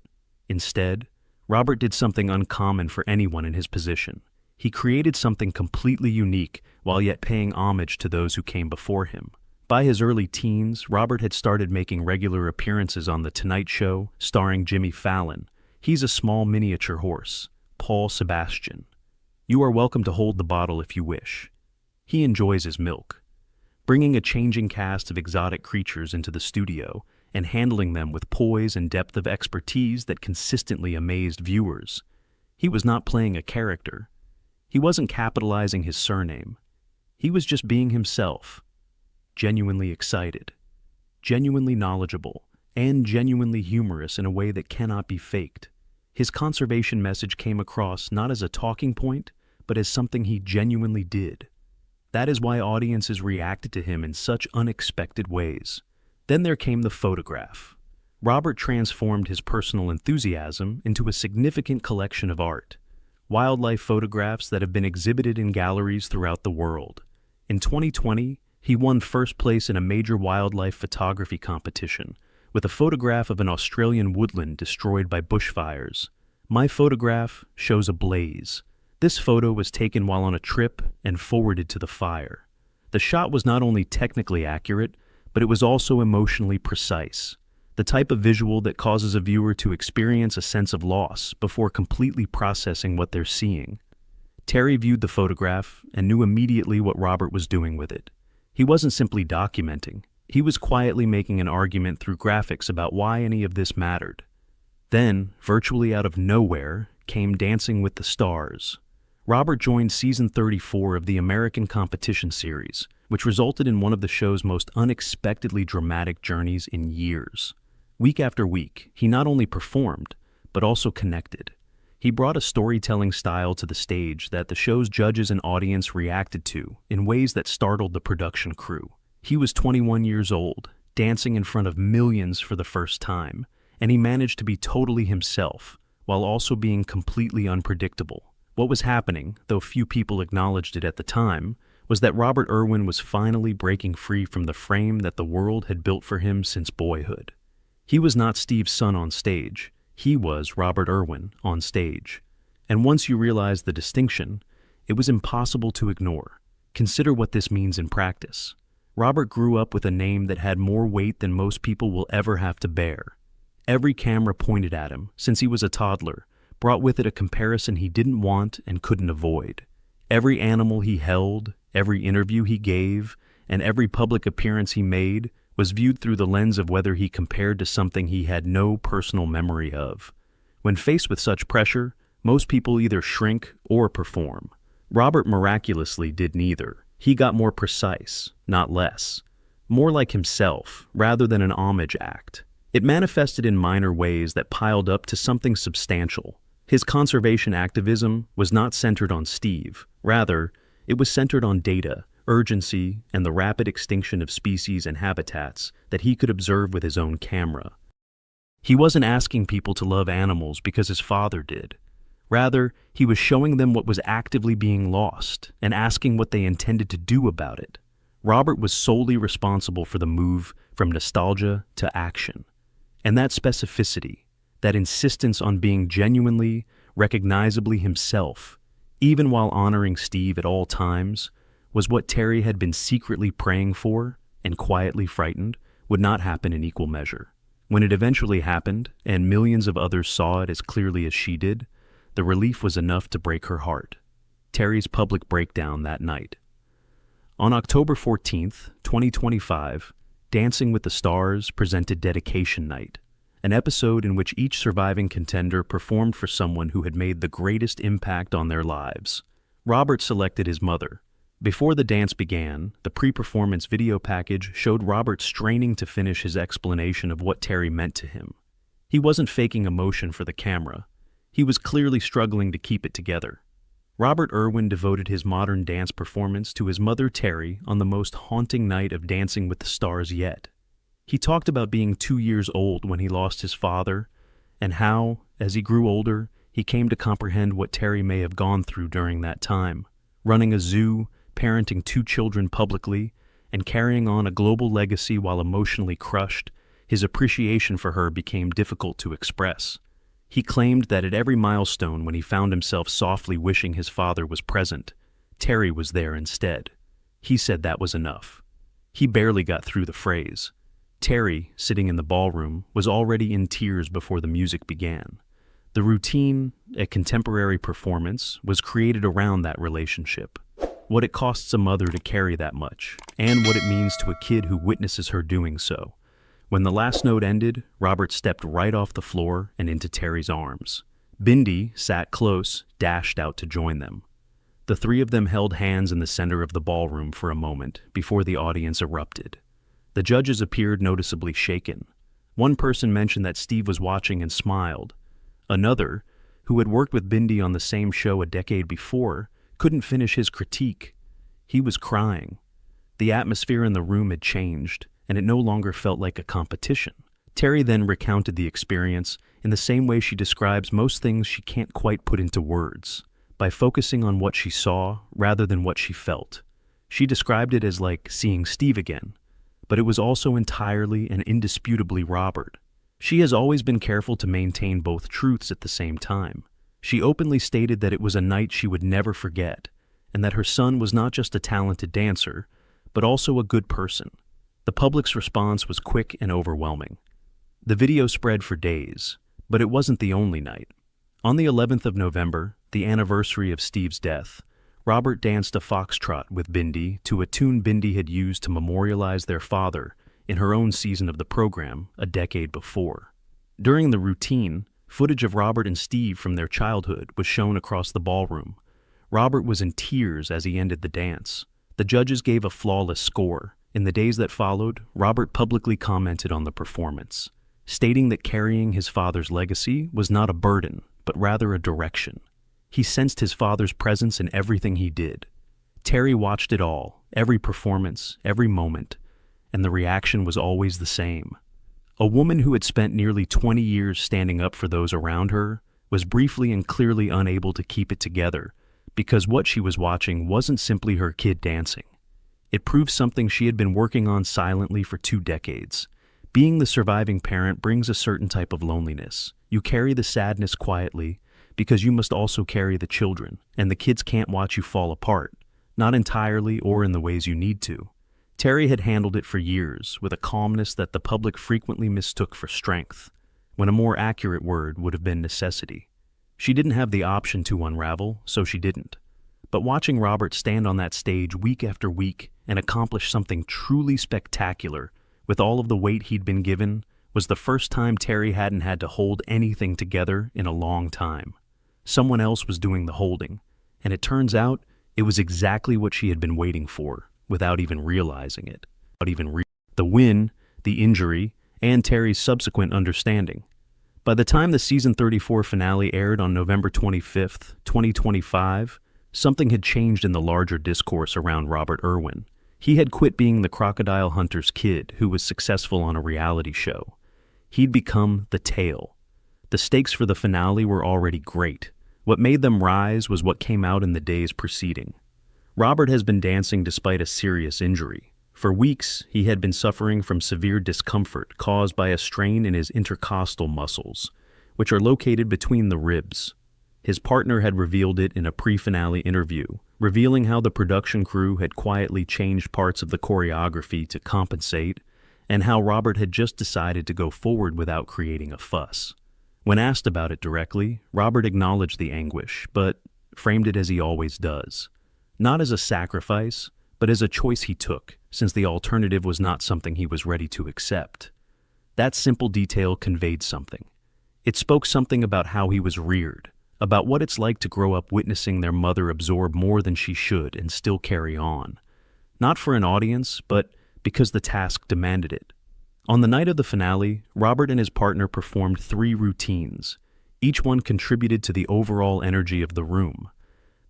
Instead, Robert did something uncommon for anyone in his position. He created something completely unique while yet paying homage to those who came before him. By his early teens, Robert had started making regular appearances on The Tonight Show, starring Jimmy Fallon. He's a small miniature horse, Paul Sebastian. You are welcome to hold the bottle if you wish. He enjoys his milk. Bringing a changing cast of exotic creatures into the studio and handling them with poise and depth of expertise that consistently amazed viewers. He was not playing a character. He wasn't capitalizing his surname. He was just being himself. Genuinely excited, genuinely knowledgeable, and genuinely humorous in a way that cannot be faked. His conservation message came across not as a talking point, but as something he genuinely did. That is why audiences reacted to him in such unexpected ways. Then there came the photograph. Robert transformed his personal enthusiasm into a significant collection of art, wildlife photographs that have been exhibited in galleries throughout the world. In 2020, he won first place in a major wildlife photography competition with a photograph of an Australian woodland destroyed by bushfires. My photograph shows a blaze. This photo was taken while on a trip and forwarded to the fire. The shot was not only technically accurate, but it was also emotionally precise, the type of visual that causes a viewer to experience a sense of loss before completely processing what they're seeing. Terry viewed the photograph and knew immediately what Robert was doing with it. He wasn't simply documenting. He was quietly making an argument through graphics about why any of this mattered. Then, virtually out of nowhere, came Dancing with the Stars. Robert joined season 34 of the American competition series, which resulted in one of the show's most unexpectedly dramatic journeys in years. Week after week, he not only performed, but also connected. He brought a storytelling style to the stage that the show's judges and audience reacted to in ways that startled the production crew. He was 21 years old, dancing in front of millions for the first time, and he managed to be totally himself, while also being completely unpredictable. What was happening, though few people acknowledged it at the time, was that Robert Irwin was finally breaking free from the frame that the world had built for him since boyhood. He was not Steve's son on stage. He was Robert Irwin on stage. And once you realize the distinction, it was impossible to ignore. Consider what this means in practice. Robert grew up with a name that had more weight than most people will ever have to bear. Every camera pointed at him, since he was a toddler, brought with it a comparison he didn't want and couldn't avoid. Every animal he held, every interview he gave, and every public appearance he made was viewed through the lens of whether he compared to something he had no personal memory of. When faced with such pressure, most people either shrink or perform. Robert miraculously did neither. He got more precise, not less. More like himself, rather than an homage act. It manifested in minor ways that piled up to something substantial. His conservation activism was not centered on Steve. Rather, it was centered on data, urgency, and the rapid extinction of species and habitats that he could observe with his own camera. He wasn't asking people to love animals because his father did. Rather, he was showing them what was actively being lost and asking what they intended to do about it. Robert was solely responsible for the move from nostalgia to action. And that specificity, that insistence on being genuinely, recognizably himself, even while honoring Steve at all times, was what Terry had been secretly praying for and quietly frightened would not happen in equal measure. When it eventually happened, and millions of others saw it as clearly as she did, the relief was enough to break her heart. Terry's public breakdown that night. On October 14th, 2025, Dancing with the Stars presented Dedication Night, an episode in which each surviving contender performed for someone who had made the greatest impact on their lives. Robert selected his mother. Before the dance began, the pre-performance video package showed Robert straining to finish his explanation of what Terry meant to him. He wasn't faking emotion for the camera. He was clearly struggling to keep it together. Robert Irwin devoted his modern dance performance to his mother Terry on the most haunting night of Dancing with the Stars yet. He talked about being 2 years old when he lost his father, and how, as he grew older, he came to comprehend what Terry may have gone through during that time. Running a zoo, parenting 2 children publicly, and carrying on a global legacy while emotionally crushed, his appreciation for her became difficult to express. He claimed that at every milestone when he found himself softly wishing his father was present, Terry was there instead. He said that was enough. He barely got through the phrase. Terry, sitting in the ballroom, was already in tears before the music began. The routine, a contemporary performance, was created around that relationship. What it costs a mother to carry that much, and what it means to a kid who witnesses her doing so. When the last note ended, Robert stepped right off the floor and into Terry's arms. Bindi sat close, dashed out to join them. The 3 of them held hands in the center of the ballroom for a moment before the audience erupted. The judges appeared noticeably shaken. One person mentioned that Steve was watching and smiled. Another, who had worked with Bindi on the same show a decade before, couldn't finish his critique. He was crying. The atmosphere in the room had changed, and it no longer felt like a competition. Terry then recounted the experience in the same way she describes most things she can't quite put into words, by focusing on what she saw rather than what she felt. She described it as like seeing Steve again, but it was also entirely and indisputably Robert. She has always been careful to maintain both truths at the same time. She openly stated that it was a night she would never forget, and that her son was not just a talented dancer, but also a good person. The public's response was quick and overwhelming. The video spread for days, but it wasn't the only night. On the 11th of November, the anniversary of Steve's death, Robert danced a foxtrot with Bindi to a tune Bindi had used to memorialize their father in her own season of the program a decade before. During the routine, footage of Robert and Steve from their childhood was shown across the ballroom. Robert was in tears as he ended the dance. The judges gave a flawless score. In the days that followed, Robert publicly commented on the performance, stating that carrying his father's legacy was not a burden, but rather a direction. He sensed his father's presence in everything he did. Terry watched it all, every performance, every moment, and the reaction was always the same. A woman who had spent nearly 20 years standing up for those around her was briefly and clearly unable to keep it together because what she was watching wasn't simply her kid dancing. It proved something she had been working on silently for 2 decades. Being the surviving parent brings a certain type of loneliness. You carry the sadness quietly because you must also carry the children, and the kids can't watch you fall apart, not entirely or in the ways you need to. Terry had handled it for years with a calmness that the public frequently mistook for strength, when a more accurate word would have been necessity. She didn't have the option to unravel, so she didn't. But watching Robert stand on that stage week after week and accomplish something truly spectacular with all of the weight he'd been given was the first time Terry hadn't had to hold anything together in a long time. Someone else was doing the holding, and it turns out it was exactly what she had been waiting for without even realizing it. The win, the injury, and Terry's subsequent understanding. By the time the season 34 finale aired on November 25th, 2025, something had changed in the larger discourse around Robert Irwin. He had quit being the crocodile hunter's kid who was successful on a reality show. He'd become the tail. The stakes for the finale were already great. What made them rise was what came out in the days preceding. Robert has been dancing despite a serious injury. For weeks, he had been suffering from severe discomfort caused by a strain in his intercostal muscles, which are located between the ribs. His partner had revealed it in a pre-finale interview, revealing how the production crew had quietly changed parts of the choreography to compensate, and how Robert had just decided to go forward without creating a fuss. When asked about it directly, Robert acknowledged the anguish, but framed it as he always does. Not as a sacrifice, but as a choice he took, since the alternative was not something he was ready to accept. That simple detail conveyed something. It spoke something about how he was reared, about what it's like to grow up witnessing their mother absorb more than she should and still carry on. Not for an audience, but because the task demanded it. On the night of the finale, Robert and his partner performed 3 routines. Each one contributed to the overall energy of the room.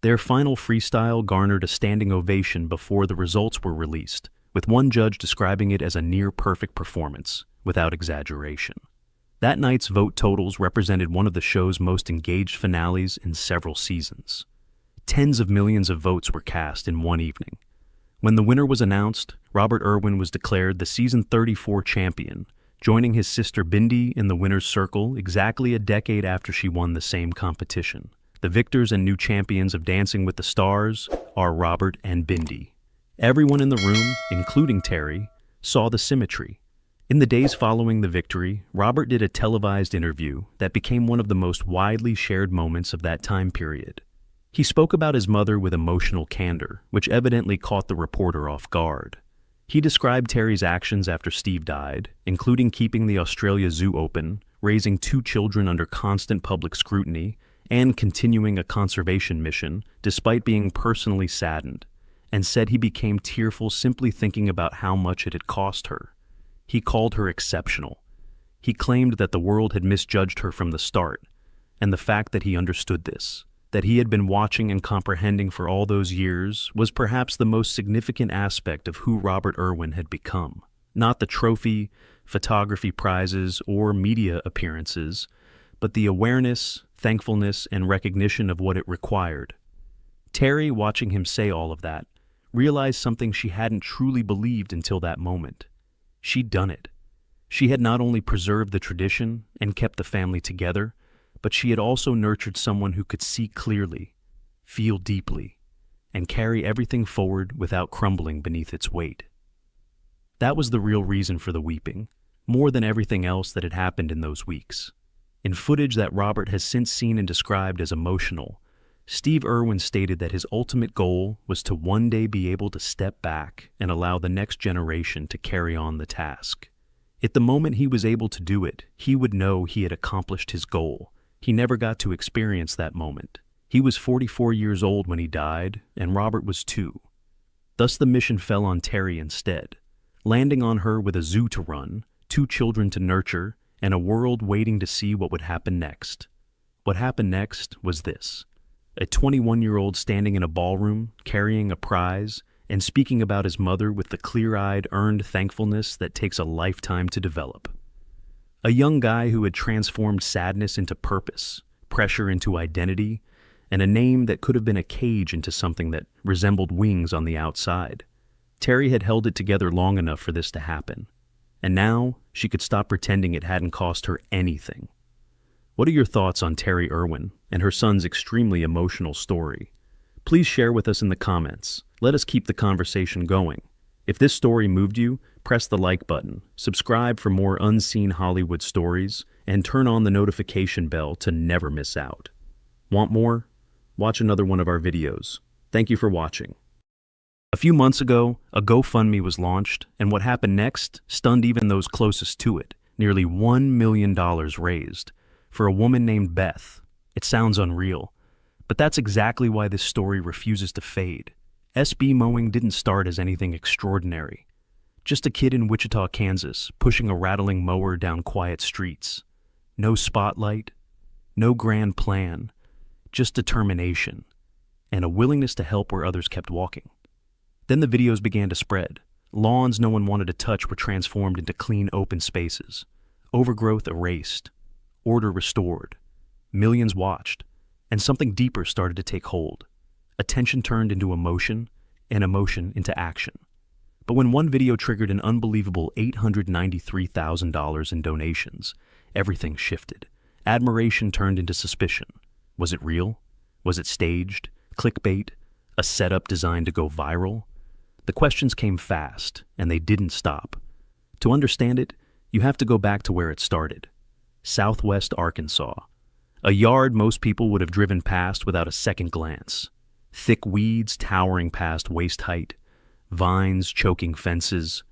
Their final freestyle garnered a standing ovation before the results were released, with one judge describing it as a near-perfect performance, without exaggeration. That night's vote totals represented one of the show's most engaged finales in several seasons. Tens of millions of votes were cast in one evening. When the winner was announced, Robert Irwin was declared the season 34 champion, joining his sister Bindi in the winner's circle exactly a decade after she won the same competition. The victors and new champions of Dancing with the Stars are Robert and Bindi. Everyone in the room, including Terry, saw the symmetry. In the days following the victory, Robert did a televised interview that became one of the most widely shared moments of that time period. He spoke about his mother with emotional candor, which evidently caught the reporter off guard. He described Terry's actions after Steve died, including keeping the Australia Zoo open, raising 2 children under constant public scrutiny, and continuing a conservation mission despite being personally saddened, and said he became tearful simply thinking about how much it had cost her. He called her exceptional. He claimed that the world had misjudged her from the start, and the fact that he understood this, that he had been watching and comprehending for all those years, was perhaps the most significant aspect of who Robert Irwin had become. Not the trophy, photography prizes, or media appearances, but the awareness, thankfulness, and recognition of what it required. Terry, watching him say all of that, realized something she hadn't truly believed until that moment. She'd done it. She had not only preserved the tradition and kept the family together, but she had also nurtured someone who could see clearly, feel deeply, and carry everything forward without crumbling beneath its weight. That was the real reason for the weeping, more than everything else that had happened in those weeks. In footage that Robert has since seen and described as emotional, Steve Irwin stated that his ultimate goal was to one day be able to step back and allow the next generation to carry on the task. At the moment he was able to do it, he would know he had accomplished his goal. He never got to experience that moment. He was 44 years old when he died, and Robert was 2. Thus the mission fell on Terry instead, landing on her with a zoo to run, 2 children to nurture, and a world waiting to see what would happen next. What happened next was this: a 21-year-old standing in a ballroom, carrying a prize, and speaking about his mother with the clear-eyed, earned thankfulness that takes a lifetime to develop. A young guy who had transformed sadness into purpose, pressure into identity, and a name that could have been a cage into something that resembled wings on the outside. Terry had held it together long enough for this to happen, and now she could stop pretending it hadn't cost her anything. What are your thoughts on Terry Irwin and her son's extremely emotional story? Please share with us in the comments. Let us keep the conversation going. If this story moved you, press the like button, subscribe for more unseen Hollywood stories, and turn on the notification bell to never miss out. Want more? Watch another one of our videos. Thank you for watching. A few months ago, a GoFundMe was launched, and what happened next stunned even those closest to it. Nearly $1 million raised for a woman named Beth. It sounds unreal, but that's exactly why this story refuses to fade. SB mowing didn't start as anything extraordinary. Just a kid in Wichita, Kansas, pushing a rattling mower down quiet streets. No spotlight, no grand plan, just determination, and a willingness to help where others kept walking. Then the videos began to spread. Lawns no one wanted to touch were transformed into clean open spaces. Overgrowth erased. Order restored. Millions watched, and something deeper started to take hold. Attention turned into emotion, and emotion into action. But when one video triggered an unbelievable $893,000 in donations, everything shifted. Admiration turned into suspicion. Was it real? Was it staged? Clickbait? A setup designed to go viral? The questions came fast, and they didn't stop. To understand it, you have to go back to where it started. Southwest Arkansas. A yard most people would have driven past without a second glance. Thick weeds towering past waist height. Vines choking fences.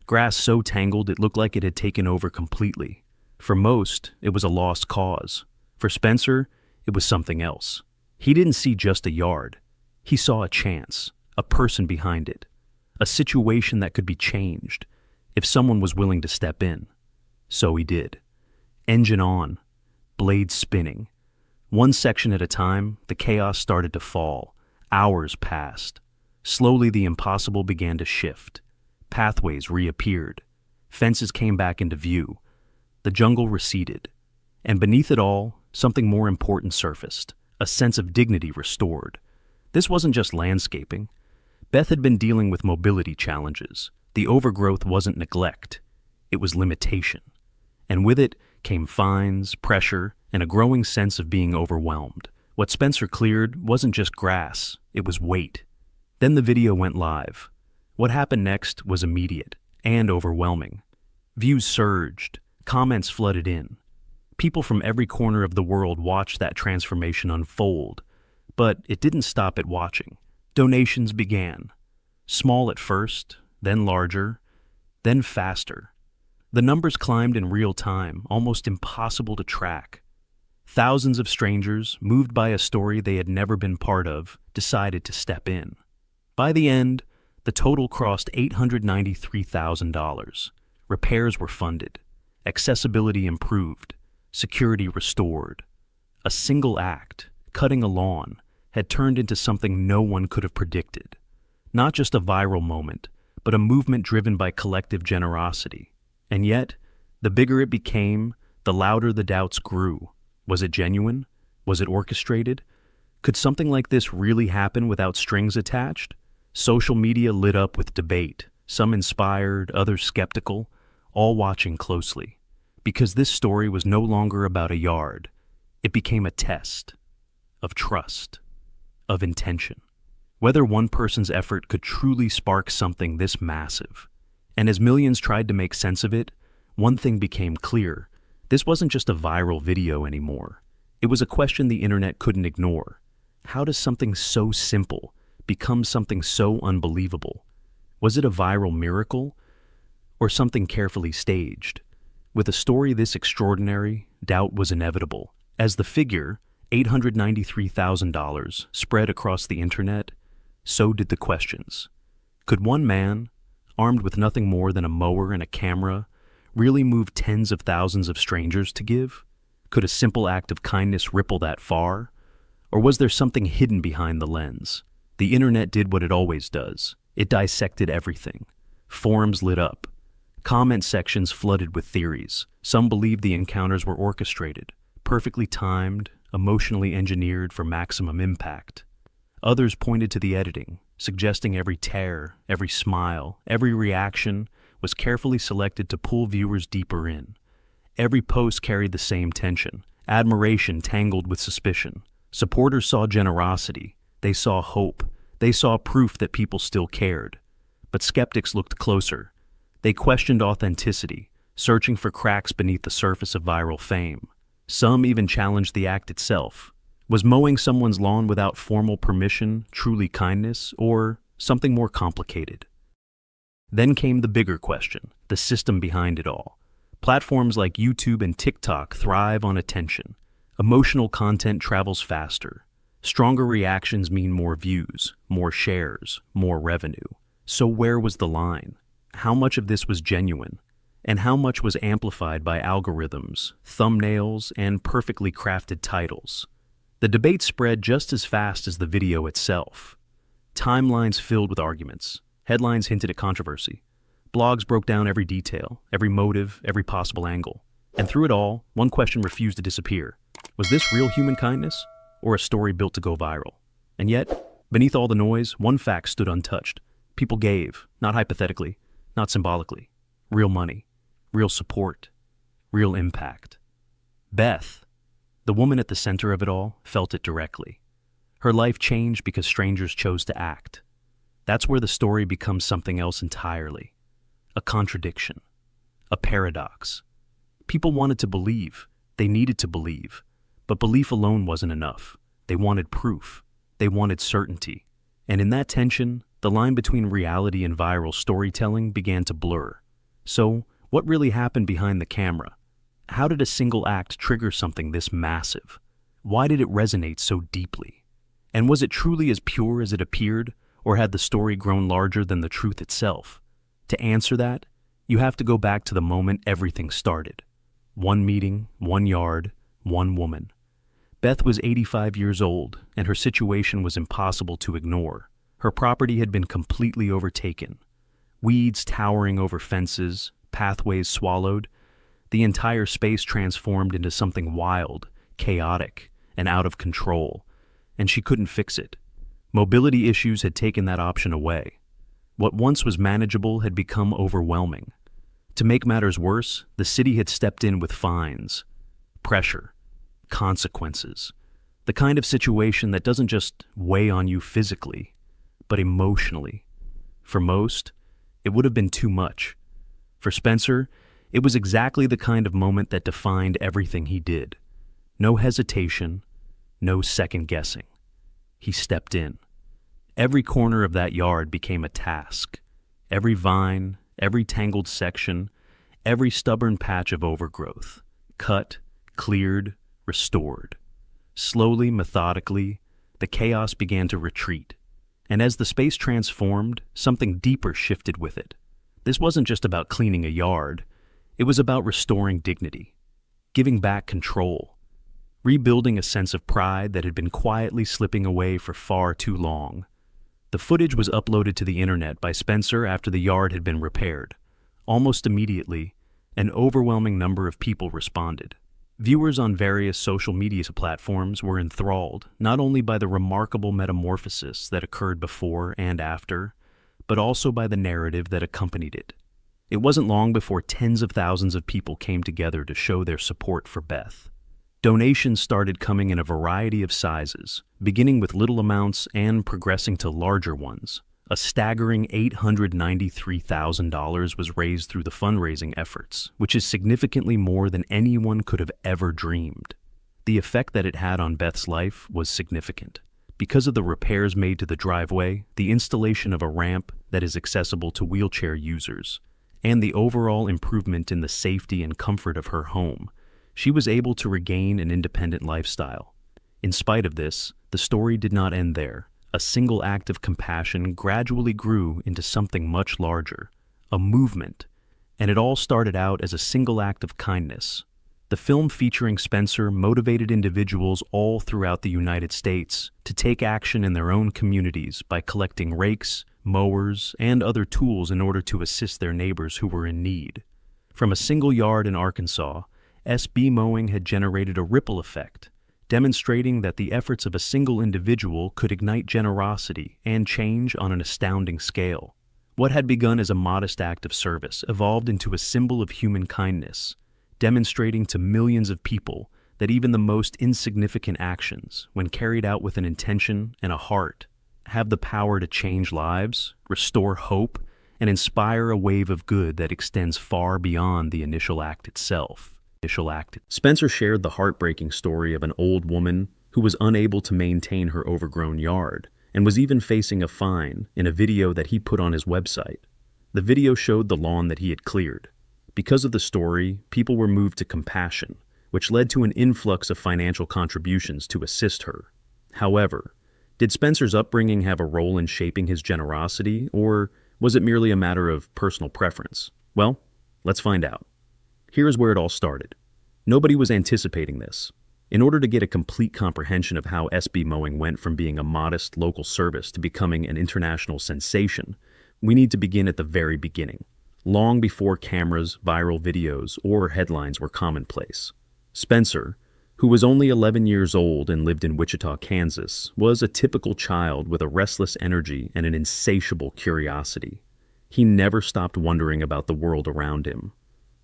Grass so tangled it looked like it had taken over completely. For most, it was a lost cause. For Spencer, it was something else. He didn't see just a yard. He saw a chance, a person behind it, a situation that could be changed if someone was willing to step in. So he did. Engine on, blades spinning. One section at a time, the chaos started to fall. Hours passed. Slowly the impossible began to shift. Pathways reappeared. Fences came back into view. The jungle receded. And beneath it all, something more important surfaced, a sense of dignity restored. This wasn't just landscaping. Beth had been dealing with mobility challenges. The overgrowth wasn't neglect. It was limitation. And with it came fines, pressure, and a growing sense of being overwhelmed. What Spencer cleared wasn't just grass, it was weight. Then the video went live. What happened next was immediate and overwhelming. Views surged, comments flooded in. People from every corner of the world watched that transformation unfold, but it didn't stop at watching. Donations began. Small at first, then larger, then faster. The numbers climbed in real time, almost impossible to track. Thousands of strangers, moved by a story they had never been part of, decided to step in. By the end, the total crossed $893,000. Repairs were funded. Accessibility improved. Security restored. A single act, cutting a lawn, had turned into something no one could have predicted. Not just a viral moment, but a movement driven by collective generosity. And yet, the bigger it became, the louder the doubts grew. Was it genuine? Was it orchestrated? Could something like this really happen without strings attached? Social media lit up with debate, some inspired, others skeptical, all watching closely. Because this story was no longer about a yard. It became a test of trust, of intention. Whether one person's effort could truly spark something this massive. And as millions tried to make sense of it, one thing became clear. This wasn't just a viral video anymore. It was a question the internet couldn't ignore. How does something so simple become something so unbelievable? Was it a viral miracle or something carefully staged? With a story this extraordinary, doubt was inevitable. As the figure, $893,000, spread across the internet, so did the questions. Could one man, armed with nothing more than a mower and a camera, really move tens of thousands of strangers to give? Could a simple act of kindness ripple that far? Or was there something hidden behind the lens? The internet did what it always does. It dissected everything. Forums lit up. Comment sections flooded with theories. Some believed the encounters were orchestrated, perfectly timed, emotionally engineered for maximum impact. Others pointed to the editing, suggesting every tear, every smile, every reaction was carefully selected to pull viewers deeper in. Every post carried the same tension, admiration tangled with suspicion. Supporters saw generosity, they saw hope, they saw proof that people still cared. But skeptics looked closer. They questioned authenticity, searching for cracks beneath the surface of viral fame. Some even challenged the act itself. Was mowing someone's lawn without formal permission truly kindness, or something more complicated? Then came the bigger question, the system behind it all. Platforms like YouTube and TikTok thrive on attention. Emotional content travels faster. Stronger reactions mean more views, more shares, more revenue. So where was the line? How much of this was genuine? And how much was amplified by algorithms, thumbnails, and perfectly crafted titles? The debate spread just as fast as the video itself. Timelines filled with arguments. Headlines hinted at controversy. Blogs broke down every detail, every motive, every possible angle. And through it all, one question refused to disappear. Was this real human kindness, or a story built to go viral? And yet, beneath all the noise, one fact stood untouched. People gave, not hypothetically, not symbolically. Real money, real support, real impact. Beth, the woman at the center of it all, felt it directly. Her life changed because strangers chose to act. That's where the story becomes something else entirely. A contradiction. A paradox. People wanted to believe. They needed to believe. But belief alone wasn't enough. They wanted proof. They wanted certainty. And in that tension, the line between reality and viral storytelling began to blur. So, what really happened behind the camera? How did a single act trigger something this massive? Why did it resonate so deeply? And was it truly as pure as it appeared, or had the story grown larger than the truth itself? To answer that, you have to go back to the moment everything started. One meeting, one yard, one woman. Beth was 85 years old, and her situation was impossible to ignore. Her property had been completely overtaken. Weeds towering over fences, pathways swallowed. The entire space transformed into something wild, chaotic, and out of control, and she couldn't fix it. Mobility issues had taken that option away. What once was manageable had become overwhelming. To make matters worse, the city had stepped in with fines, pressure, consequences, the kind of situation that doesn't just weigh on you physically, but emotionally. For most, it would have been too much. For Spencer, it was exactly the kind of moment that defined everything he did. No hesitation, no second guessing. He stepped in. Every corner of that yard became a task. Every vine, every tangled section, every stubborn patch of overgrowth. Cut, cleared, restored. Slowly, methodically, the chaos began to retreat. And as the space transformed, something deeper shifted with it. This wasn't just about cleaning a yard. It was about restoring dignity, giving back control, rebuilding a sense of pride that had been quietly slipping away for far too long. The footage was uploaded to the internet by Spencer after the yard had been repaired. Almost immediately, an overwhelming number of people responded. Viewers on various social media platforms were enthralled not only by the remarkable metamorphosis that occurred before and after, but also by the narrative that accompanied it. It wasn't long before tens of thousands of people came together to show their support for Beth. Donations started coming in a variety of sizes, beginning with little amounts and progressing to larger ones. A staggering $893,000 was raised through the fundraising efforts, which is significantly more than anyone could have ever dreamed. The effect that it had on Beth's life was significant. Because of the repairs made to the driveway, the installation of a ramp that is accessible to wheelchair users, and the overall improvement in the safety and comfort of her home, she was able to regain an independent lifestyle. In spite of this, the story did not end there. A single act of compassion gradually grew into something much larger, a movement, and it all started out as a single act of kindness. The film featuring Spencer motivated individuals all throughout the United States to take action in their own communities by collecting rakes, mowers, and other tools in order to assist their neighbors who were in need. From a single yard in Arkansas, SB mowing had generated a ripple effect, demonstrating that the efforts of a single individual could ignite generosity and change on an astounding scale. What had begun as a modest act of service evolved into a symbol of human kindness, demonstrating to millions of people that even the most insignificant actions, when carried out with an intention and a heart, have the power to change lives, restore hope, and inspire a wave of good that extends far beyond the initial act itself. Spencer shared the heartbreaking story of an old woman who was unable to maintain her overgrown yard and was even facing a fine in a video that he put on his website. The video showed the lawn that he had cleared. Because of the story, people were moved to compassion, which led to an influx of financial contributions to assist her. However, did Spencer's upbringing have a role in shaping his generosity, or was it merely a matter of personal preference? Well, let's find out. Here's where it all started. Nobody was anticipating this. In order to get a complete comprehension of how SB mowing went from being a modest local service to becoming an international sensation, we need to begin at the very beginning, long before cameras, viral videos, or headlines were commonplace. Spencer, who was only 11 years old and lived in Wichita, Kansas, was a typical child with a restless energy and an insatiable curiosity. He never stopped wondering about the world around him.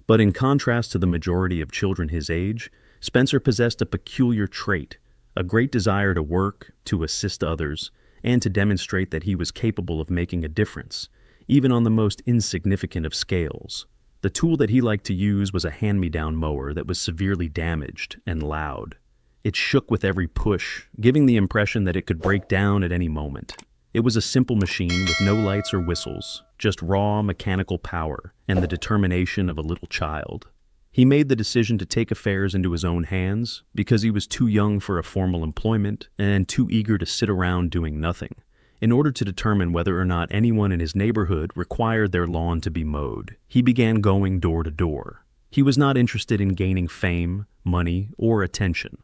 But in contrast to the majority of children his age, Spencer possessed a peculiar trait, a great desire to work, to assist others, and to demonstrate that he was capable of making a difference, even on the most insignificant of scales. The tool that he liked to use was a hand-me-down mower that was severely damaged and loud. It shook with every push, giving the impression that it could break down at any moment. It was a simple machine with no lights or whistles, just raw mechanical power and the determination of a little child. He made the decision to take affairs into his own hands because he was too young for a formal employment and too eager to sit around doing nothing, in order to determine whether or not anyone in his neighborhood required their lawn to be mowed. He began going door to door. He was not interested in gaining fame, money, or attention.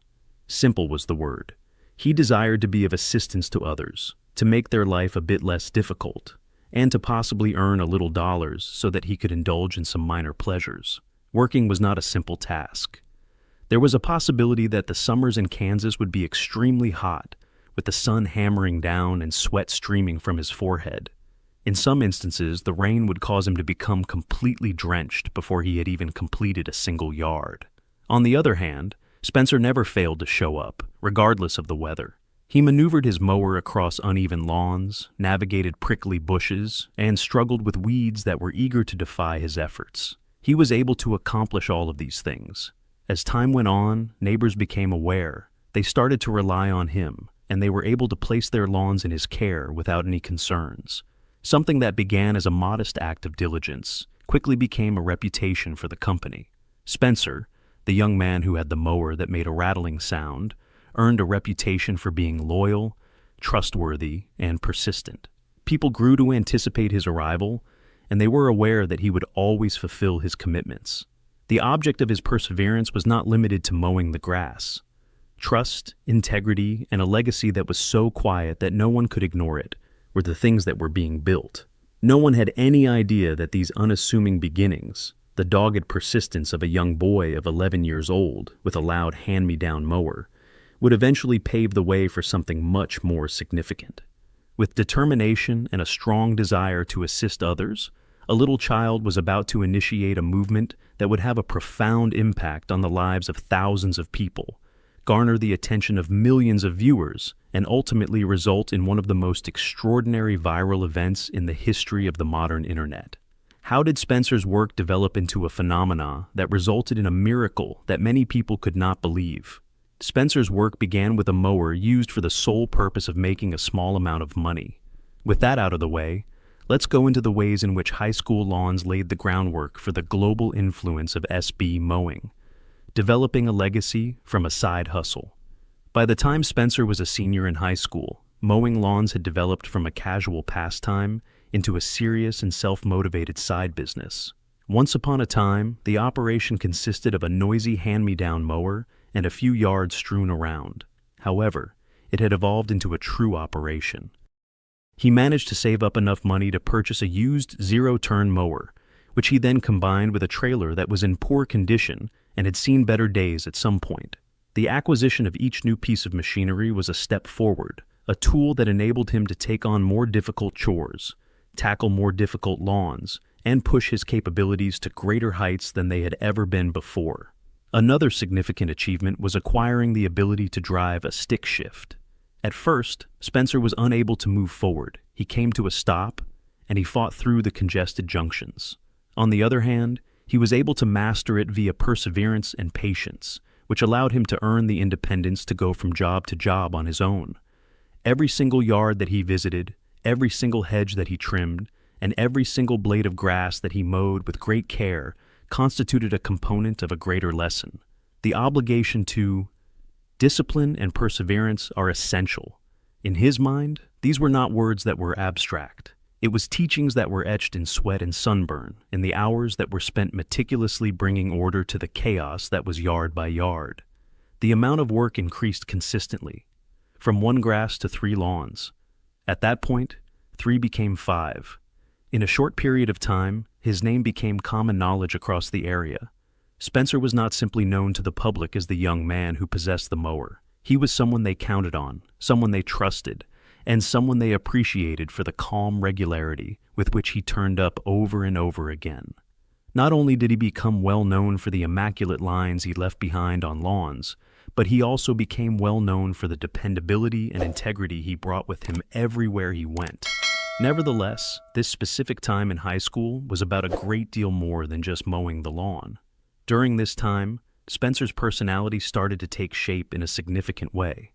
Simple was the word. He desired to be of assistance to others, to make their life a bit less difficult, and to possibly earn a little dollars so that he could indulge in some minor pleasures. Working was not a simple task. There was a possibility that the summers in Kansas would be extremely hot, with the sun hammering down and sweat streaming from his forehead. In some instances, the rain would cause him to become completely drenched before he had even completed a single yard. On the other hand, Spencer never failed to show up, regardless of the weather. He maneuvered his mower across uneven lawns, navigated prickly bushes, and struggled with weeds that were eager to defy his efforts. He was able to accomplish all of these things. As time went on, neighbors became aware. They started to rely on him, and they were able to place their lawns in his care without any concerns. Something that began as a modest act of diligence quickly became a reputation for the company. Spencer, the young man who had the mower that made a rattling sound, earned a reputation for being loyal, trustworthy, and persistent. People grew to anticipate his arrival, and they were aware that he would always fulfill his commitments. The object of his perseverance was not limited to mowing the grass. Trust, integrity, and a legacy that was so quiet that no one could ignore it were the things that were being built. No one had any idea that these unassuming beginnings, the dogged persistence of a young boy of 11 years old with a loud hand-me-down mower, would eventually pave the way for something much more significant. With determination and a strong desire to assist others, a little child was about to initiate a movement that would have a profound impact on the lives of thousands of people, garner the attention of millions of viewers, and ultimately result in one of the most extraordinary viral events in the history of the modern internet. How did Spencer's work develop into a phenomena that resulted in a miracle that many people could not believe? Spencer's work began with a mower used for the sole purpose of making a small amount of money. With that out of the way, let's go into the ways in which high school lawns laid the groundwork for the global influence of SB mowing, developing a legacy from a side hustle. By the time Spencer was a senior in high school, mowing lawns had developed from a casual pastime into a serious and self-motivated side business. Once upon a time, the operation consisted of a noisy hand-me-down mower and a few yards strewn around. However, it had evolved into a true operation. He managed to save up enough money to purchase a used zero-turn mower, which he then combined with a trailer that was in poor condition and had seen better days at some point. The acquisition of each new piece of machinery was a step forward, a tool that enabled him to take on more difficult chores, tackle more difficult lawns, and push his capabilities to greater heights than they had ever been before. Another significant achievement was acquiring the ability to drive a stick shift. At first, Spencer was unable to move forward. He came to a stop, and he fought through the congested junctions. On the other hand, he was able to master it via perseverance and patience, which allowed him to earn the independence to go from job to job on his own. Every single yard that he visited, every single hedge that he trimmed, and every single blade of grass that he mowed with great care constituted a component of a greater lesson. The obligation to discipline and perseverance are essential. In his mind, these were not words that were abstract. It was teachings that were etched in sweat and sunburn, in the hours that were spent meticulously bringing order to the chaos that was yard by yard. The amount of work increased consistently, from 1 grass to 3 lawns. At that point, 3 became 5. In a short period of time, his name became common knowledge across the area. Spencer was not simply known to the public as the young man who possessed the mower. He was someone they counted on, someone they trusted, and someone they appreciated for the calm regularity with which he turned up over and over again. Not only did he become well known for the immaculate lines he left behind on lawns, but he also became well known for the dependability and integrity he brought with him everywhere he went. Nevertheless, this specific time in high school was about a great deal more than just mowing the lawn. During this time, Spencer's personality started to take shape in a significant way.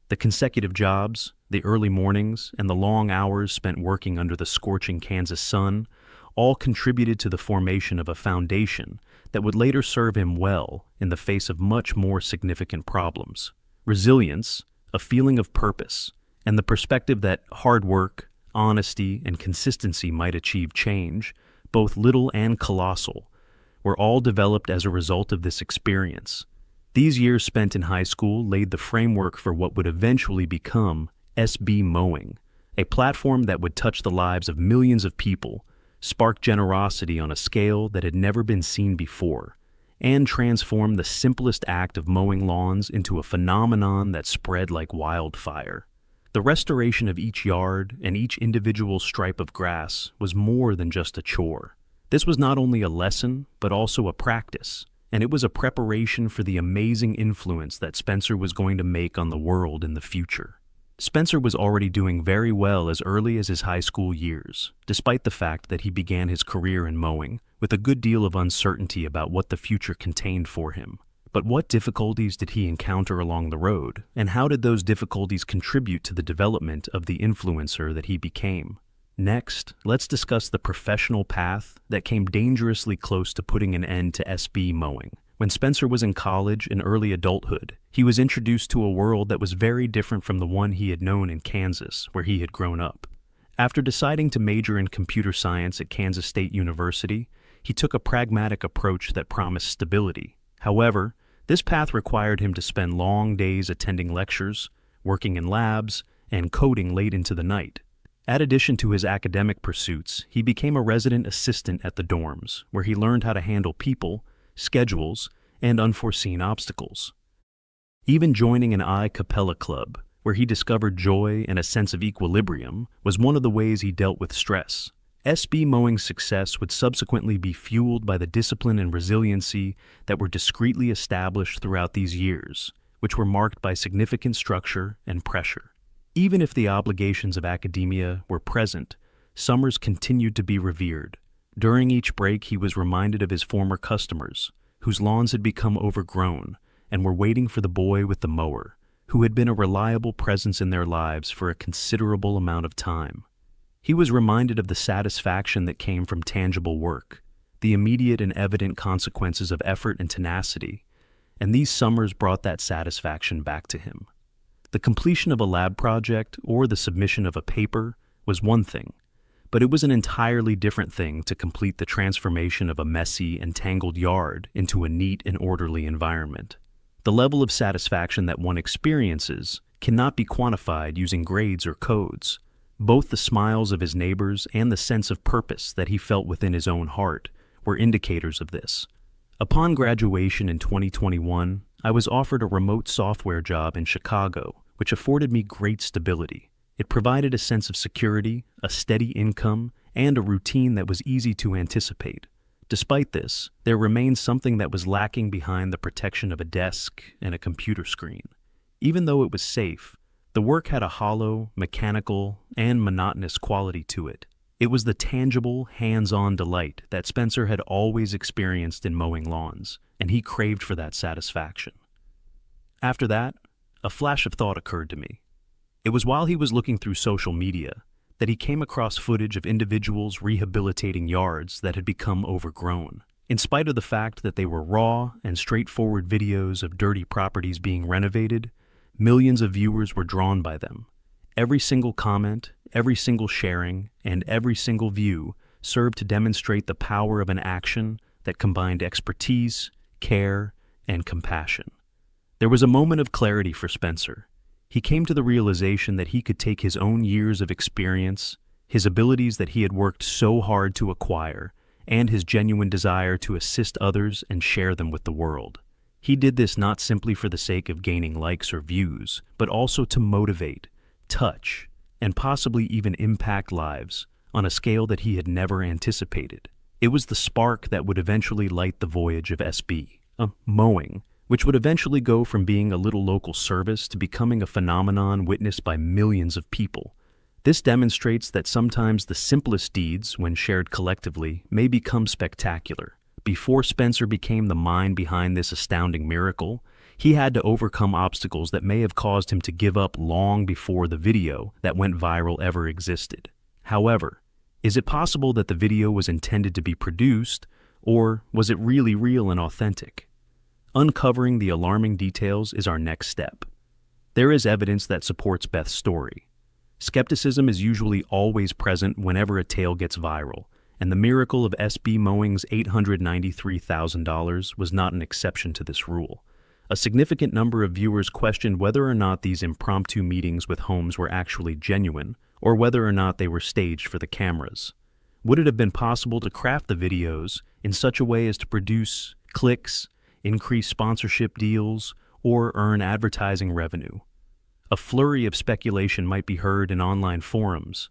The consecutive jobs, the early mornings, and the long hours spent working under the scorching Kansas sun all contributed to the formation of a foundation that would later serve him well in the face of much more significant problems. Resilience, a feeling of purpose, and the perspective that hard work, honesty, and consistency might achieve change, both little and colossal, were all developed as a result of this experience. These years spent in high school laid the framework for what would eventually become SB Mowing, a platform that would touch the lives of millions of people, spark generosity on a scale that had never been seen before, and transform the simplest act of mowing lawns into a phenomenon that spread like wildfire. The restoration of each yard and each individual stripe of grass was more than just a chore. This was not only a lesson, but also a practice, and it was a preparation for the amazing influence that Spencer was going to make on the world in the future. Spencer was already doing very well as early as his high school years, despite the fact that he began his career in mowing with a good deal of uncertainty about what the future contained for him. But what difficulties did he encounter along the road, and how did those difficulties contribute to the development of the influencer that he became? Next, let's discuss the professional path that came dangerously close to putting an end to SB mowing. When Spencer was in college and early adulthood, he was introduced to a world that was very different from the one he had known in Kansas, where he had grown up. After deciding to major in computer science at Kansas State University, he took a pragmatic approach that promised stability. However, this path required him to spend long days attending lectures, working in labs, and coding late into the night. In addition to his academic pursuits, he became a resident assistant at the dorms, where he learned how to handle people, schedules, and unforeseen obstacles. Even joining an a cappella club, where he discovered joy and a sense of equilibrium, was one of the ways he dealt with stress. SB mowing's success would subsequently be fueled by the discipline and resiliency that were discreetly established throughout these years, which were marked by significant structure and pressure. Even if the obligations of academia were present, summers continued to be revered. During each break, he was reminded of his former customers, whose lawns had become overgrown and were waiting for the boy with the mower, who had been a reliable presence in their lives for a considerable amount of time. He was reminded of the satisfaction that came from tangible work, the immediate and evident consequences of effort and tenacity, and these summers brought that satisfaction back to him. The completion of a lab project or the submission of a paper was one thing, but it was an entirely different thing to complete the transformation of a messy and tangled yard into a neat and orderly environment. The level of satisfaction that one experiences cannot be quantified using grades or codes. Both the smiles of his neighbors and the sense of purpose that he felt within his own heart were indicators of this. Upon graduation in 2021, I was offered a remote software job in Chicago, which afforded me great stability. It provided a sense of security, a steady income, and a routine that was easy to anticipate. Despite this, there remained something that was lacking behind the protection of a desk and a computer screen. Even though it was safe, the work had a hollow, mechanical, and monotonous quality to it. It was the tangible, hands-on delight that Spencer had always experienced in mowing lawns, and he craved for that satisfaction. After that, a flash of thought occurred to me. It was while he was looking through social media that he came across footage of individuals rehabilitating yards that had become overgrown. In spite of the fact that they were raw and straightforward videos of dirty properties being renovated, millions of viewers were drawn by them. Every single comment, every single sharing, and every single view served to demonstrate the power of an action that combined expertise, care, and compassion. There was a moment of clarity for Spencer. He came to the realization that he could take his own years of experience, his abilities that he had worked so hard to acquire, and his genuine desire to assist others and share them with the world. He did this not simply for the sake of gaining likes or views, but also to motivate, touch, and possibly even impact lives on a scale that he had never anticipated. It was the spark that would eventually light the voyage of mowing, which would eventually go from being a little local service to becoming a phenomenon witnessed by millions of people. This demonstrates that sometimes the simplest deeds, when shared collectively, may become spectacular. Before Spencer became the mind behind this astounding miracle, he had to overcome obstacles that may have caused him to give up long before the video that went viral ever existed. However, is it possible that the video was intended to be produced, or was it really real and authentic? Uncovering the alarming details is our next step. There is evidence that supports Beth's story. Skepticism is usually always present whenever a tale gets viral, and the miracle of SB Mowing's $893,000 was not an exception to this rule. A significant number of viewers questioned whether or not these impromptu meetings with homes were actually genuine, or whether or not they were staged for the cameras. Would it have been possible to craft the videos in such a way as to produce clicks, increase sponsorship deals, or earn advertising revenue? A flurry of speculation might be heard in online forums.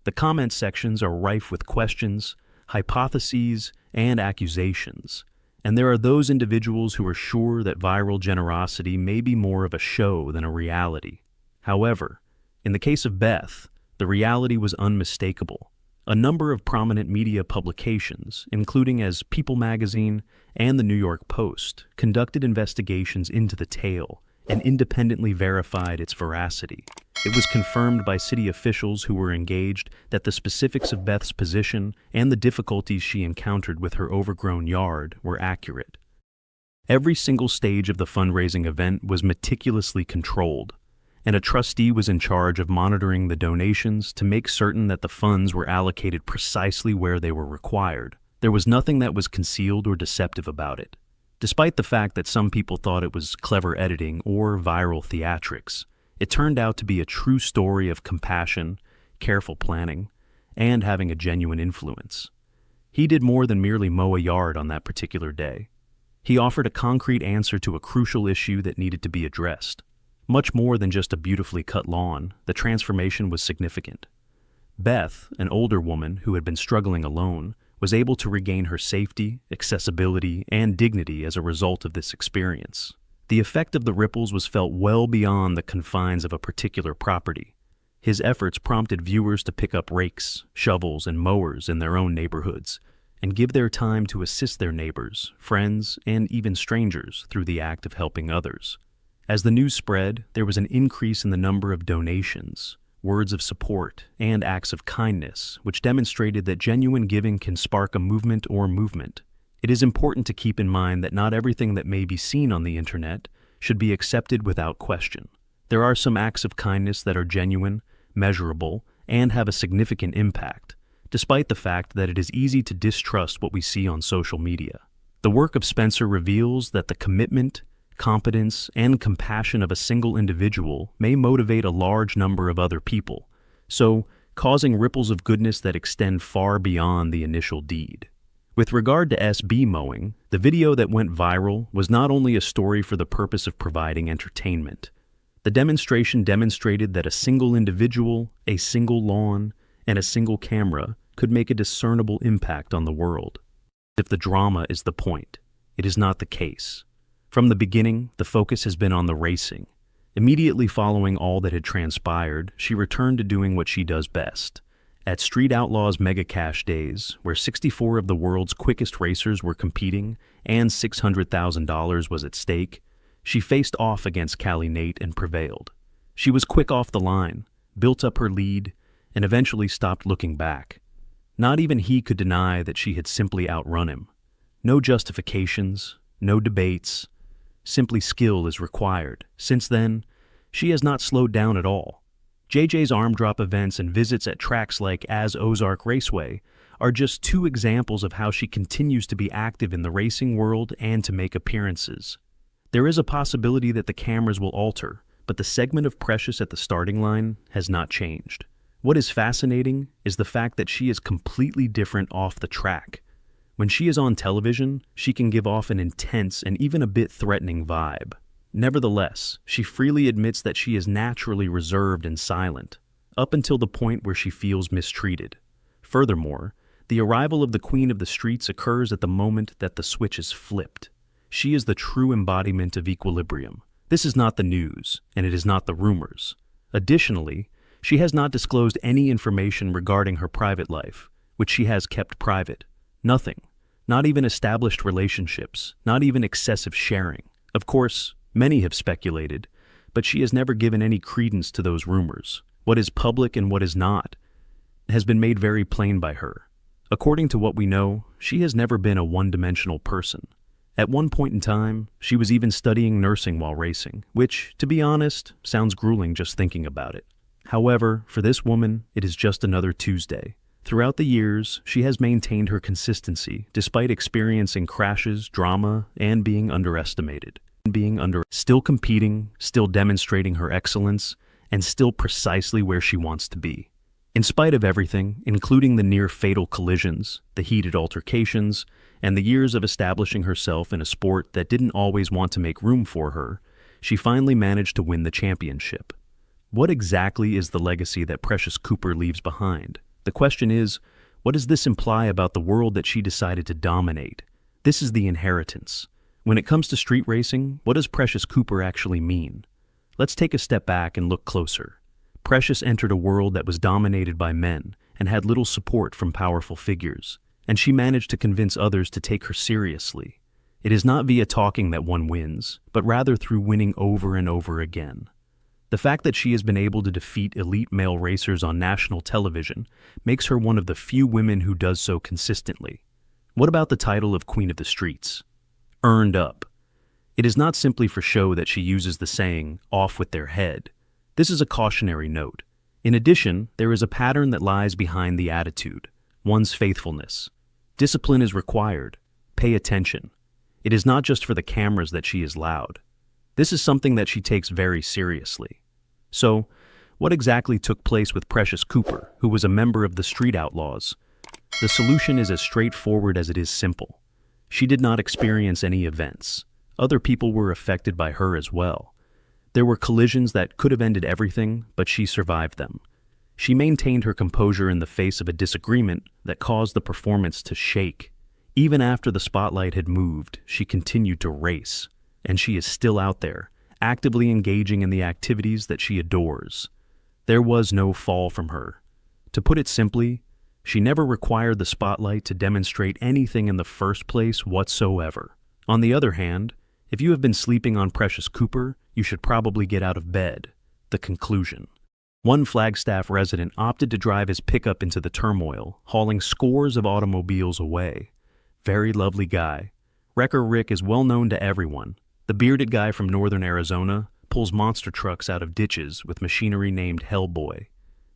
The comment sections are rife with questions, hypotheses, and accusations, and there are those individuals who are sure that viral generosity may be more of a show than a reality. However, in the case of Beth, the reality was unmistakable. A number of prominent media publications, including as People magazine and the New York Post, conducted investigations into the tale and independently verified its veracity. It was confirmed by city officials who were engaged that the specifics of Beth's position and the difficulties she encountered with her overgrown yard were accurate. Every single stage of the fundraising event was meticulously controlled, and a trustee was in charge of monitoring the donations to make certain that the funds were allocated precisely where they were required. There was nothing that was concealed or deceptive about it. Despite the fact that some people thought it was clever editing or viral theatrics, it turned out to be a true story of compassion, careful planning, and having a genuine influence. He did more than merely mow a yard on that particular day. He offered a concrete answer to a crucial issue that needed to be addressed. Much more than just a beautifully cut lawn, the transformation was significant. Beth, an older woman who had been struggling alone, was able to regain her safety, accessibility, and dignity as a result of this experience. The effect of the ripples was felt well beyond the confines of a particular property. His efforts prompted viewers to pick up rakes, shovels, and mowers in their own neighborhoods, and give their time to assist their neighbors, friends, and even strangers through the act of helping others. As the news spread, there was an increase in the number of donations, words of support, and acts of kindness, which demonstrated that genuine giving can spark a movement or movement. It is important to keep in mind that not everything that may be seen on the internet should be accepted without question. There are some acts of kindness that are genuine, measurable, and have a significant impact, despite the fact that it is easy to distrust what we see on social media. The work of Spencer reveals that the commitment, competence, and compassion of a single individual may motivate a large number of other people, so causing ripples of goodness that extend far beyond the initial deed. With regard to SB mowing, the video that went viral was not only a story for the purpose of providing entertainment. The demonstration demonstrated that a single individual, a single lawn, and a single camera could make a discernible impact on the world. If the drama is the point, it is not the case. From the beginning, the focus has been on the racing. Immediately following all that had transpired, she returned to doing what she does best. At Street Outlaws Mega Cash Days, where 64 of the world's quickest racers were competing and $600,000 was at stake, she faced off against Callie Nate and prevailed. She was quick off the line, built up her lead, and eventually stopped looking back. Not even he could deny that she had simply outrun him. No justifications, no debates. Simply skill is required. Since then, she has not slowed down at all. JJ's arm drop events and visits at tracks like As Ozark Raceway are just two examples of how she continues to be active in the racing world and to make appearances. There is a possibility that the cameras will alter, but the segment of Precious at the starting line has not changed. What is fascinating is the fact that she is completely different off the track. When she is on television, she can give off an intense and even a bit threatening vibe. Nevertheless, she freely admits that she is naturally reserved and silent, up until the point where she feels mistreated. Furthermore, the arrival of the Queen of the Streets occurs at the moment that the switch is flipped. She is the true embodiment of equilibrium. This is not the news, and it is not the rumors. Additionally, she has not disclosed any information regarding her private life, which she has kept private. Nothing. Not even established relationships, not even excessive sharing. Of course, many have speculated, but she has never given any credence to those rumors. What is public and what is not has been made very plain by her. According to what we know, she has never been a one-dimensional person. At one point in time, she was even studying nursing while racing, which, to be honest, sounds grueling just thinking about it. However, for this woman, it is just another Tuesday. Throughout the years, she has maintained her consistency despite experiencing crashes, drama, and being underestimated. Still competing, still demonstrating her excellence, and still precisely where she wants to be. In spite of everything, including the near-fatal collisions, the heated altercations, and the years of establishing herself in a sport that didn't always want to make room for her, she finally managed to win the championship. What exactly is the legacy that Precious Cooper leaves behind? The question is, what does this imply about the world that she decided to dominate? This is the inheritance. When it comes to street racing, what does Precious Cooper actually mean? Let's take a step back and look closer. Precious entered a world that was dominated by men and had little support from powerful figures, and she managed to convince others to take her seriously. It is not via talking that one wins, but rather through winning over and over again. The fact that she has been able to defeat elite male racers on national television makes her one of the few women who does so consistently. What about the title of Queen of the Streets? Earned up. It is not simply for show that she uses the saying, "off with their head." This is a cautionary note. In addition, there is a pattern that lies behind the attitude, one's faithfulness. Discipline is required. Pay attention. It is not just for the cameras that she is loud. This is something that she takes very seriously. So, what exactly took place with Precious Cooper, who was a member of the Street Outlaws? The solution is as straightforward as it is simple. She did not experience any events. Other people were affected by her as well. There were collisions that could have ended everything, but she survived them. She maintained her composure in the face of a disagreement that caused the performance to shake. Even after the spotlight had moved, she continued to race, and she is still out there, actively engaging in the activities that she adores. There was no fall from her. To put it simply, she never required the spotlight to demonstrate anything in the first place whatsoever. On the other hand, if you have been sleeping on Precious Cooper, you should probably get out of bed. The conclusion. One Flagstaff resident opted to drive his pickup into the turmoil, hauling scores of automobiles away. Very lovely guy. Wrecker Rick is well known to everyone. The bearded guy from northern Arizona pulls monster trucks out of ditches with machinery named Hellboy.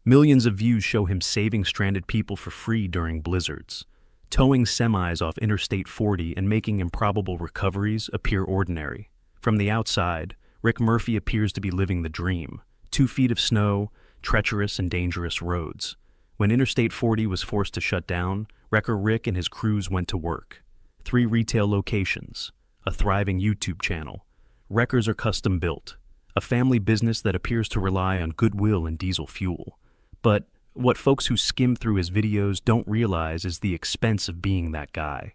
Millions of views show him saving stranded people for free during blizzards. Towing semis off Interstate 40 and making improbable recoveries appear ordinary. From the outside, Rick Murphy appears to be living the dream. 2 feet of snow, treacherous and dangerous roads. When Interstate 40 was forced to shut down, Wrecker Rick and his crews went to work. 3 retail locations, a thriving YouTube channel. Wreckers are custom built, a family business that appears to rely on goodwill and diesel fuel. But what folks who skim through his videos don't realize is the expense of being that guy.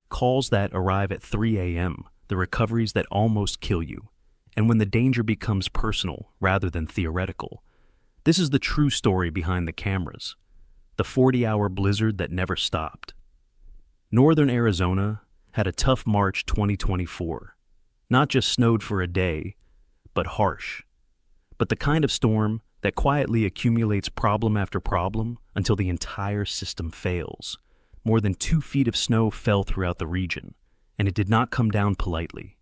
Calls that arrive at 3 a.m., the recoveries that almost kill you, and when the danger becomes personal rather than theoretical. This is the true story behind the cameras. The 40-hour blizzard that never stopped. Northern Arizona had a tough March 2024. Not just snowed for a day, but harsh. But the kind of storm that quietly accumulates problem after problem until the entire system fails. More than 2 feet of snow fell throughout the region, and it did not come down politely.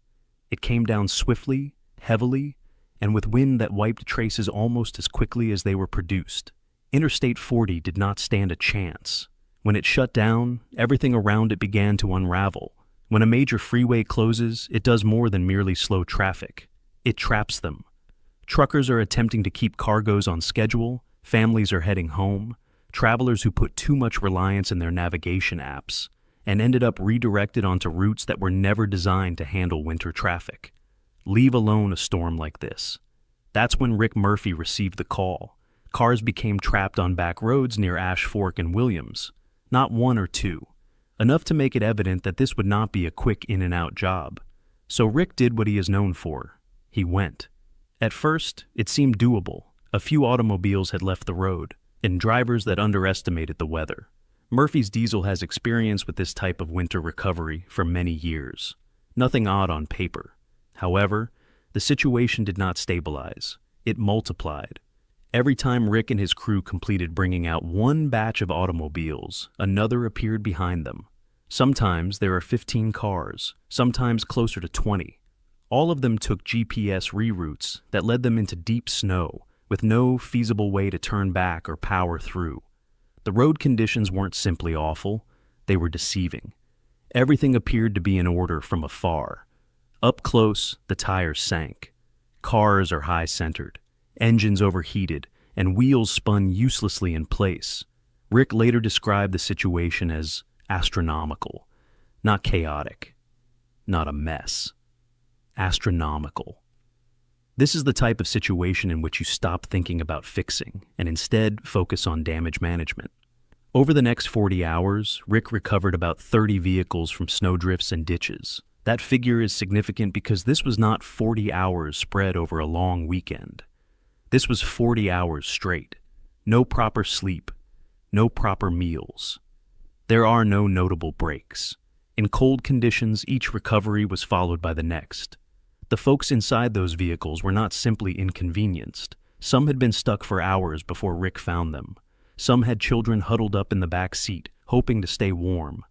It came down swiftly, heavily, and with wind that wiped traces almost as quickly as they were produced. Interstate 40 did not stand a chance. When it shut down, everything around it began to unravel. When a major freeway closes, it does more than merely slow traffic. It traps them. Truckers are attempting to keep cargoes on schedule, families are heading home, travelers who put too much reliance in their navigation apps, and ended up redirected onto routes that were never designed to handle winter traffic. Leave alone a storm like this. That's when Rick Murphy received the call. Cars became trapped on back roads near Ash Fork and Williams. Not 1 or 2. Enough to make it evident that this would not be a quick in-and-out job. So Rick did what he is known for. He went. At first, it seemed doable. A few automobiles had left the road, and drivers that underestimated the weather. Murphy's diesel has experience with this type of winter recovery for many years. Nothing odd on paper. However, the situation did not stabilize. It multiplied. Every time Rick and his crew completed bringing out 1 batch of automobiles, another appeared behind them. Sometimes there are 15 cars, sometimes closer to 20. All of them took GPS reroutes that led them into deep snow, with no feasible way to turn back or power through. The road conditions weren't simply awful, they were deceiving. Everything appeared to be in order from afar. Up close, the tires sank. Cars are high-centered. Engines overheated, and wheels spun uselessly in place. Rick later described the situation as astronomical, not chaotic, not a mess. Astronomical. This is the type of situation in which you stop thinking about fixing and instead focus on damage management. Over the next 40 hours, Rick recovered about 30 vehicles from snowdrifts and ditches. That figure is significant because this was not 40 hours spread over a long weekend. This was 40 hours straight. No proper sleep. No proper meals. There are no notable breaks. In cold conditions, each recovery was followed by the next. The folks inside those vehicles were not simply inconvenienced. Some had been stuck for hours before Rick found them. Some had children huddled up in the back seat, hoping to stay warm.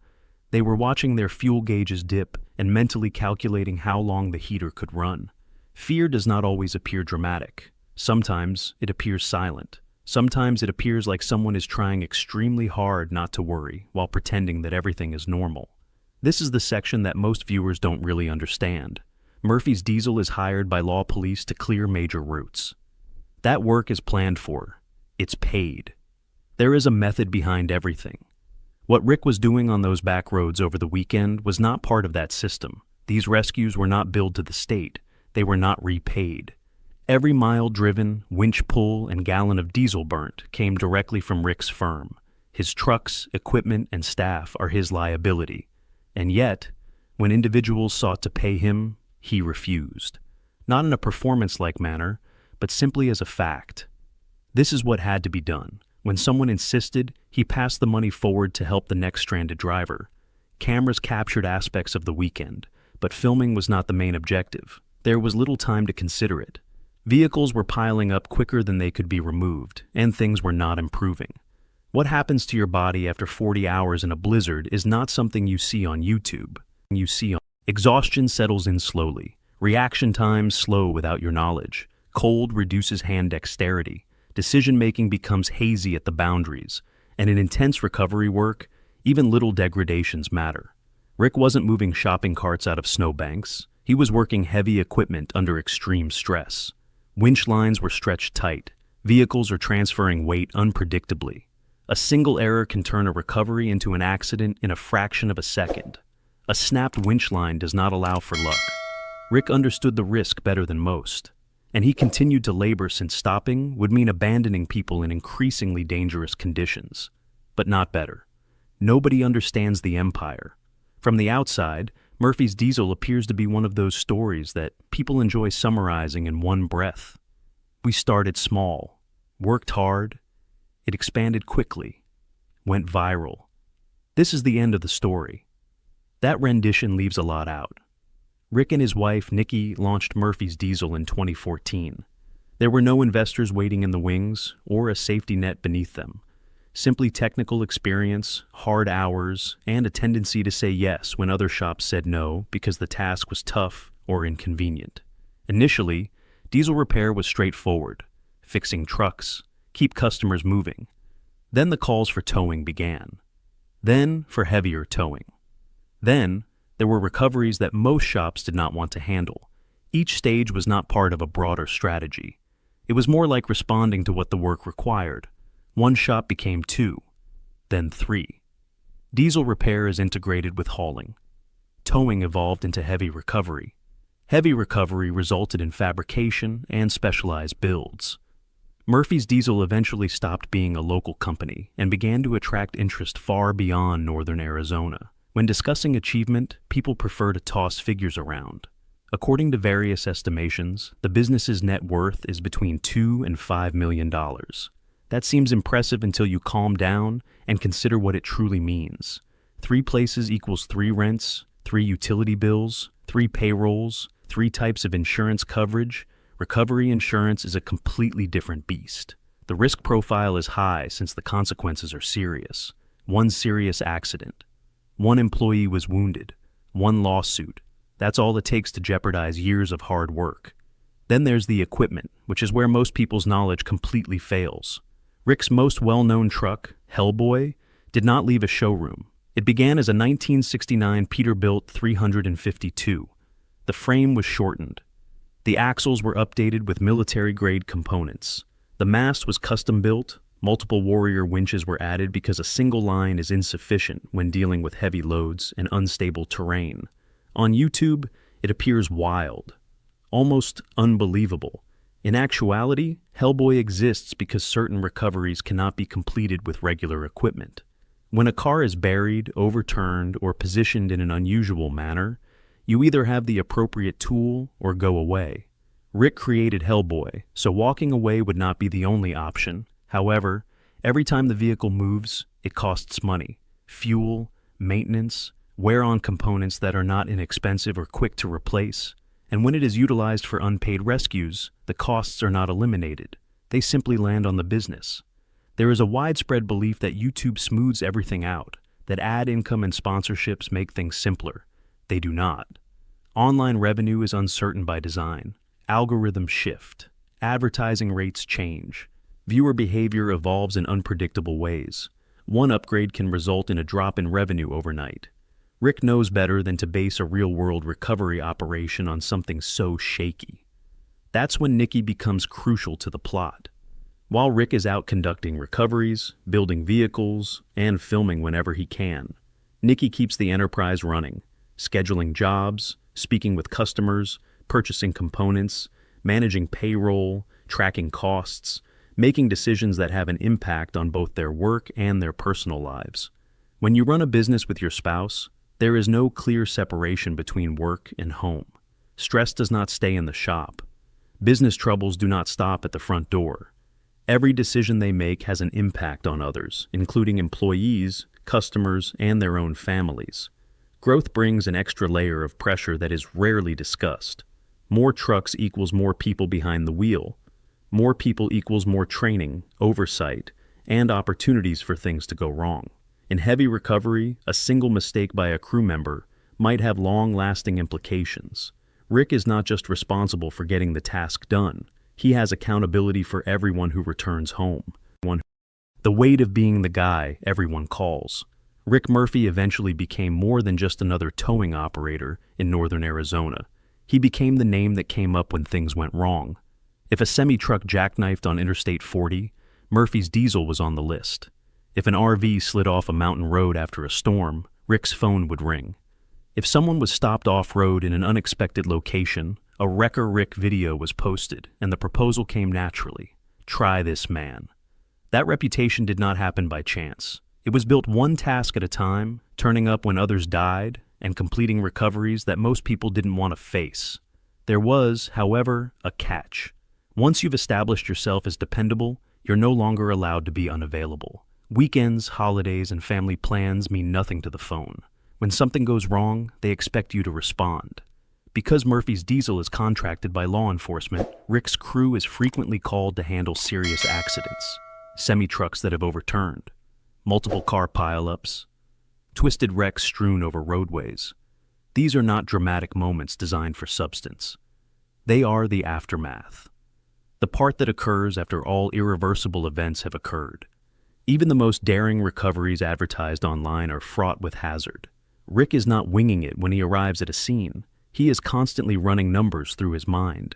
They were watching their fuel gauges dip and mentally calculating how long the heater could run. Fear does not always appear dramatic. Sometimes it appears silent. Sometimes it appears like someone is trying extremely hard not to worry while pretending that everything is normal. This is the section that most viewers don't really understand. Murphy's diesel is hired by law police to clear major routes. That work is planned for. It's paid. There is a method behind everything. What Rick was doing on those back roads over the weekend was not part of that system. These rescues were not billed to the state. They were not repaid. Every mile driven, winch pull, and gallon of diesel burnt came directly from Rick's firm. His trucks, equipment, and staff are his liability. And yet, when individuals sought to pay him, he refused. Not in a performance-like manner, but simply as a fact. This is what had to be done. When someone insisted, he passed the money forward to help the next stranded driver. Cameras captured aspects of the weekend, but filming was not the main objective. There was little time to consider it. Vehicles were piling up quicker than they could be removed, and things were not improving. What happens to your body after 40 hours in a blizzard is not something you see on YouTube. Exhaustion settles in slowly. Reaction times slow without your knowledge. Cold reduces hand dexterity. Decision-making becomes hazy at the boundaries. And in intense recovery work, even little degradations matter. Rick wasn't moving shopping carts out of snowbanks. He was working heavy equipment under extreme stress. Winch lines were stretched tight. Vehicles are transferring weight unpredictably. A single error can turn a recovery into an accident in a fraction of a second. A snapped winch line does not allow for luck. Rick understood the risk better than most, and he continued to labor since stopping would mean abandoning people in increasingly dangerous conditions. But not better. Nobody understands the empire. From the outside, Murphy's Diesel appears to be one of those stories that people enjoy summarizing in one breath. We started small, worked hard, it expanded quickly, went viral. This is the end of the story. That rendition leaves a lot out. Rick and his wife, Nikki, launched Murphy's Diesel in 2014. There were no investors waiting in the wings or a safety net beneath them. Simply technical experience, hard hours, and a tendency to say yes when other shops said no because the task was tough or inconvenient. Initially, diesel repair was straightforward: fixing trucks, keep customers moving. Then the calls for towing began. Then for heavier towing. Then there were recoveries that most shops did not want to handle. Each stage was not part of a broader strategy. It was more like responding to what the work required. One shop became 2, then 3. Diesel repair is integrated with hauling. Towing evolved into heavy recovery. Heavy recovery resulted in fabrication and specialized builds. Murphy's Diesel eventually stopped being a local company and began to attract interest far beyond northern Arizona. When discussing achievement, people prefer to toss figures around. According to various estimations, the business's net worth is between $2 and $5 million. That seems impressive until you calm down and consider what it truly means. 3 places equals 3 rents, 3 utility bills, 3 payrolls, 3 types of insurance coverage. Recovery insurance is a completely different beast. The risk profile is high since the consequences are serious. 1 serious accident. 1 employee was wounded. 1 lawsuit. That's all it takes to jeopardize years of hard work. Then there's the equipment, which is where most people's knowledge completely fails. Rick's most well-known truck, Hellboy, did not leave a showroom. It began as a 1969 Peterbilt 352. The frame was shortened. The axles were updated with military-grade components. The mast was custom-built. Multiple Warrior winches were added because a single line is insufficient when dealing with heavy loads and unstable terrain. On YouTube, it appears wild, almost unbelievable. In actuality, Hellboy exists because certain recoveries cannot be completed with regular equipment. When a car is buried, overturned, or positioned in an unusual manner, you either have the appropriate tool or go away. Rick created Hellboy, so walking away would not be the only option. However, every time the vehicle moves, it costs money: fuel, maintenance, wear on components that are not inexpensive or quick to replace. And when it is utilized for unpaid rescues, the costs are not eliminated. They simply land on the business. There is a widespread belief that YouTube smooths everything out, that ad income and sponsorships make things simpler. They do not. Online revenue is uncertain by design. Algorithms shift. Advertising rates change. Viewer behavior evolves in unpredictable ways. One upgrade can result in a drop in revenue overnight. Rick knows better than to base a real-world recovery operation on something so shaky. That's when Nikki becomes crucial to the plot. While Rick is out conducting recoveries, building vehicles, and filming whenever he can, Nikki keeps the enterprise running, scheduling jobs, speaking with customers, purchasing components, managing payroll, tracking costs, making decisions that have an impact on both their work and their personal lives. When you run a business with your spouse, there is no clear separation between work and home. Stress does not stay in the shop. Business troubles do not stop at the front door. Every decision they make has an impact on others, including employees, customers, and their own families. Growth brings an extra layer of pressure that is rarely discussed. More trucks equals more people behind the wheel. More people equals more training, oversight, and opportunities for things to go wrong. In heavy recovery, a single mistake by a crew member might have long-lasting implications. Rick is not just responsible for getting the task done. He has accountability for everyone who returns home. The weight of being the guy everyone calls. Rick Murphy eventually became more than just another towing operator in northern Arizona. He became the name that came up when things went wrong. If a semi-truck jackknifed on Interstate 40, Murphy's Diesel was on the list. If an RV slid off a mountain road after a storm, Rick's phone would ring. If someone was stopped off-road in an unexpected location, a Wrecker Rick video was posted, and the proposal came naturally. Try this man. That reputation did not happen by chance. It was built one task at a time, turning up when others died, and completing recoveries that most people didn't want to face. There was, however, a catch. Once you've established yourself as dependable, you're no longer allowed to be unavailable. Weekends, holidays, and family plans mean nothing to the phone. When something goes wrong, they expect you to respond. Because Murphy's Diesel is contracted by law enforcement, Rick's crew is frequently called to handle serious accidents. Semi-trucks that have overturned, multiple car pileups, twisted wrecks strewn over roadways. These are not dramatic moments designed for substance. They are the aftermath. The part that occurs after all irreversible events have occurred. Even the most daring recoveries advertised online are fraught with hazard. Rick is not winging it when he arrives at a scene. He is constantly running numbers through his mind.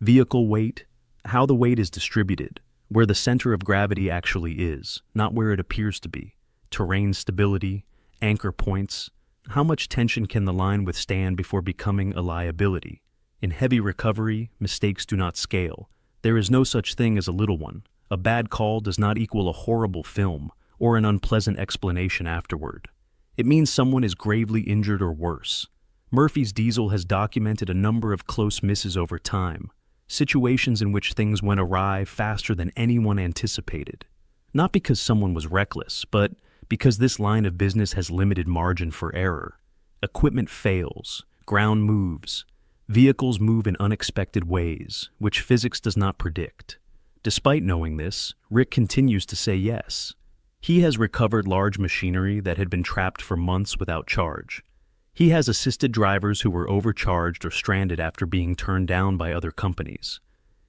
Vehicle weight, how the weight is distributed, where the center of gravity actually is, not where it appears to be. Terrain stability, anchor points, how much tension can the line withstand before becoming a liability? In heavy recovery, mistakes do not scale. There is no such thing as a little one. A bad call does not equal a horrible film or an unpleasant explanation afterward. It means someone is gravely injured or worse. Murphy's Diesel has documented a number of close misses over time, situations in which things went awry faster than anyone anticipated. Not because someone was reckless, but because this line of business has limited margin for error. Equipment fails, ground moves, vehicles move in unexpected ways, which physics does not predict. Despite knowing this, Rick continues to say yes. He has recovered large machinery that had been trapped for months without charge. He has assisted drivers who were overcharged or stranded after being turned down by other companies.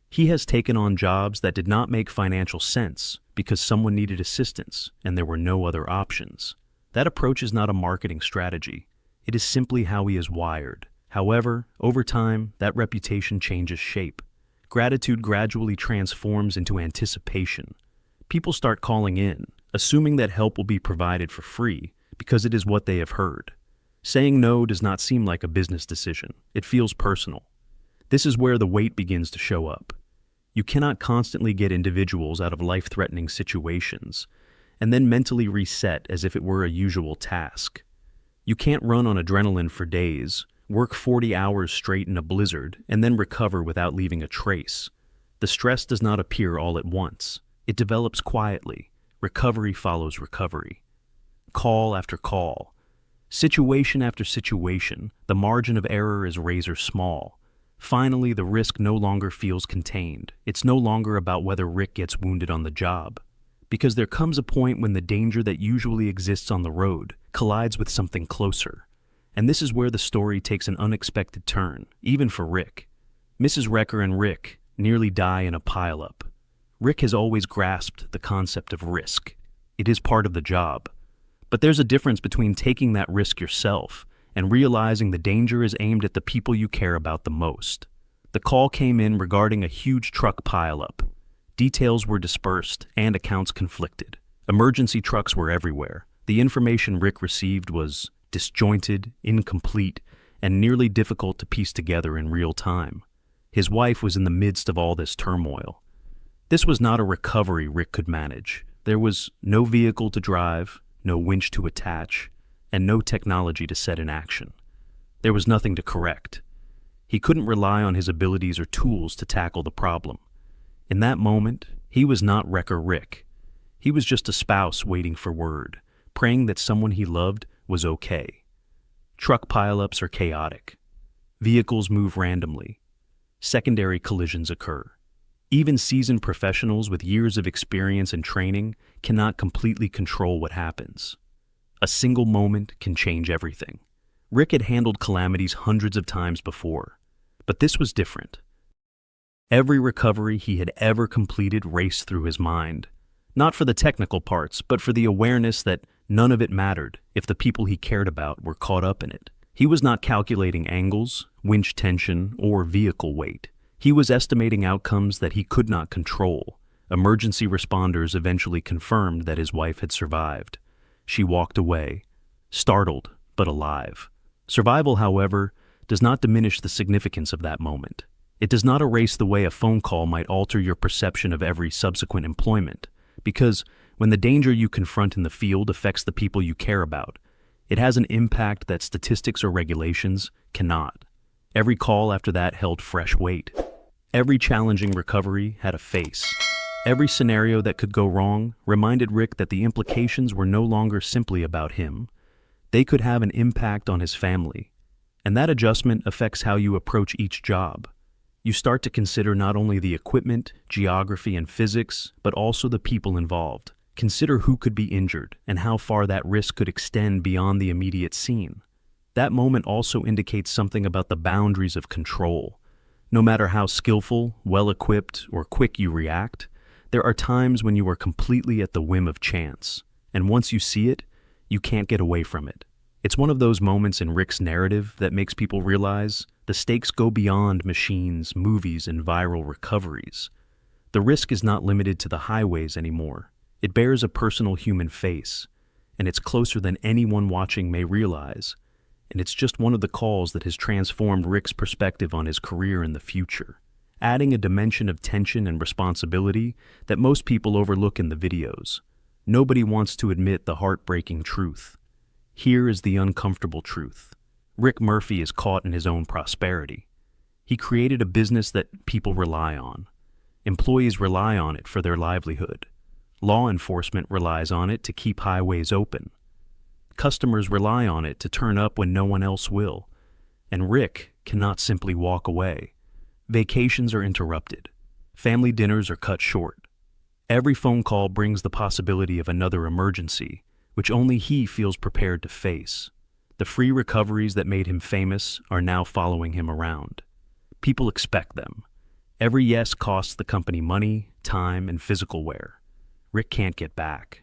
He has taken on jobs that did not make financial sense because someone needed assistance and there were no other options. That approach is not a marketing strategy. It is simply how he is wired. However, over time, that reputation changes shape. Gratitude gradually transforms into anticipation. People start calling in, assuming that help will be provided for free because it is what they have heard. Saying no does not seem like a business decision. It feels personal. This is where the weight begins to show up. You cannot constantly get individuals out of life-threatening situations and then mentally reset as if it were a usual task. You can't run on adrenaline for days, work 40 hours straight in a blizzard, and then recover without leaving a trace. The stress does not appear all at once. It develops quietly. Recovery follows recovery. Call after call. Situation after situation, the margin of error is razor small. Finally, the risk no longer feels contained. It's no longer about whether Rick gets wounded on the job. Because there comes a point when the danger that usually exists on the road collides with something closer. And this is where the story takes an unexpected turn, even for Rick. Mrs. Wrecker and Rick nearly die in a pileup. Rick has always grasped the concept of risk. It is part of the job. But there's a difference between taking that risk yourself and realizing the danger is aimed at the people you care about the most. The call came in regarding a huge truck pileup. Details were dispersed and accounts conflicted. Emergency trucks were everywhere. The information Rick received was disjointed, incomplete, and nearly difficult to piece together in real time. His wife was in the midst of all this turmoil. This was not a recovery Rick could manage. There was no vehicle to drive, no winch to attach, and no technology to set in action. There was nothing to correct. He couldn't rely on his abilities or tools to tackle the problem. In that moment, he was not Wrecker Rick. He was just a spouse waiting for word, praying that someone he loved was okay. Truck pileups are chaotic. Vehicles move randomly. Secondary collisions occur. Even seasoned professionals with years of experience and training cannot completely control what happens. A single moment can change everything. Rick had handled calamities hundreds of times before, but this was different. Every recovery he had ever completed raced through his mind, not for the technical parts, but for the awareness that none of it mattered if the people he cared about were caught up in it. He was not calculating angles, winch tension, or vehicle weight. He was estimating outcomes that he could not control, Emergency responders eventually confirmed that his wife had survived. She walked away, startled but alive. Survival, however, does not diminish the significance of that moment. It does not erase the way a phone call might alter your perception of every subsequent employment, because when the danger you confront in the field affects the people you care about, it has an impact that statistics or regulations cannot. Every call after that held fresh weight. Every challenging recovery had a face. Every scenario that could go wrong reminded Rick that the implications were no longer simply about him. They could have an impact on his family, and that adjustment affects how you approach each job. You start to consider not only the equipment, geography, and physics, but also the people involved. Consider who could be injured and how far that risk could extend beyond the immediate scene. That moment also indicates something about the boundaries of control. No matter how skillful, well-equipped, or quick you react, there are times when you are completely at the whim of chance, and once you see it, you can't get away from it. It's one of those moments in Rick's narrative that makes people realize the stakes go beyond machines, movies, and viral recoveries. The risk is not limited to the highways anymore. It bears a personal human face, and it's closer than anyone watching may realize. And it's just one of the calls that has transformed Rick's perspective on his career in the future, adding a dimension of tension and responsibility that most people overlook in the videos. Nobody wants to admit the heartbreaking truth. Here is the uncomfortable truth. Rick Murphy is caught in his own prosperity. He created a business that people rely on. Employees rely on it for their livelihood. Law enforcement relies on it to keep highways open. Customers rely on it to turn up when no one else will. And Rick cannot simply walk away. Vacations are interrupted. Family dinners are cut short. Every phone call brings the possibility of another emergency, which only he feels prepared to face. The free recoveries that made him famous are now following him around. People expect them. Every yes costs the company money, time, and physical wear. Rick can't get back.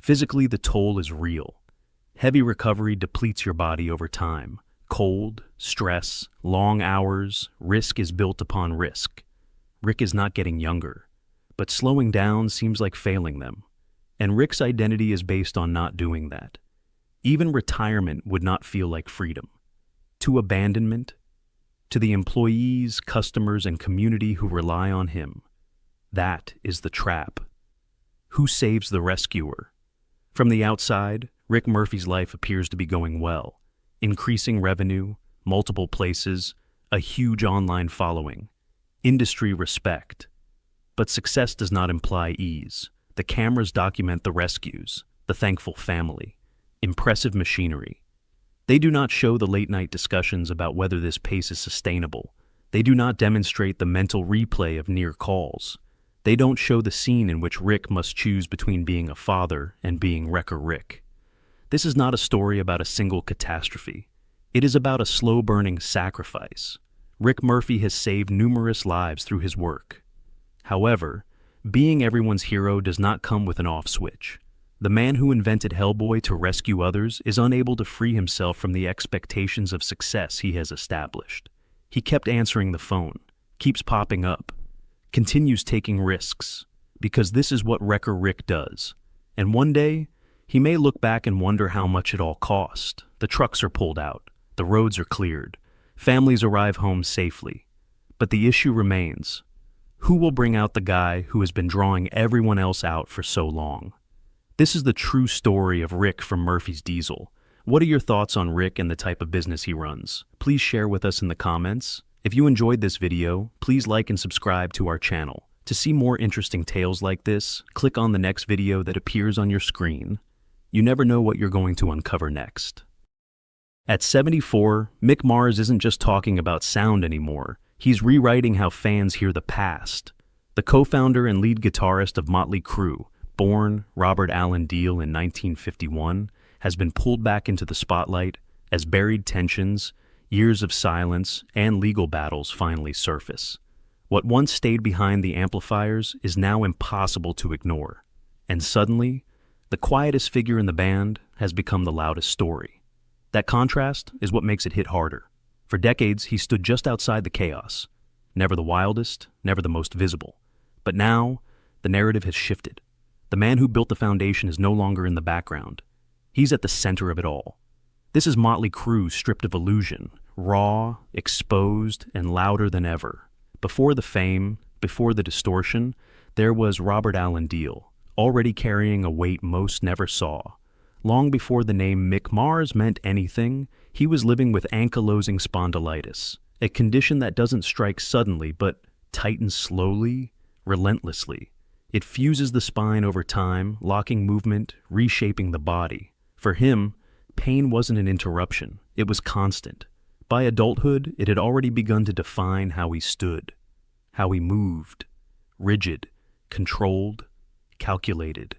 Physically, the toll is real. Heavy recovery depletes your body over time. Cold, stress, long hours, risk is built upon risk. Rick is not getting younger, but slowing down seems like failing them. And Rick's identity is based on not doing that. Even retirement would not feel like freedom. To abandonment, to the employees, customers, and community who rely on him. That is the trap. Who saves the rescuer? From the outside, Rick Murphy's life appears to be going well. Increasing revenue, multiple places, a huge online following, industry respect. But success does not imply ease. The cameras document the rescues, the thankful family, impressive machinery. They do not show the late-night discussions about whether this pace is sustainable. They do not demonstrate the mental replay of near calls. They don't show the scene in which Rick must choose between being a father and being Wrecker Rick. This is not a story about a single catastrophe. It is about a slow-burning sacrifice. Rick Murphy has saved numerous lives through his work. However, being everyone's hero does not come with an off switch. The man who invented Hellboy to rescue others is unable to free himself from the expectations of success he has established. He kept answering the phone, keeps popping up, continues taking risks, because this is what Wrecker Rick does. And one day, he may look back and wonder how much it all cost. The trucks are pulled out, the roads are cleared, families arrive home safely. But the issue remains. Who will bring out the guy who has been drawing everyone else out for so long? This is the true story of Rick from Murphy's Diesel. What are your thoughts on Rick and the type of business he runs? Please share with us in the comments. If you enjoyed this video, please like and subscribe to our channel. To see more interesting tales like this, click on the next video that appears on your screen. You never know what you're going to uncover next. At 74, Mick Mars isn't just talking about sound anymore. He's rewriting how fans hear the past. The co-founder and lead guitarist of Motley Crue, born Robert Allen Deal in 1951, has been pulled back into the spotlight as buried tensions, years of silence, and legal battles finally surface. What once stayed behind the amplifiers is now impossible to ignore. And suddenly, the quietest figure in the band has become the loudest story. That contrast is what makes it hit harder. For decades, he stood just outside the chaos. Never the wildest, never the most visible. But now, The narrative has shifted. The man who built the foundation is no longer in the background. He's at the center of it all. This is Motley Crue stripped of illusion, raw, exposed, and louder than ever. Before the fame, before the distortion, there was Robert Allen Deal, already carrying a weight most never saw. Long before the name Mick Mars meant anything, he was living with ankylosing spondylitis, a condition that doesn't strike suddenly but tightens slowly, relentlessly. It fuses the spine over time, locking movement, reshaping the body. For him, pain wasn't an interruption, it was constant. By adulthood, it had already begun to define how he stood, how he moved, rigid, controlled, calculated.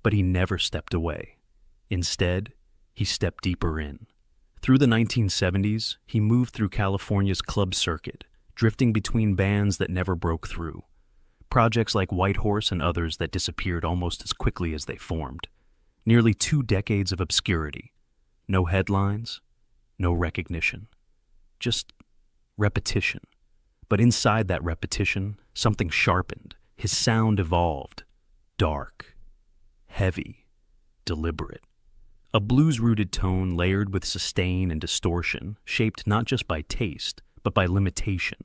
But he never stepped away. Instead, he stepped deeper in. Through the 1970s, he moved through California's club circuit, drifting between bands that never broke through. Projects like White Horse and others that disappeared almost as quickly as they formed. Nearly 2 decades of obscurity. No headlines, no recognition. Just repetition. But inside that repetition, something sharpened. His sound evolved. Dark, heavy, deliberate. A blues-rooted tone layered with sustain and distortion, shaped not just by taste, but by limitation.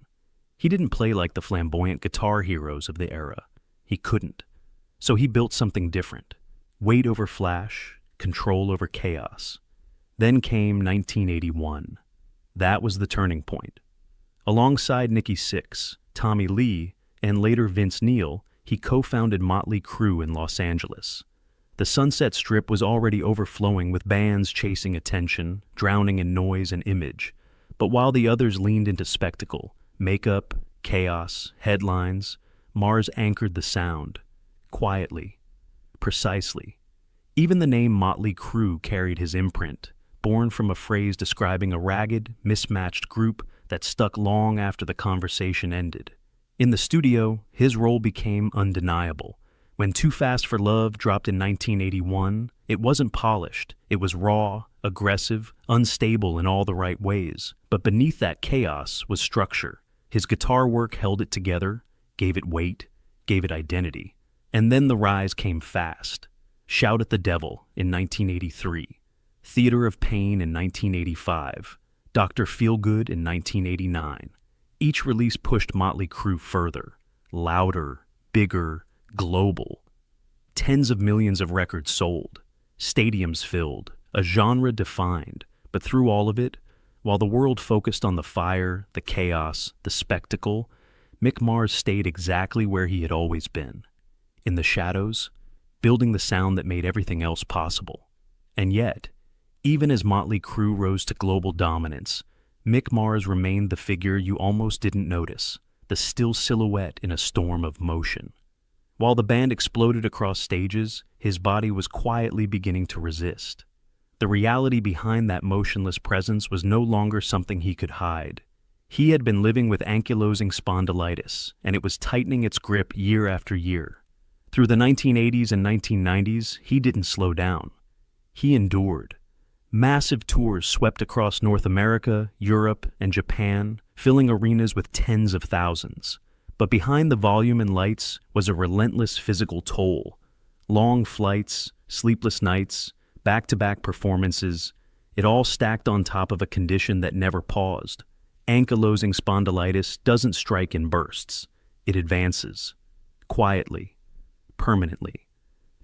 He didn't play like the flamboyant guitar heroes of the era. He couldn't. So he built something different. Weight over flash, control over chaos. Then came 1981. That was the turning point. Alongside Nikki Sixx, Tommy Lee, and later Vince Neil, he co-founded Motley Crue in Los Angeles. The Sunset Strip was already overflowing with bands chasing attention, drowning in noise and image. But while the others leaned into spectacle, makeup, chaos, headlines, Mars anchored the sound, quietly, precisely. Even the name Motley Crue carried his imprint, born from a phrase describing a ragged, mismatched group that stuck long after the conversation ended. In the studio, his role became undeniable. When Too Fast for Love dropped in 1981, it wasn't polished. It was raw, aggressive, unstable in all the right ways. But beneath that chaos was structure. His guitar work held it together, gave it weight, gave it identity. And then the rise came fast. Shout at the Devil in 1983, Theater of Pain in 1985, Dr. Feelgood in 1989. Each release pushed Motley Crue further, louder, bigger, global. Tens of millions of records sold, stadiums filled, a genre defined. But through all of it, while the world focused on the fire, the chaos, the spectacle, Mick Mars stayed exactly where he had always been. In the shadows, building the sound that made everything else possible. And yet, even as Motley Crue rose to global dominance, Mick Mars remained the figure you almost didn't notice, the still silhouette in a storm of motion. While the band exploded across stages, his body was quietly beginning to resist. The reality behind that motionless presence was no longer something he could hide. He had been living with ankylosing spondylitis, and it was tightening its grip year after year. Through the 1980s and 1990s, he didn't slow down. He endured. Massive tours swept across North America, Europe, and Japan, filling arenas with tens of thousands. But behind the volume and lights was a relentless physical toll. Long flights, sleepless nights, back-to-back performances, it all stacked on top of a condition that never paused. Ankylosing spondylitis doesn't strike in bursts. It advances. Quietly. Permanently.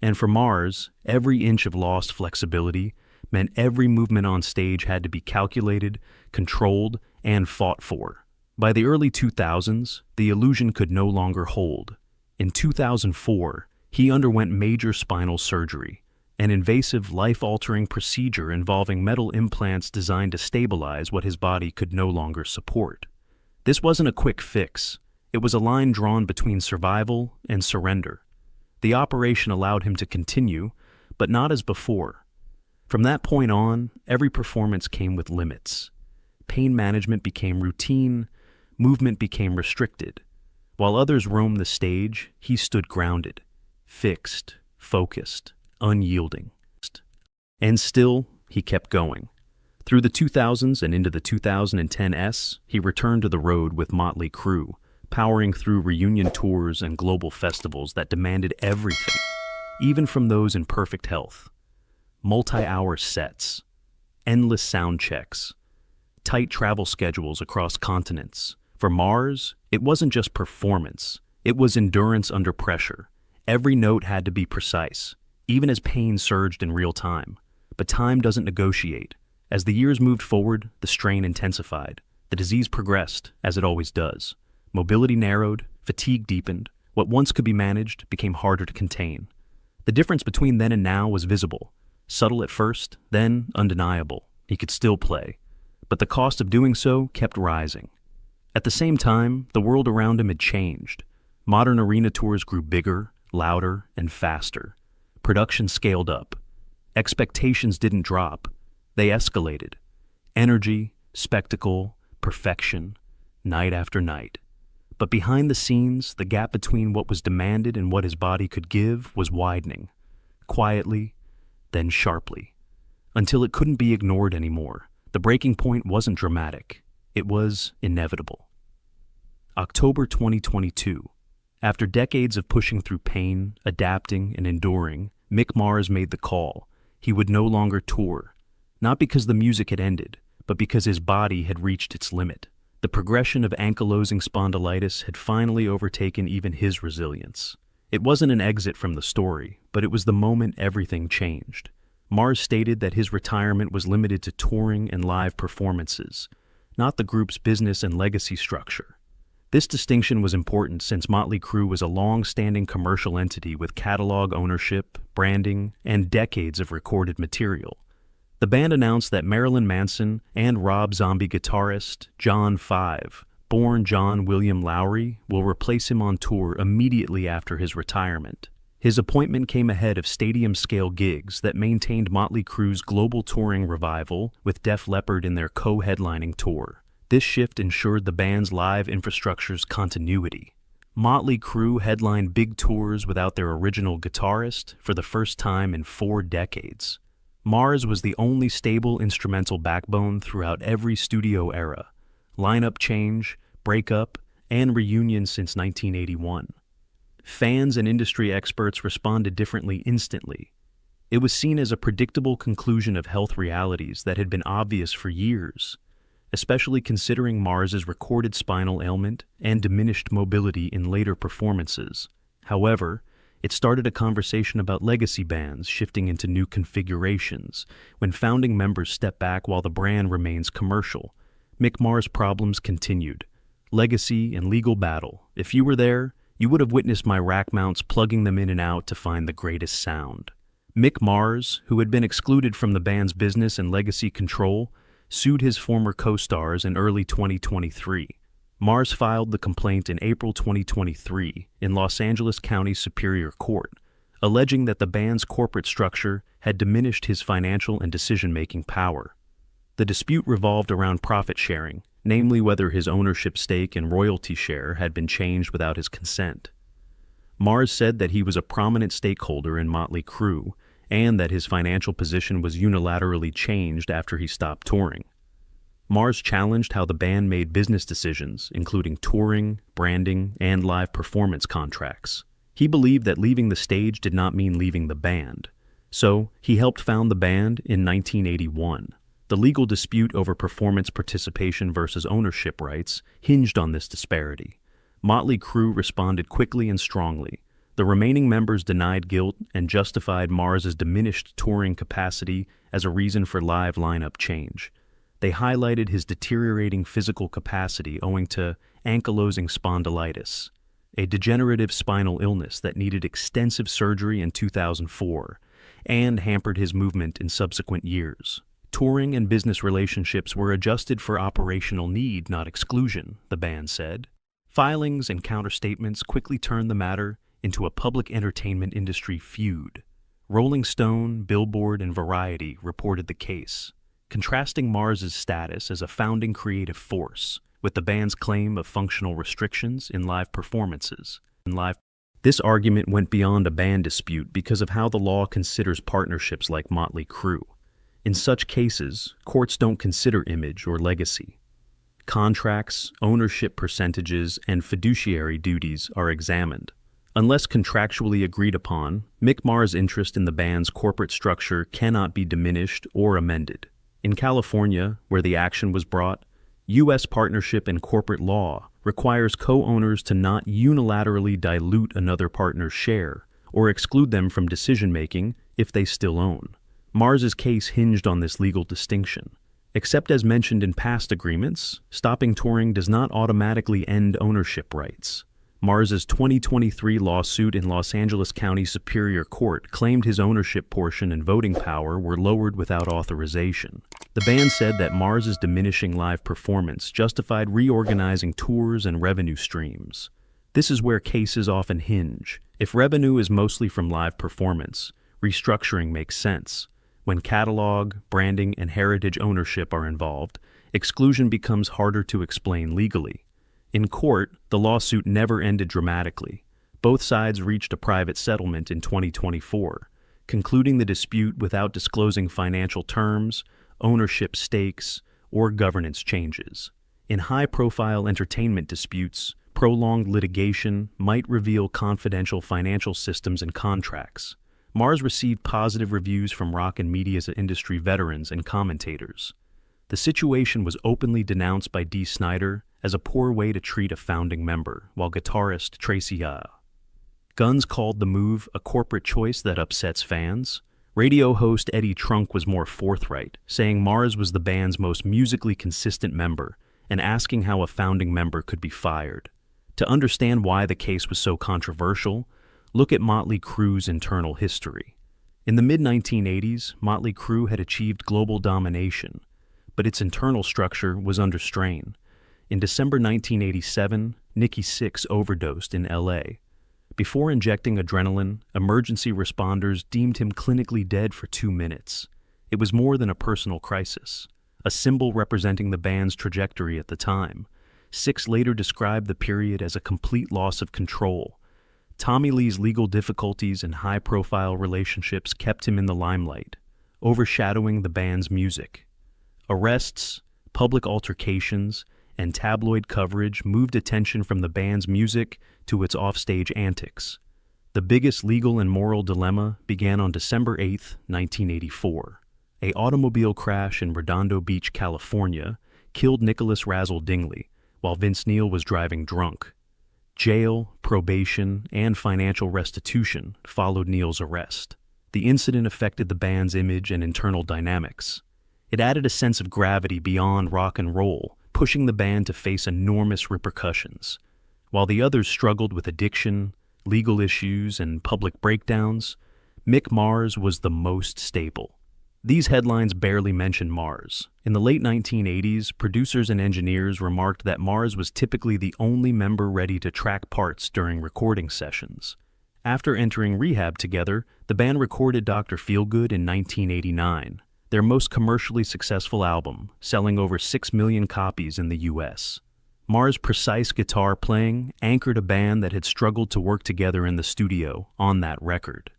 And for Mars, every inch of lost flexibility meant every movement on stage had to be calculated, controlled, and fought for. By the early 2000s, the illusion could no longer hold. In 2004, he underwent major spinal surgery, an invasive, life-altering procedure involving metal implants designed to stabilize what his body could no longer support. This wasn't a quick fix. It was a line drawn between survival and surrender. The operation allowed him to continue, but not as before. From that point on, every performance came with limits. Pain management became routine, movement became restricted. While others roamed the stage, he stood grounded, fixed, focused, unyielding. And still, he kept going. Through the 2000s and into the 2010s, he returned to the road with Motley Crue, powering through reunion tours and global festivals that demanded everything, even from those in perfect health. Multi-hour sets, endless sound checks, tight travel schedules across continents. For Mars, it wasn't just performance, it was endurance under pressure. Every note had to be precise, even as pain surged in real time. But time doesn't negotiate. As the years moved forward, the strain intensified. The disease progressed, as it always does. Mobility narrowed, fatigue deepened. What once could be managed became harder to contain. The difference between then and now was visible. Subtle at first, then undeniable. He could still play. But the cost of doing so kept rising. At the same time, the world around him had changed. Modern arena tours grew bigger, louder, and faster. Production scaled up. Expectations didn't drop. They escalated. Energy, spectacle, perfection, night after night. But behind the scenes, the gap between what was demanded and what his body could give was widening. Quietly, then sharply. Until it couldn't be ignored anymore. The breaking point wasn't dramatic. It was inevitable. October 2022. After decades of pushing through pain, adapting, and enduring, Mick Mars made the call. He would no longer tour. Not because the music had ended, but because his body had reached its limit. The progression of ankylosing spondylitis had finally overtaken even his resilience. It wasn't an exit from the story, but it was the moment everything changed. Mars stated that his retirement was limited to touring and live performances, not the group's business and legacy structure. This distinction was important since Motley Crue was a long-standing commercial entity with catalog ownership, branding, and decades of recorded material. The band announced that Marilyn Manson and Rob Zombie guitarist John 5, born John William Lowry, will replace him on tour immediately after his retirement. His appointment came ahead of stadium-scale gigs that maintained Motley Crue's global touring revival with Def Leppard in their co-headlining tour. This shift ensured the band's live infrastructure's continuity. Motley Crue headlined big tours without their original guitarist for the first time in 4 decades. Mars was the only stable instrumental backbone throughout every studio era, lineup change, breakup, and reunion since 1981. Fans and industry experts responded differently instantly. It was seen as a predictable conclusion of health realities that had been obvious for years, especially considering Mars's recorded spinal ailment and diminished mobility in later performances. However, it started a conversation about legacy bands shifting into new configurations when founding members step back while the brand remains commercial. Mick Mars' problems continued. Legacy and legal battle. If you were there, you would have witnessed my rack mounts plugging them in and out to find the greatest sound. Mick Mars, who had been excluded from the band's business and legacy control, sued his former co-stars in early 2023. Mars filed the complaint in April 2023 in Los Angeles County Superior Court, alleging that the band's corporate structure had diminished his financial and decision-making power. The dispute revolved around profit sharing, namely whether his ownership stake and royalty share had been changed without his consent. Mars said that he was a prominent stakeholder in Motley Crue and that his financial position was unilaterally changed after he stopped touring. Mars challenged how the band made business decisions, including touring, branding, and live performance contracts. He believed that leaving the stage did not mean leaving the band, so he helped found the band in 1981. The legal dispute over performance participation versus ownership rights hinged on this disparity. Motley Crue responded quickly and strongly. The remaining members denied guilt and justified Mars's diminished touring capacity as a reason for live lineup change. They highlighted his deteriorating physical capacity owing to ankylosing spondylitis, a degenerative spinal illness that needed extensive surgery in 2004 and hampered his movement in subsequent years. Touring and business relationships were adjusted for operational need, not exclusion, the band said. Filings and counterstatements quickly turned the matter into a public entertainment industry feud. Rolling Stone, Billboard, and Variety reported the case, contrasting Mars's status as a founding creative force with the band's claim of functional restrictions in live performances. This argument went beyond a band dispute because of how the law considers partnerships like Motley Crue. In such cases, courts don't consider image or legacy. contracts, ownership percentages, and fiduciary duties are examined. Unless contractually agreed upon, Mick Mars' interest in the band's corporate structure cannot be diminished or amended. In California, where the action was brought, U.S. partnership and corporate law requires co-owners to not unilaterally dilute another partner's share or exclude them from decision-making if they still own. Mars's case hinged on this legal distinction. Except as mentioned in past agreements, stopping touring does not automatically end ownership rights. Mars's 2023 lawsuit in Los Angeles County Superior Court claimed his ownership portion and voting power were lowered without authorization. The band said that Mars's diminishing live performance justified reorganizing tours and revenue streams. This is where cases often hinge. If revenue is mostly from live performance, restructuring makes sense. When catalog, branding, and heritage ownership are involved, exclusion becomes harder to explain legally. In court, the lawsuit never ended dramatically. Both sides reached a private settlement in 2024, concluding the dispute without disclosing financial terms, ownership stakes, or governance changes. In high-profile entertainment disputes, prolonged litigation might reveal confidential financial systems and contracts. Mars received positive reviews from rock and media industry veterans and commentators. The situation was openly denounced by Dee Snider as a poor way to treat a founding member, while guitarist Tracy Guns called the move a corporate choice that upsets fans. Radio host Eddie Trunk was more forthright, saying Mars was the band's most musically consistent member and asking how a founding member could be fired. To understand why the case was so controversial, look at Motley Crue's internal history. In the mid-1980s, Motley Crue had achieved global domination, but its internal structure was under strain. In December 1987, Nikki Sixx overdosed in L.A. Before injecting adrenaline, emergency responders deemed him clinically dead for 2 minutes. It was more than a personal crisis, a symbol representing the band's trajectory at the time. Sixx later described the period as a complete loss of control. Tommy Lee's legal difficulties and high-profile relationships kept him in the limelight, overshadowing the band's music. Arrests, public altercations, and tabloid coverage moved attention from the band's music to its offstage antics. The biggest legal and moral dilemma began on December 8, 1984. An automobile crash in Redondo Beach, California, killed Nicholas Razzle Dingley while Vince Neil was driving drunk. Jail, probation, and financial restitution followed Neil's arrest. The incident affected the band's image and internal dynamics. It added a sense of gravity beyond rock and roll, pushing the band to face enormous repercussions. While the others struggled with addiction, legal issues, and public breakdowns, Mick Mars was the most stable. These headlines barely mention Mars. In the late 1980s, producers and engineers remarked that Mars was typically the only member ready to track parts during recording sessions. After entering rehab together, the band recorded Dr. Feelgood in 1989, their most commercially successful album, selling over 6 million copies in the U.S. Mars' precise guitar playing anchored a band that had struggled to work together in the studio on that record.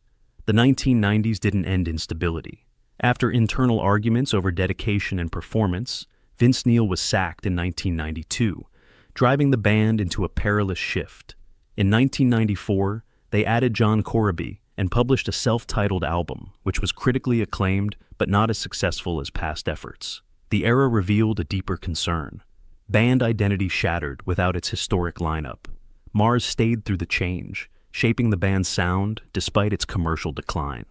The 1990s didn't end in stability. After internal arguments over dedication and performance, Vince Neil was sacked in 1992, driving the band into a perilous shift. In 1994, they added John Corabi and published a self-titled album, which was critically acclaimed but not as successful as past efforts. The era revealed a deeper concern. Band identity shattered without its historic lineup. Mars stayed through the change, shaping the band's sound despite its commercial decline.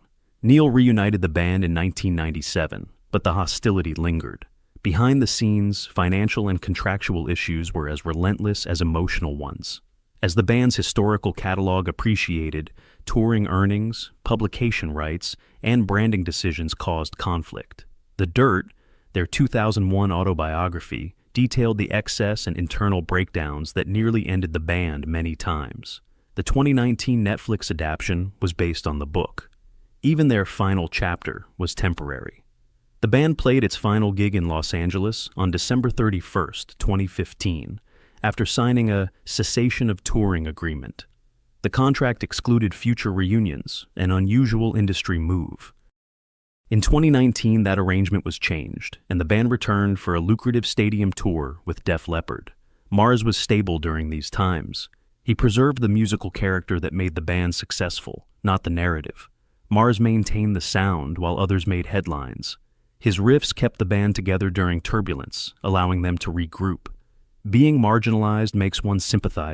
Neil reunited the band in 1997, but the hostility lingered. Behind the scenes, financial and contractual issues were as relentless as emotional ones. As the band's historical catalog appreciated, touring earnings, publication rights, and branding decisions caused conflict. The Dirt, their 2001 autobiography, detailed the excess and internal breakdowns that nearly ended the band many times. The 2019 Netflix adaptation was based on the book. Even their final chapter was temporary. The band played its final gig in Los Angeles on December 31, 2015, after signing a cessation of touring agreement. The contract excluded future reunions, an unusual industry move. In 2019, that arrangement was changed, and the band returned for a lucrative stadium tour with Def Leppard. Mars was stable during these times. He preserved the musical character that made the band successful, not the narrative. Mars maintained the sound while others made headlines. His riffs kept the band together during turbulence, allowing them to regroup. Being marginalized makes one sympathize